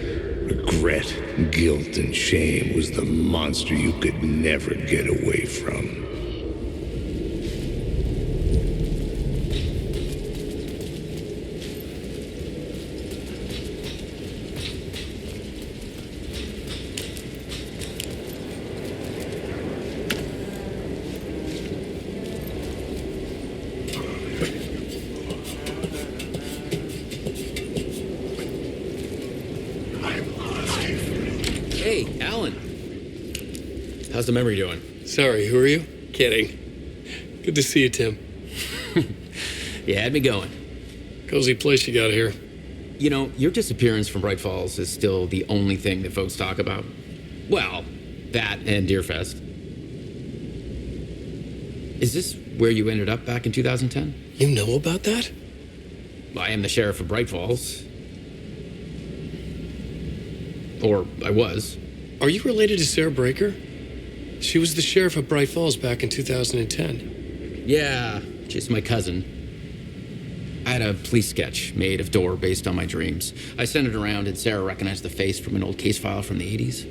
regret, guilt, and shame was the monster you could never get away from. Hey, Alan. How's the memory doing? Sorry, who are you? Kidding. Good to see you, Tim. You had me going. Cozy place you got here. You know, your disappearance from Bright Falls is still the only thing that folks talk about. Well, that and Deerfest. Is this where you ended up back in 2010? You know about that? I am the sheriff of Bright Falls. Or I was. Are you related to Sarah Breaker? She was the sheriff of Bright Falls back in 2010. Yeah, she's my cousin. I had a police sketch made of Door based on my dreams. I sent it around and Sarah recognized the face from an old case file from the 80s.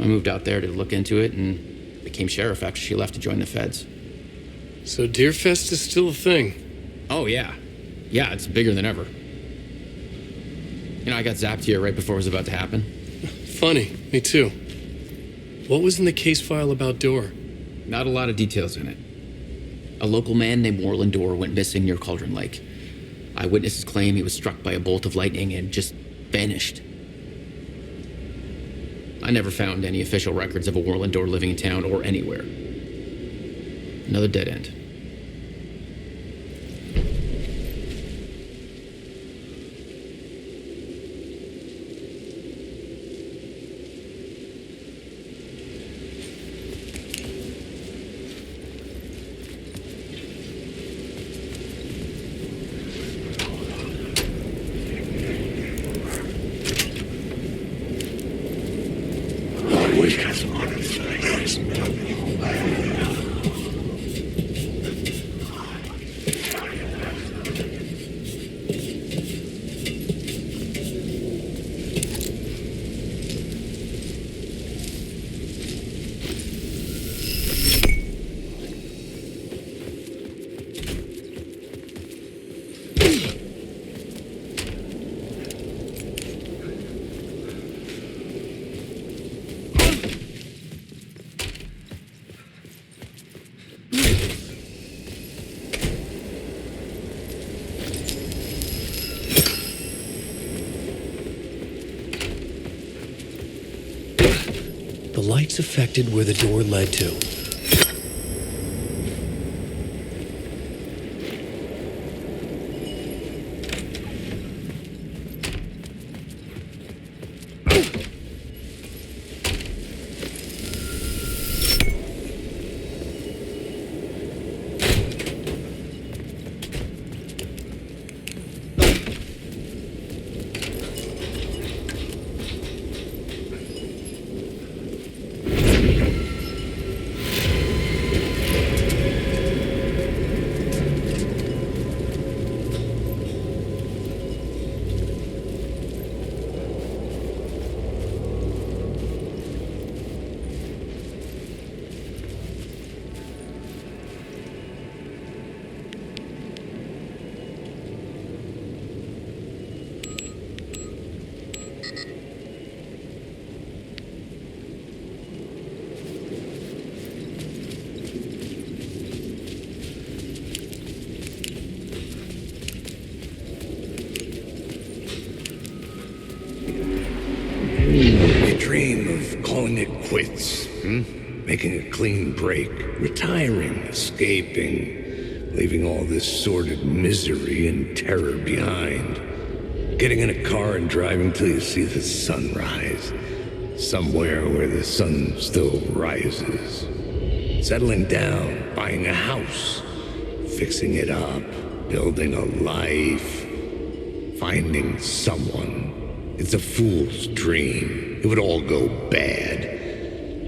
I moved out there to look into it and became sheriff after she left to join the feds. So Deerfest is still a thing? Oh, yeah. Yeah, it's bigger than ever. You know, I got zapped here right before it was about to happen. Funny, me too. What was in the case file about Door? Not a lot of details in it. A local man named Warland Door went missing near Cauldron Lake. Eyewitnesses claim he was struck by a bolt of lightning and just vanished. I never found any official records of a Warland Door living in town or anywhere. Another dead end. The lights affected where the door led to. calling it quits, making a clean break, retiring, escaping, leaving all this sordid misery and terror behind. Getting in a car and driving till you see the sun rise, somewhere where the sun still rises. Settling down, buying a house, fixing it up, building a life, finding someone. It's a fool's dream. It would all go bad.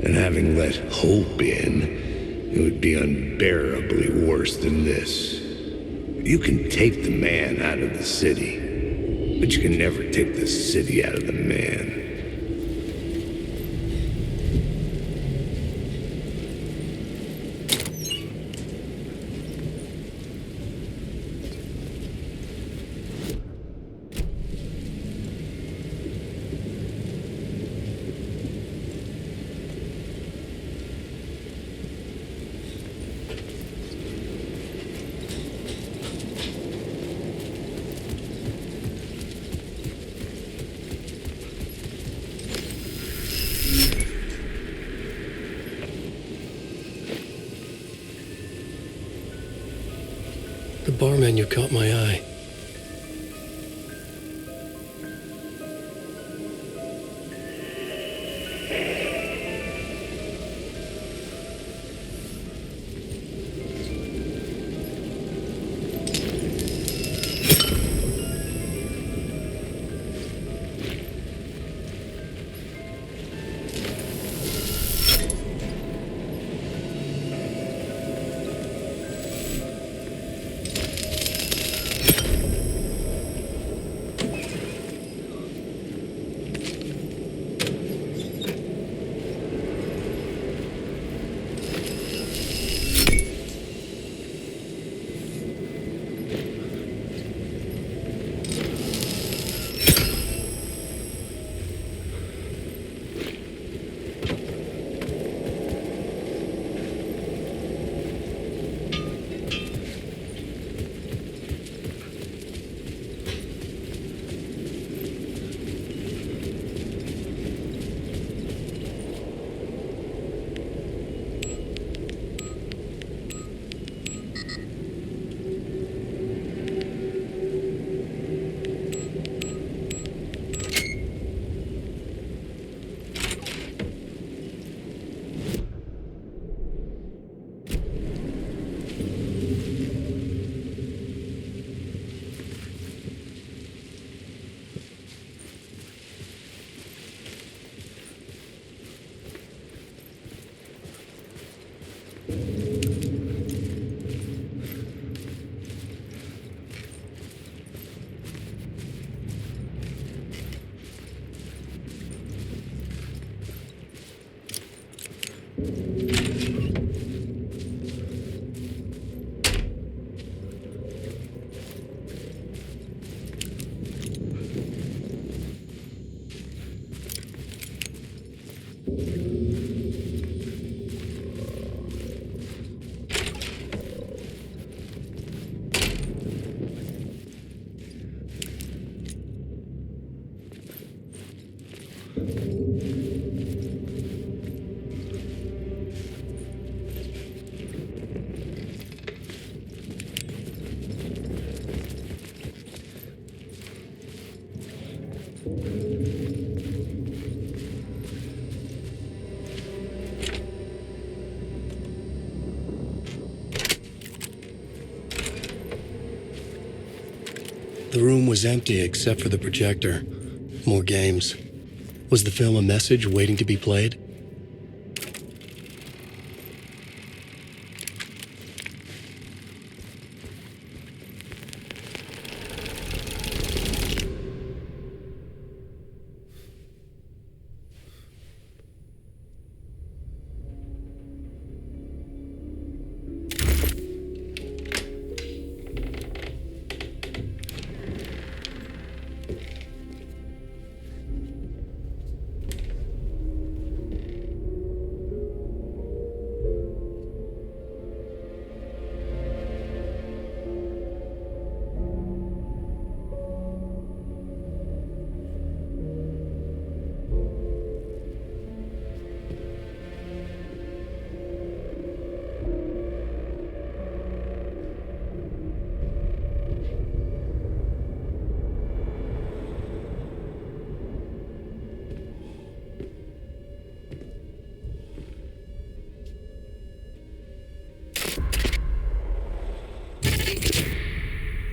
And having let hope in, it would be unbearably worse than this. You can take the man out of the city, but you can never take the city out of the man. The bar menu caught my eye. The room was empty except for the projector. More games. Was the film a message waiting to be played?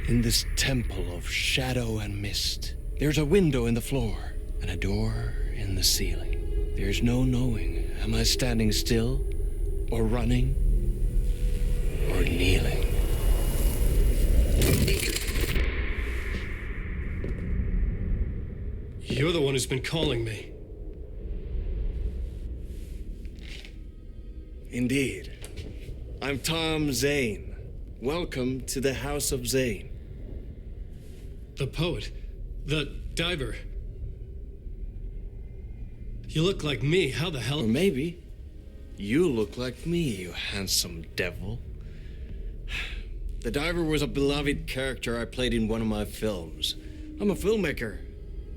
In this temple of shadow and mist, there's a window in the floor and a door in the ceiling. There's no knowing, am I standing still, or running, or kneeling? You're the one who's been calling me. Indeed. I'm Tom Zane. Welcome to the House of Zane. The poet. The diver. You look like me. How the hell? Or maybe you look like me, you handsome devil. The diver was a beloved character I played in one of my films. I'm a filmmaker,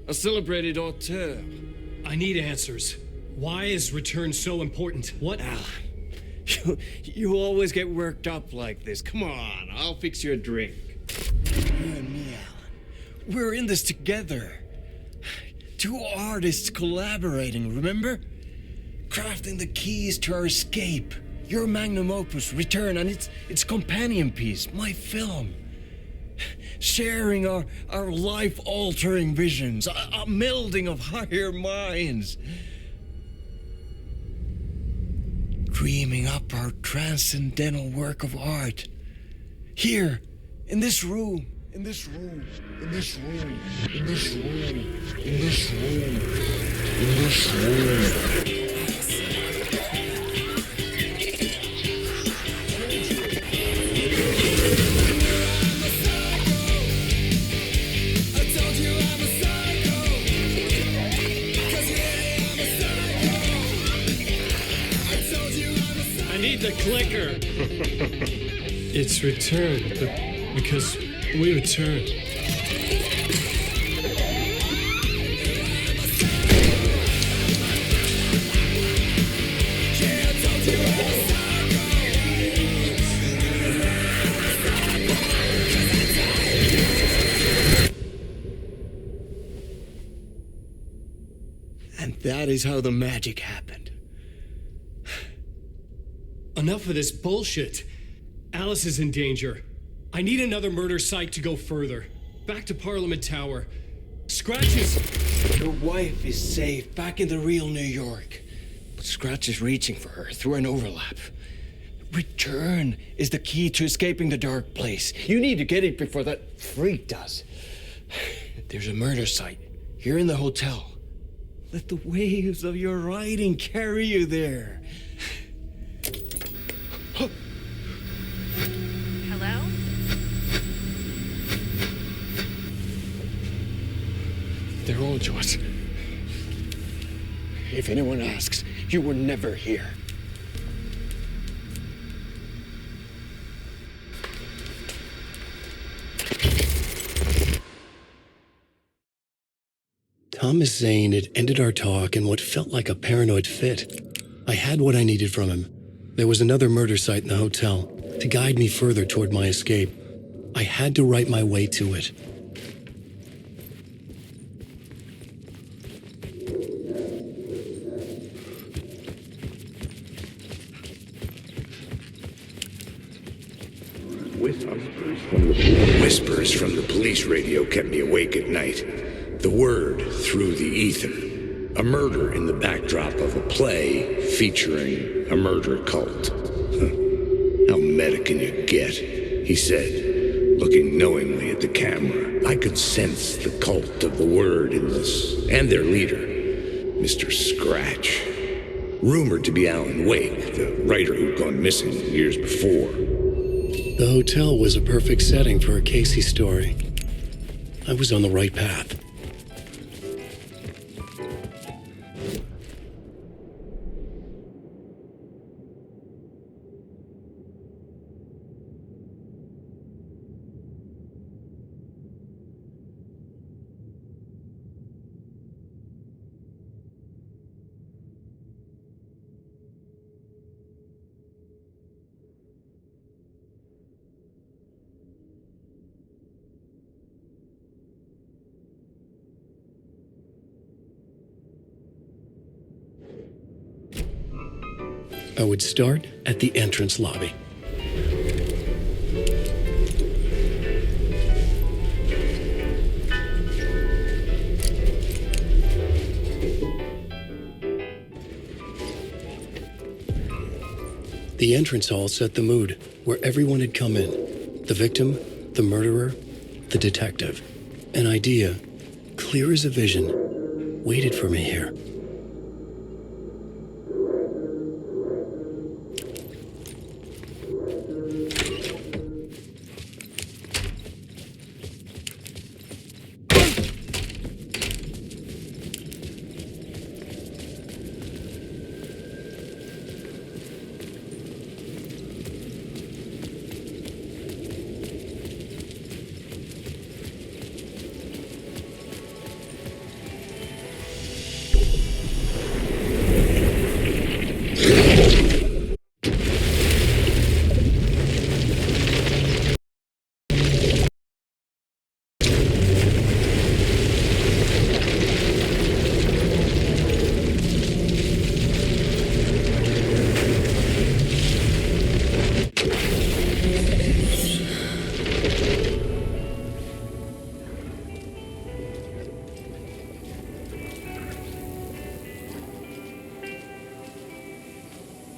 a celebrated auteur. I need answers. Why is Return so important? What? You always get worked up like this. Come on, I'll fix you a drink. You and me, Alan. We're in this together. Two artists collaborating, remember? Crafting the keys to our escape. Your magnum opus, Return, and its companion piece, my film. Sharing our life-altering visions, a melding of higher minds. Dreaming up our transcendental work of art. Here, in this room, in this room, in this room, in this room, in this room, in this room. The clicker. It's Return, because we return. And that is how the magic happened. Enough of this bullshit. Alice is in danger. I need another murder site to go further. Back to Parliament Tower. Scratch is... Your wife is safe, back in the real New York. But Scratch is reaching for her through an overlap. Return is the key to escaping the dark place. You need to get it before that freak does. There's a murder site here in the hotel. Let the waves of your writing carry you there. Hello? They're all yours. If anyone asks, you were never here. Thomas Zane had ended our talk in what felt like a paranoid fit. I had what I needed from him. There was another murder site in the hotel to guide me further toward my escape. I had to write my way to it. Whispers from the police radio kept me awake at night. The word through the ether. A murder in the backdrop of a play featuring a murder cult. How meta can you get? He said, looking knowingly at the camera. I could sense the cult of the word in this, and their leader, Mr. Scratch. Rumored to be Alan Wake, the writer who'd gone missing years before. The hotel was a perfect setting for a Casey story. I was on the right path. I would start at the entrance lobby. The entrance hall set the mood, where everyone had come in. The victim, the murderer, the detective. An idea, clear as a vision, waited for me here.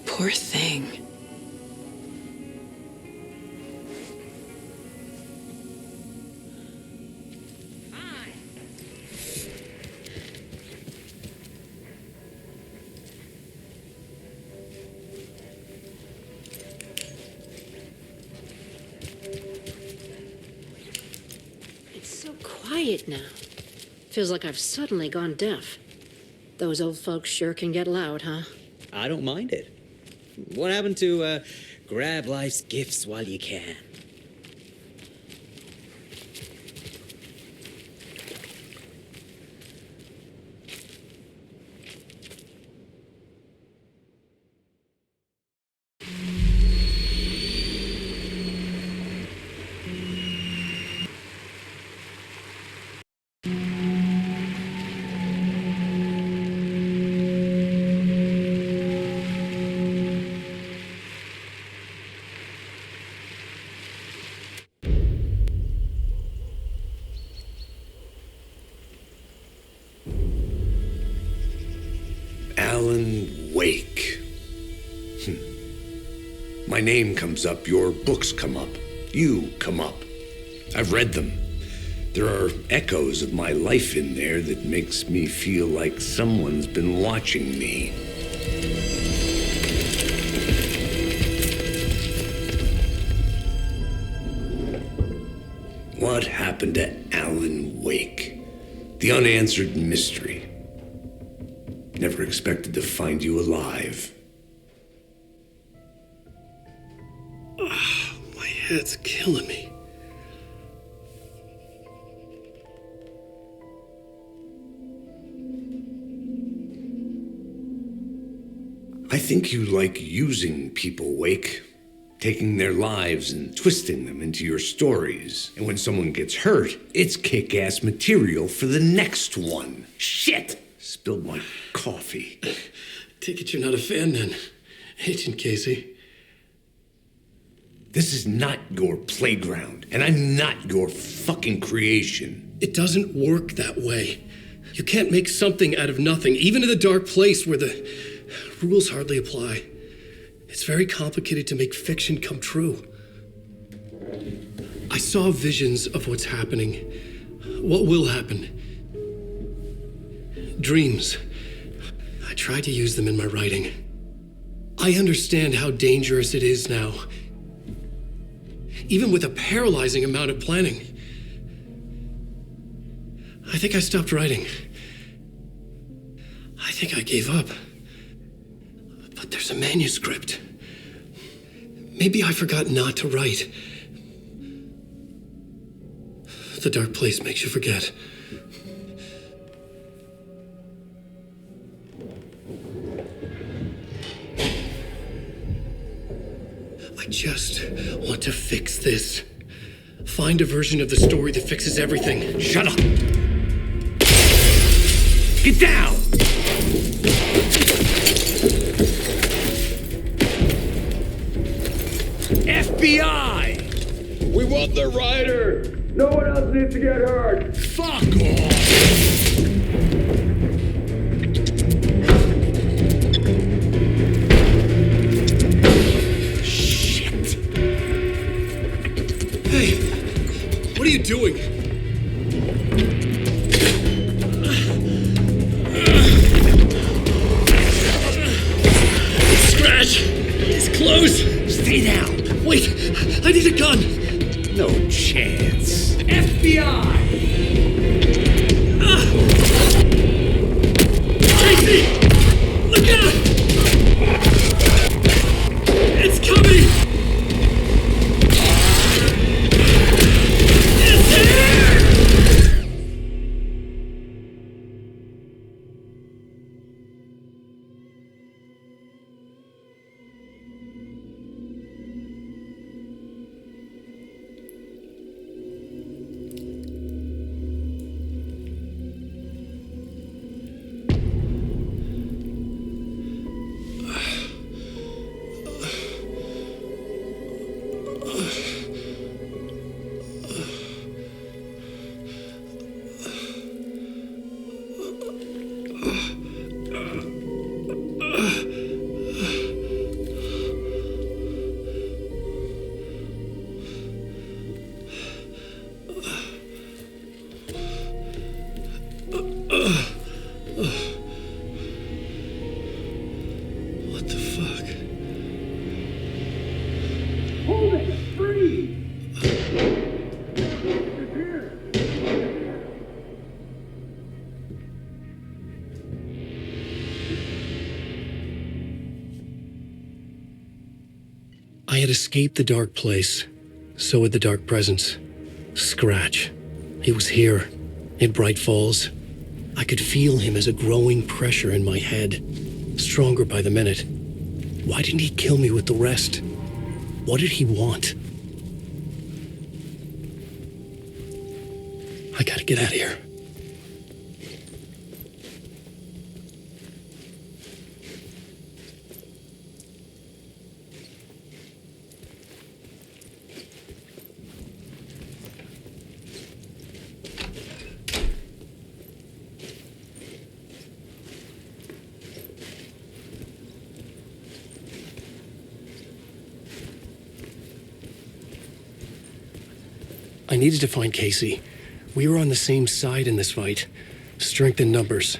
Poor thing. It's so quiet now. Feels like I've suddenly gone deaf. Those old folks sure can get loud, huh? I don't mind it. What happened to grab life's gifts while you can? Alan Wake. My name comes up, your books come up, you come up. I've read them. There are echoes of my life in there that makes me feel like someone's been watching me. What happened to Alan Wake? The unanswered mystery. Never expected to find you alive. My head's killing me. I think you like using people, Wake. Taking their lives and twisting them into your stories. And when someone gets hurt, it's kick-ass material for the next one. Shit! Spilled my coffee. Take it you're not a fan then, Agent Casey. This is not your playground, and I'm not your fucking creation. It doesn't work that way. You can't make something out of nothing, even in the dark place where the rules hardly apply. It's very complicated to make fiction come true. I saw visions of what's happening, what will happen. Dreams. I tried to use them in my writing. I understand how dangerous it is now, even with a paralyzing amount of planning. I think I stopped writing. I think I gave up. But there's a manuscript. Maybe I forgot not to write. The dark place makes you forget. I just want to fix this. Find a version of the story that fixes everything. Shut up! Get down! FBI! We want the rider! No one else needs to get hurt! Fuck off! Hey, what are you doing? Scratch! He's close! Stay down! Wait! I need a gun! No chance. FBI! Casey! Look out! It's coming! It's here! What the fuck? Hold it! Freeze! I had escaped the dark place. So had the dark presence. Scratch. He was here, in Bright Falls. I could feel him as a growing pressure in my head, stronger by the minute. Why didn't he kill me with the rest? What did he want? I gotta get out of here. I needed to find Casey. We were on the same side in this fight. Strength in numbers.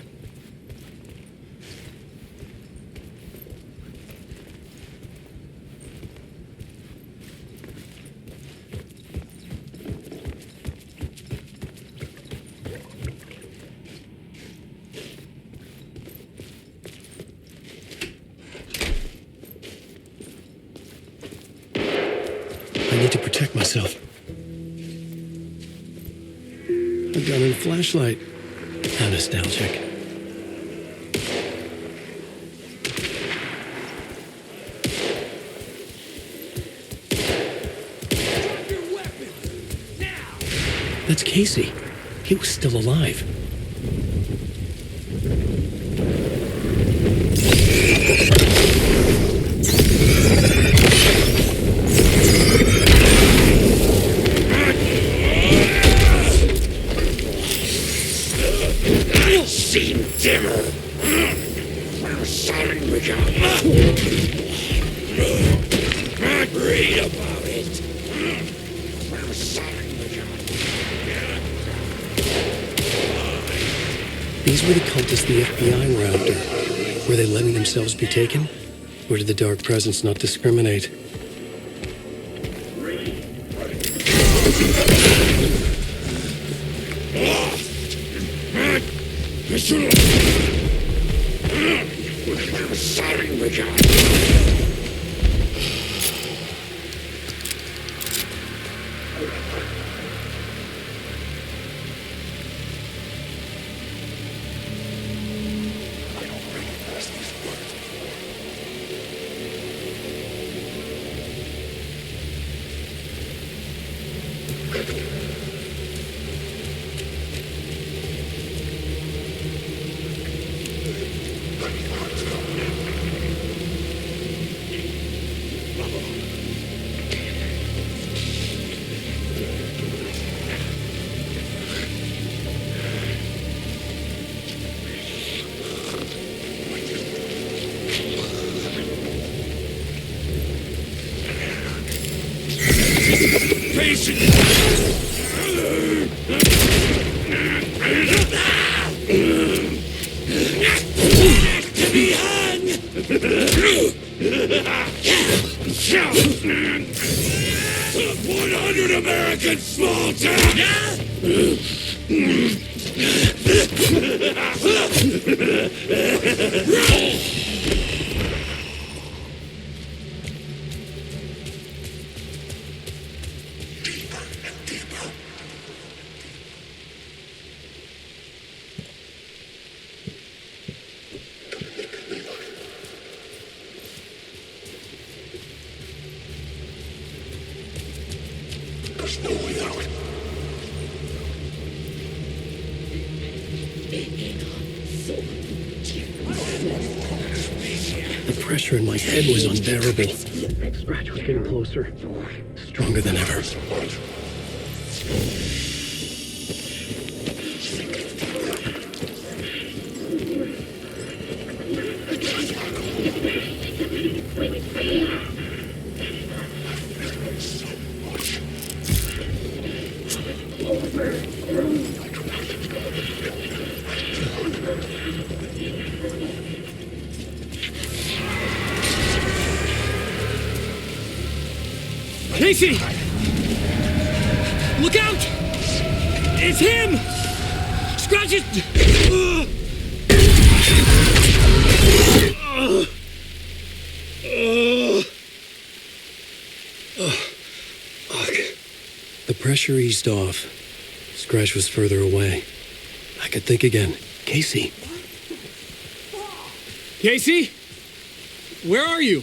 I need to protect myself. A gun and a flashlight. How nostalgic. Drop your weapons! Now! That's Casey. He was still alive. Seem dimmer. Silent we go. Read about it. Silent we go. These were the cultists the FBI were after. Were they letting themselves be taken? Or did the dark presence not discriminate? Silent we go. Patient Be hung! 100 American small town! There's no way out. The pressure in my head was unbearable. Scratch was getting closer, stronger than ever. Casey! Look out! It's him! Scratch it! The pressure eased off. Scratch was further away. I could think again. Casey. Casey? Where are you?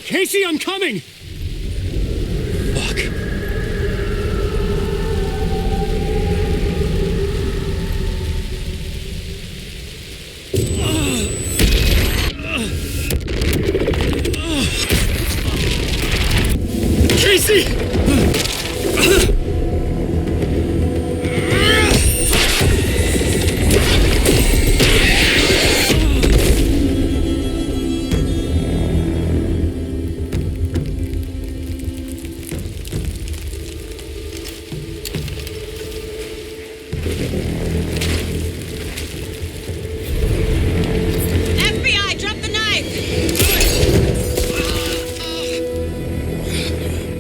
Casey, I'm coming! Fuck. Casey! FBI, drop the knife!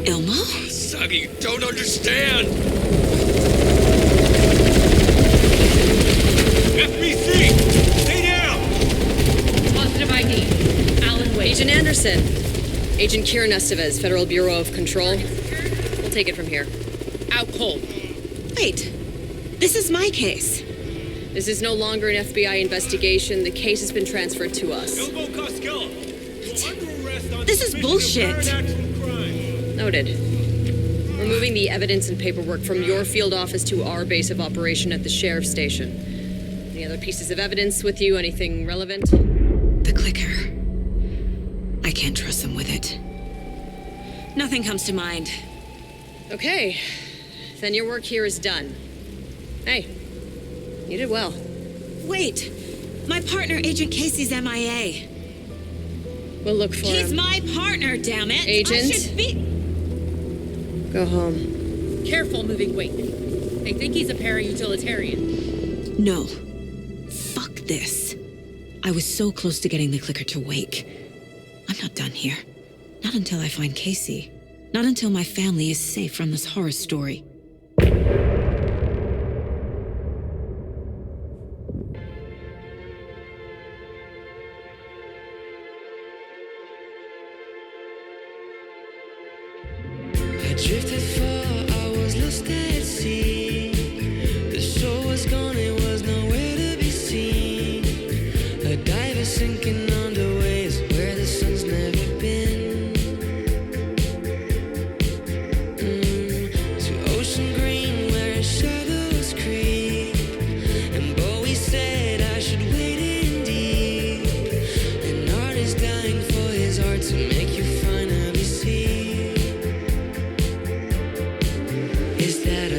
Elmo? Suggy, you don't understand! FBC! Stay down! Positive ID. Alan Wade. Agent Anderson. Agent Kieran Estevez, Federal Bureau of Control. We'll take it from here. Out cold. Wait, this is my case. This is no longer an FBI investigation. The case has been transferred to us. Elmo Costello, you're under arrest on This is suspicion of bullshit. Noted. We're moving the evidence and paperwork from your field office to our base of operation at the sheriff's station. Any other pieces of evidence with you? Anything relevant? The clicker. I can't trust them with it. Nothing comes to mind. Okay. Then your work here is done. Hey, you did well. Wait, my partner, Agent Casey's MIA. We'll look for He's him. my partner, damn it! Agent? I should be... Go home. Careful moving weight. They think he's a para-utilitarian. No. Fuck this. I was so close to getting the clicker to wake. I'm not done here. Not until I find Casey. Not until my family is safe from this horror story. I drifted far, I was lost at sea. The shore was gone, it was nowhere to be seen. A diver sinking under waves where the sun's never been. To ocean green where shadows creep. And Bowie said I should wait in deep. An artist dying for his art to make you finally see. Is that a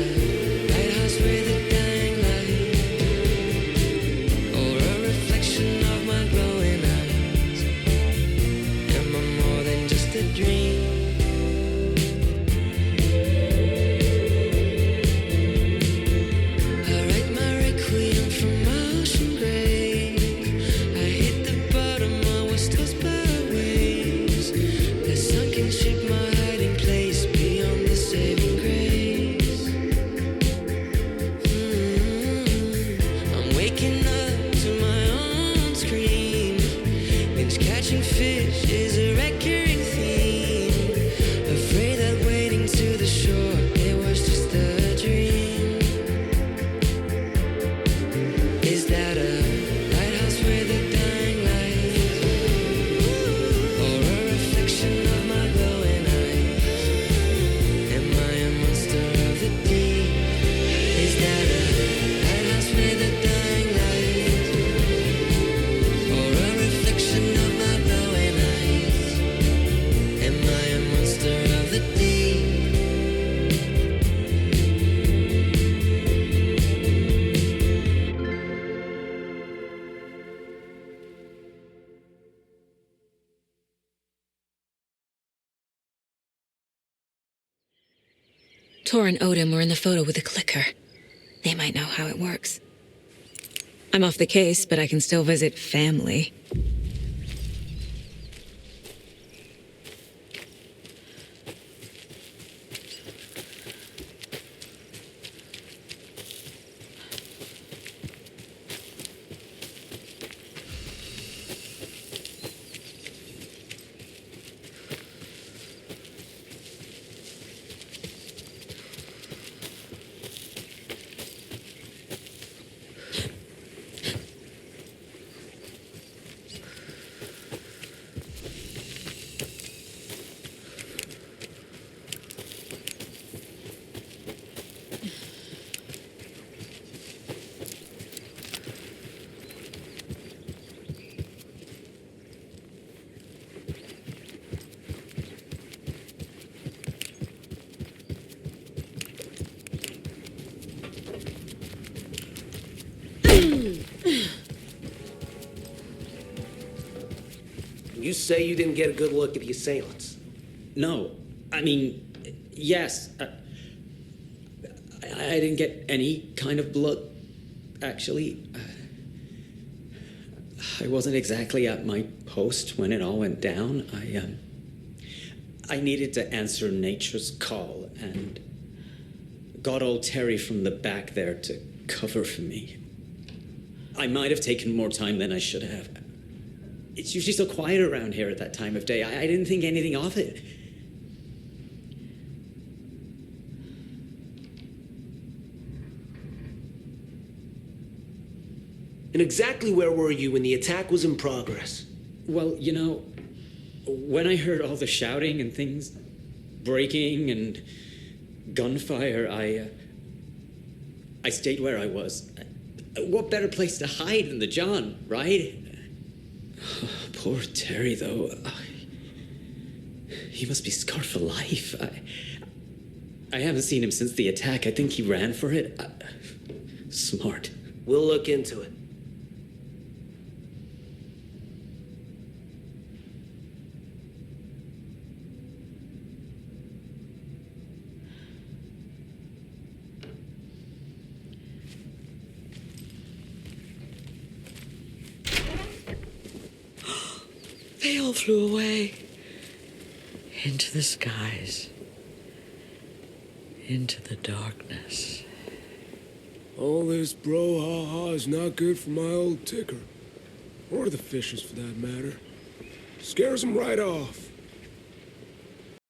Tor and Odin were in the photo with a clicker. They might know how it works. I'm off the case, but I can still visit family. You say you didn't get a good look at the assailants. No. I mean, yes. I didn't get any kind of blood, actually. I wasn't exactly at my post when it all went down. I needed to answer nature's call and got old Terry from the back there to cover for me. I might have taken more time than I should have. It's usually so quiet around here at that time of day. I didn't think anything of it. And exactly where were you when the attack was in progress? Well, you know, when I heard all the shouting and things breaking and gunfire, I stayed where I was. What better place to hide than the John, right? Oh, poor Terry, though. He must be scarred for life. I haven't seen him since the attack. I think he ran for it. Smart. We'll look into it. They all flew away. Into the skies. Into the darkness. All this brouhaha is not good for my old ticker. Or the fishers, for that matter. Scares them right off.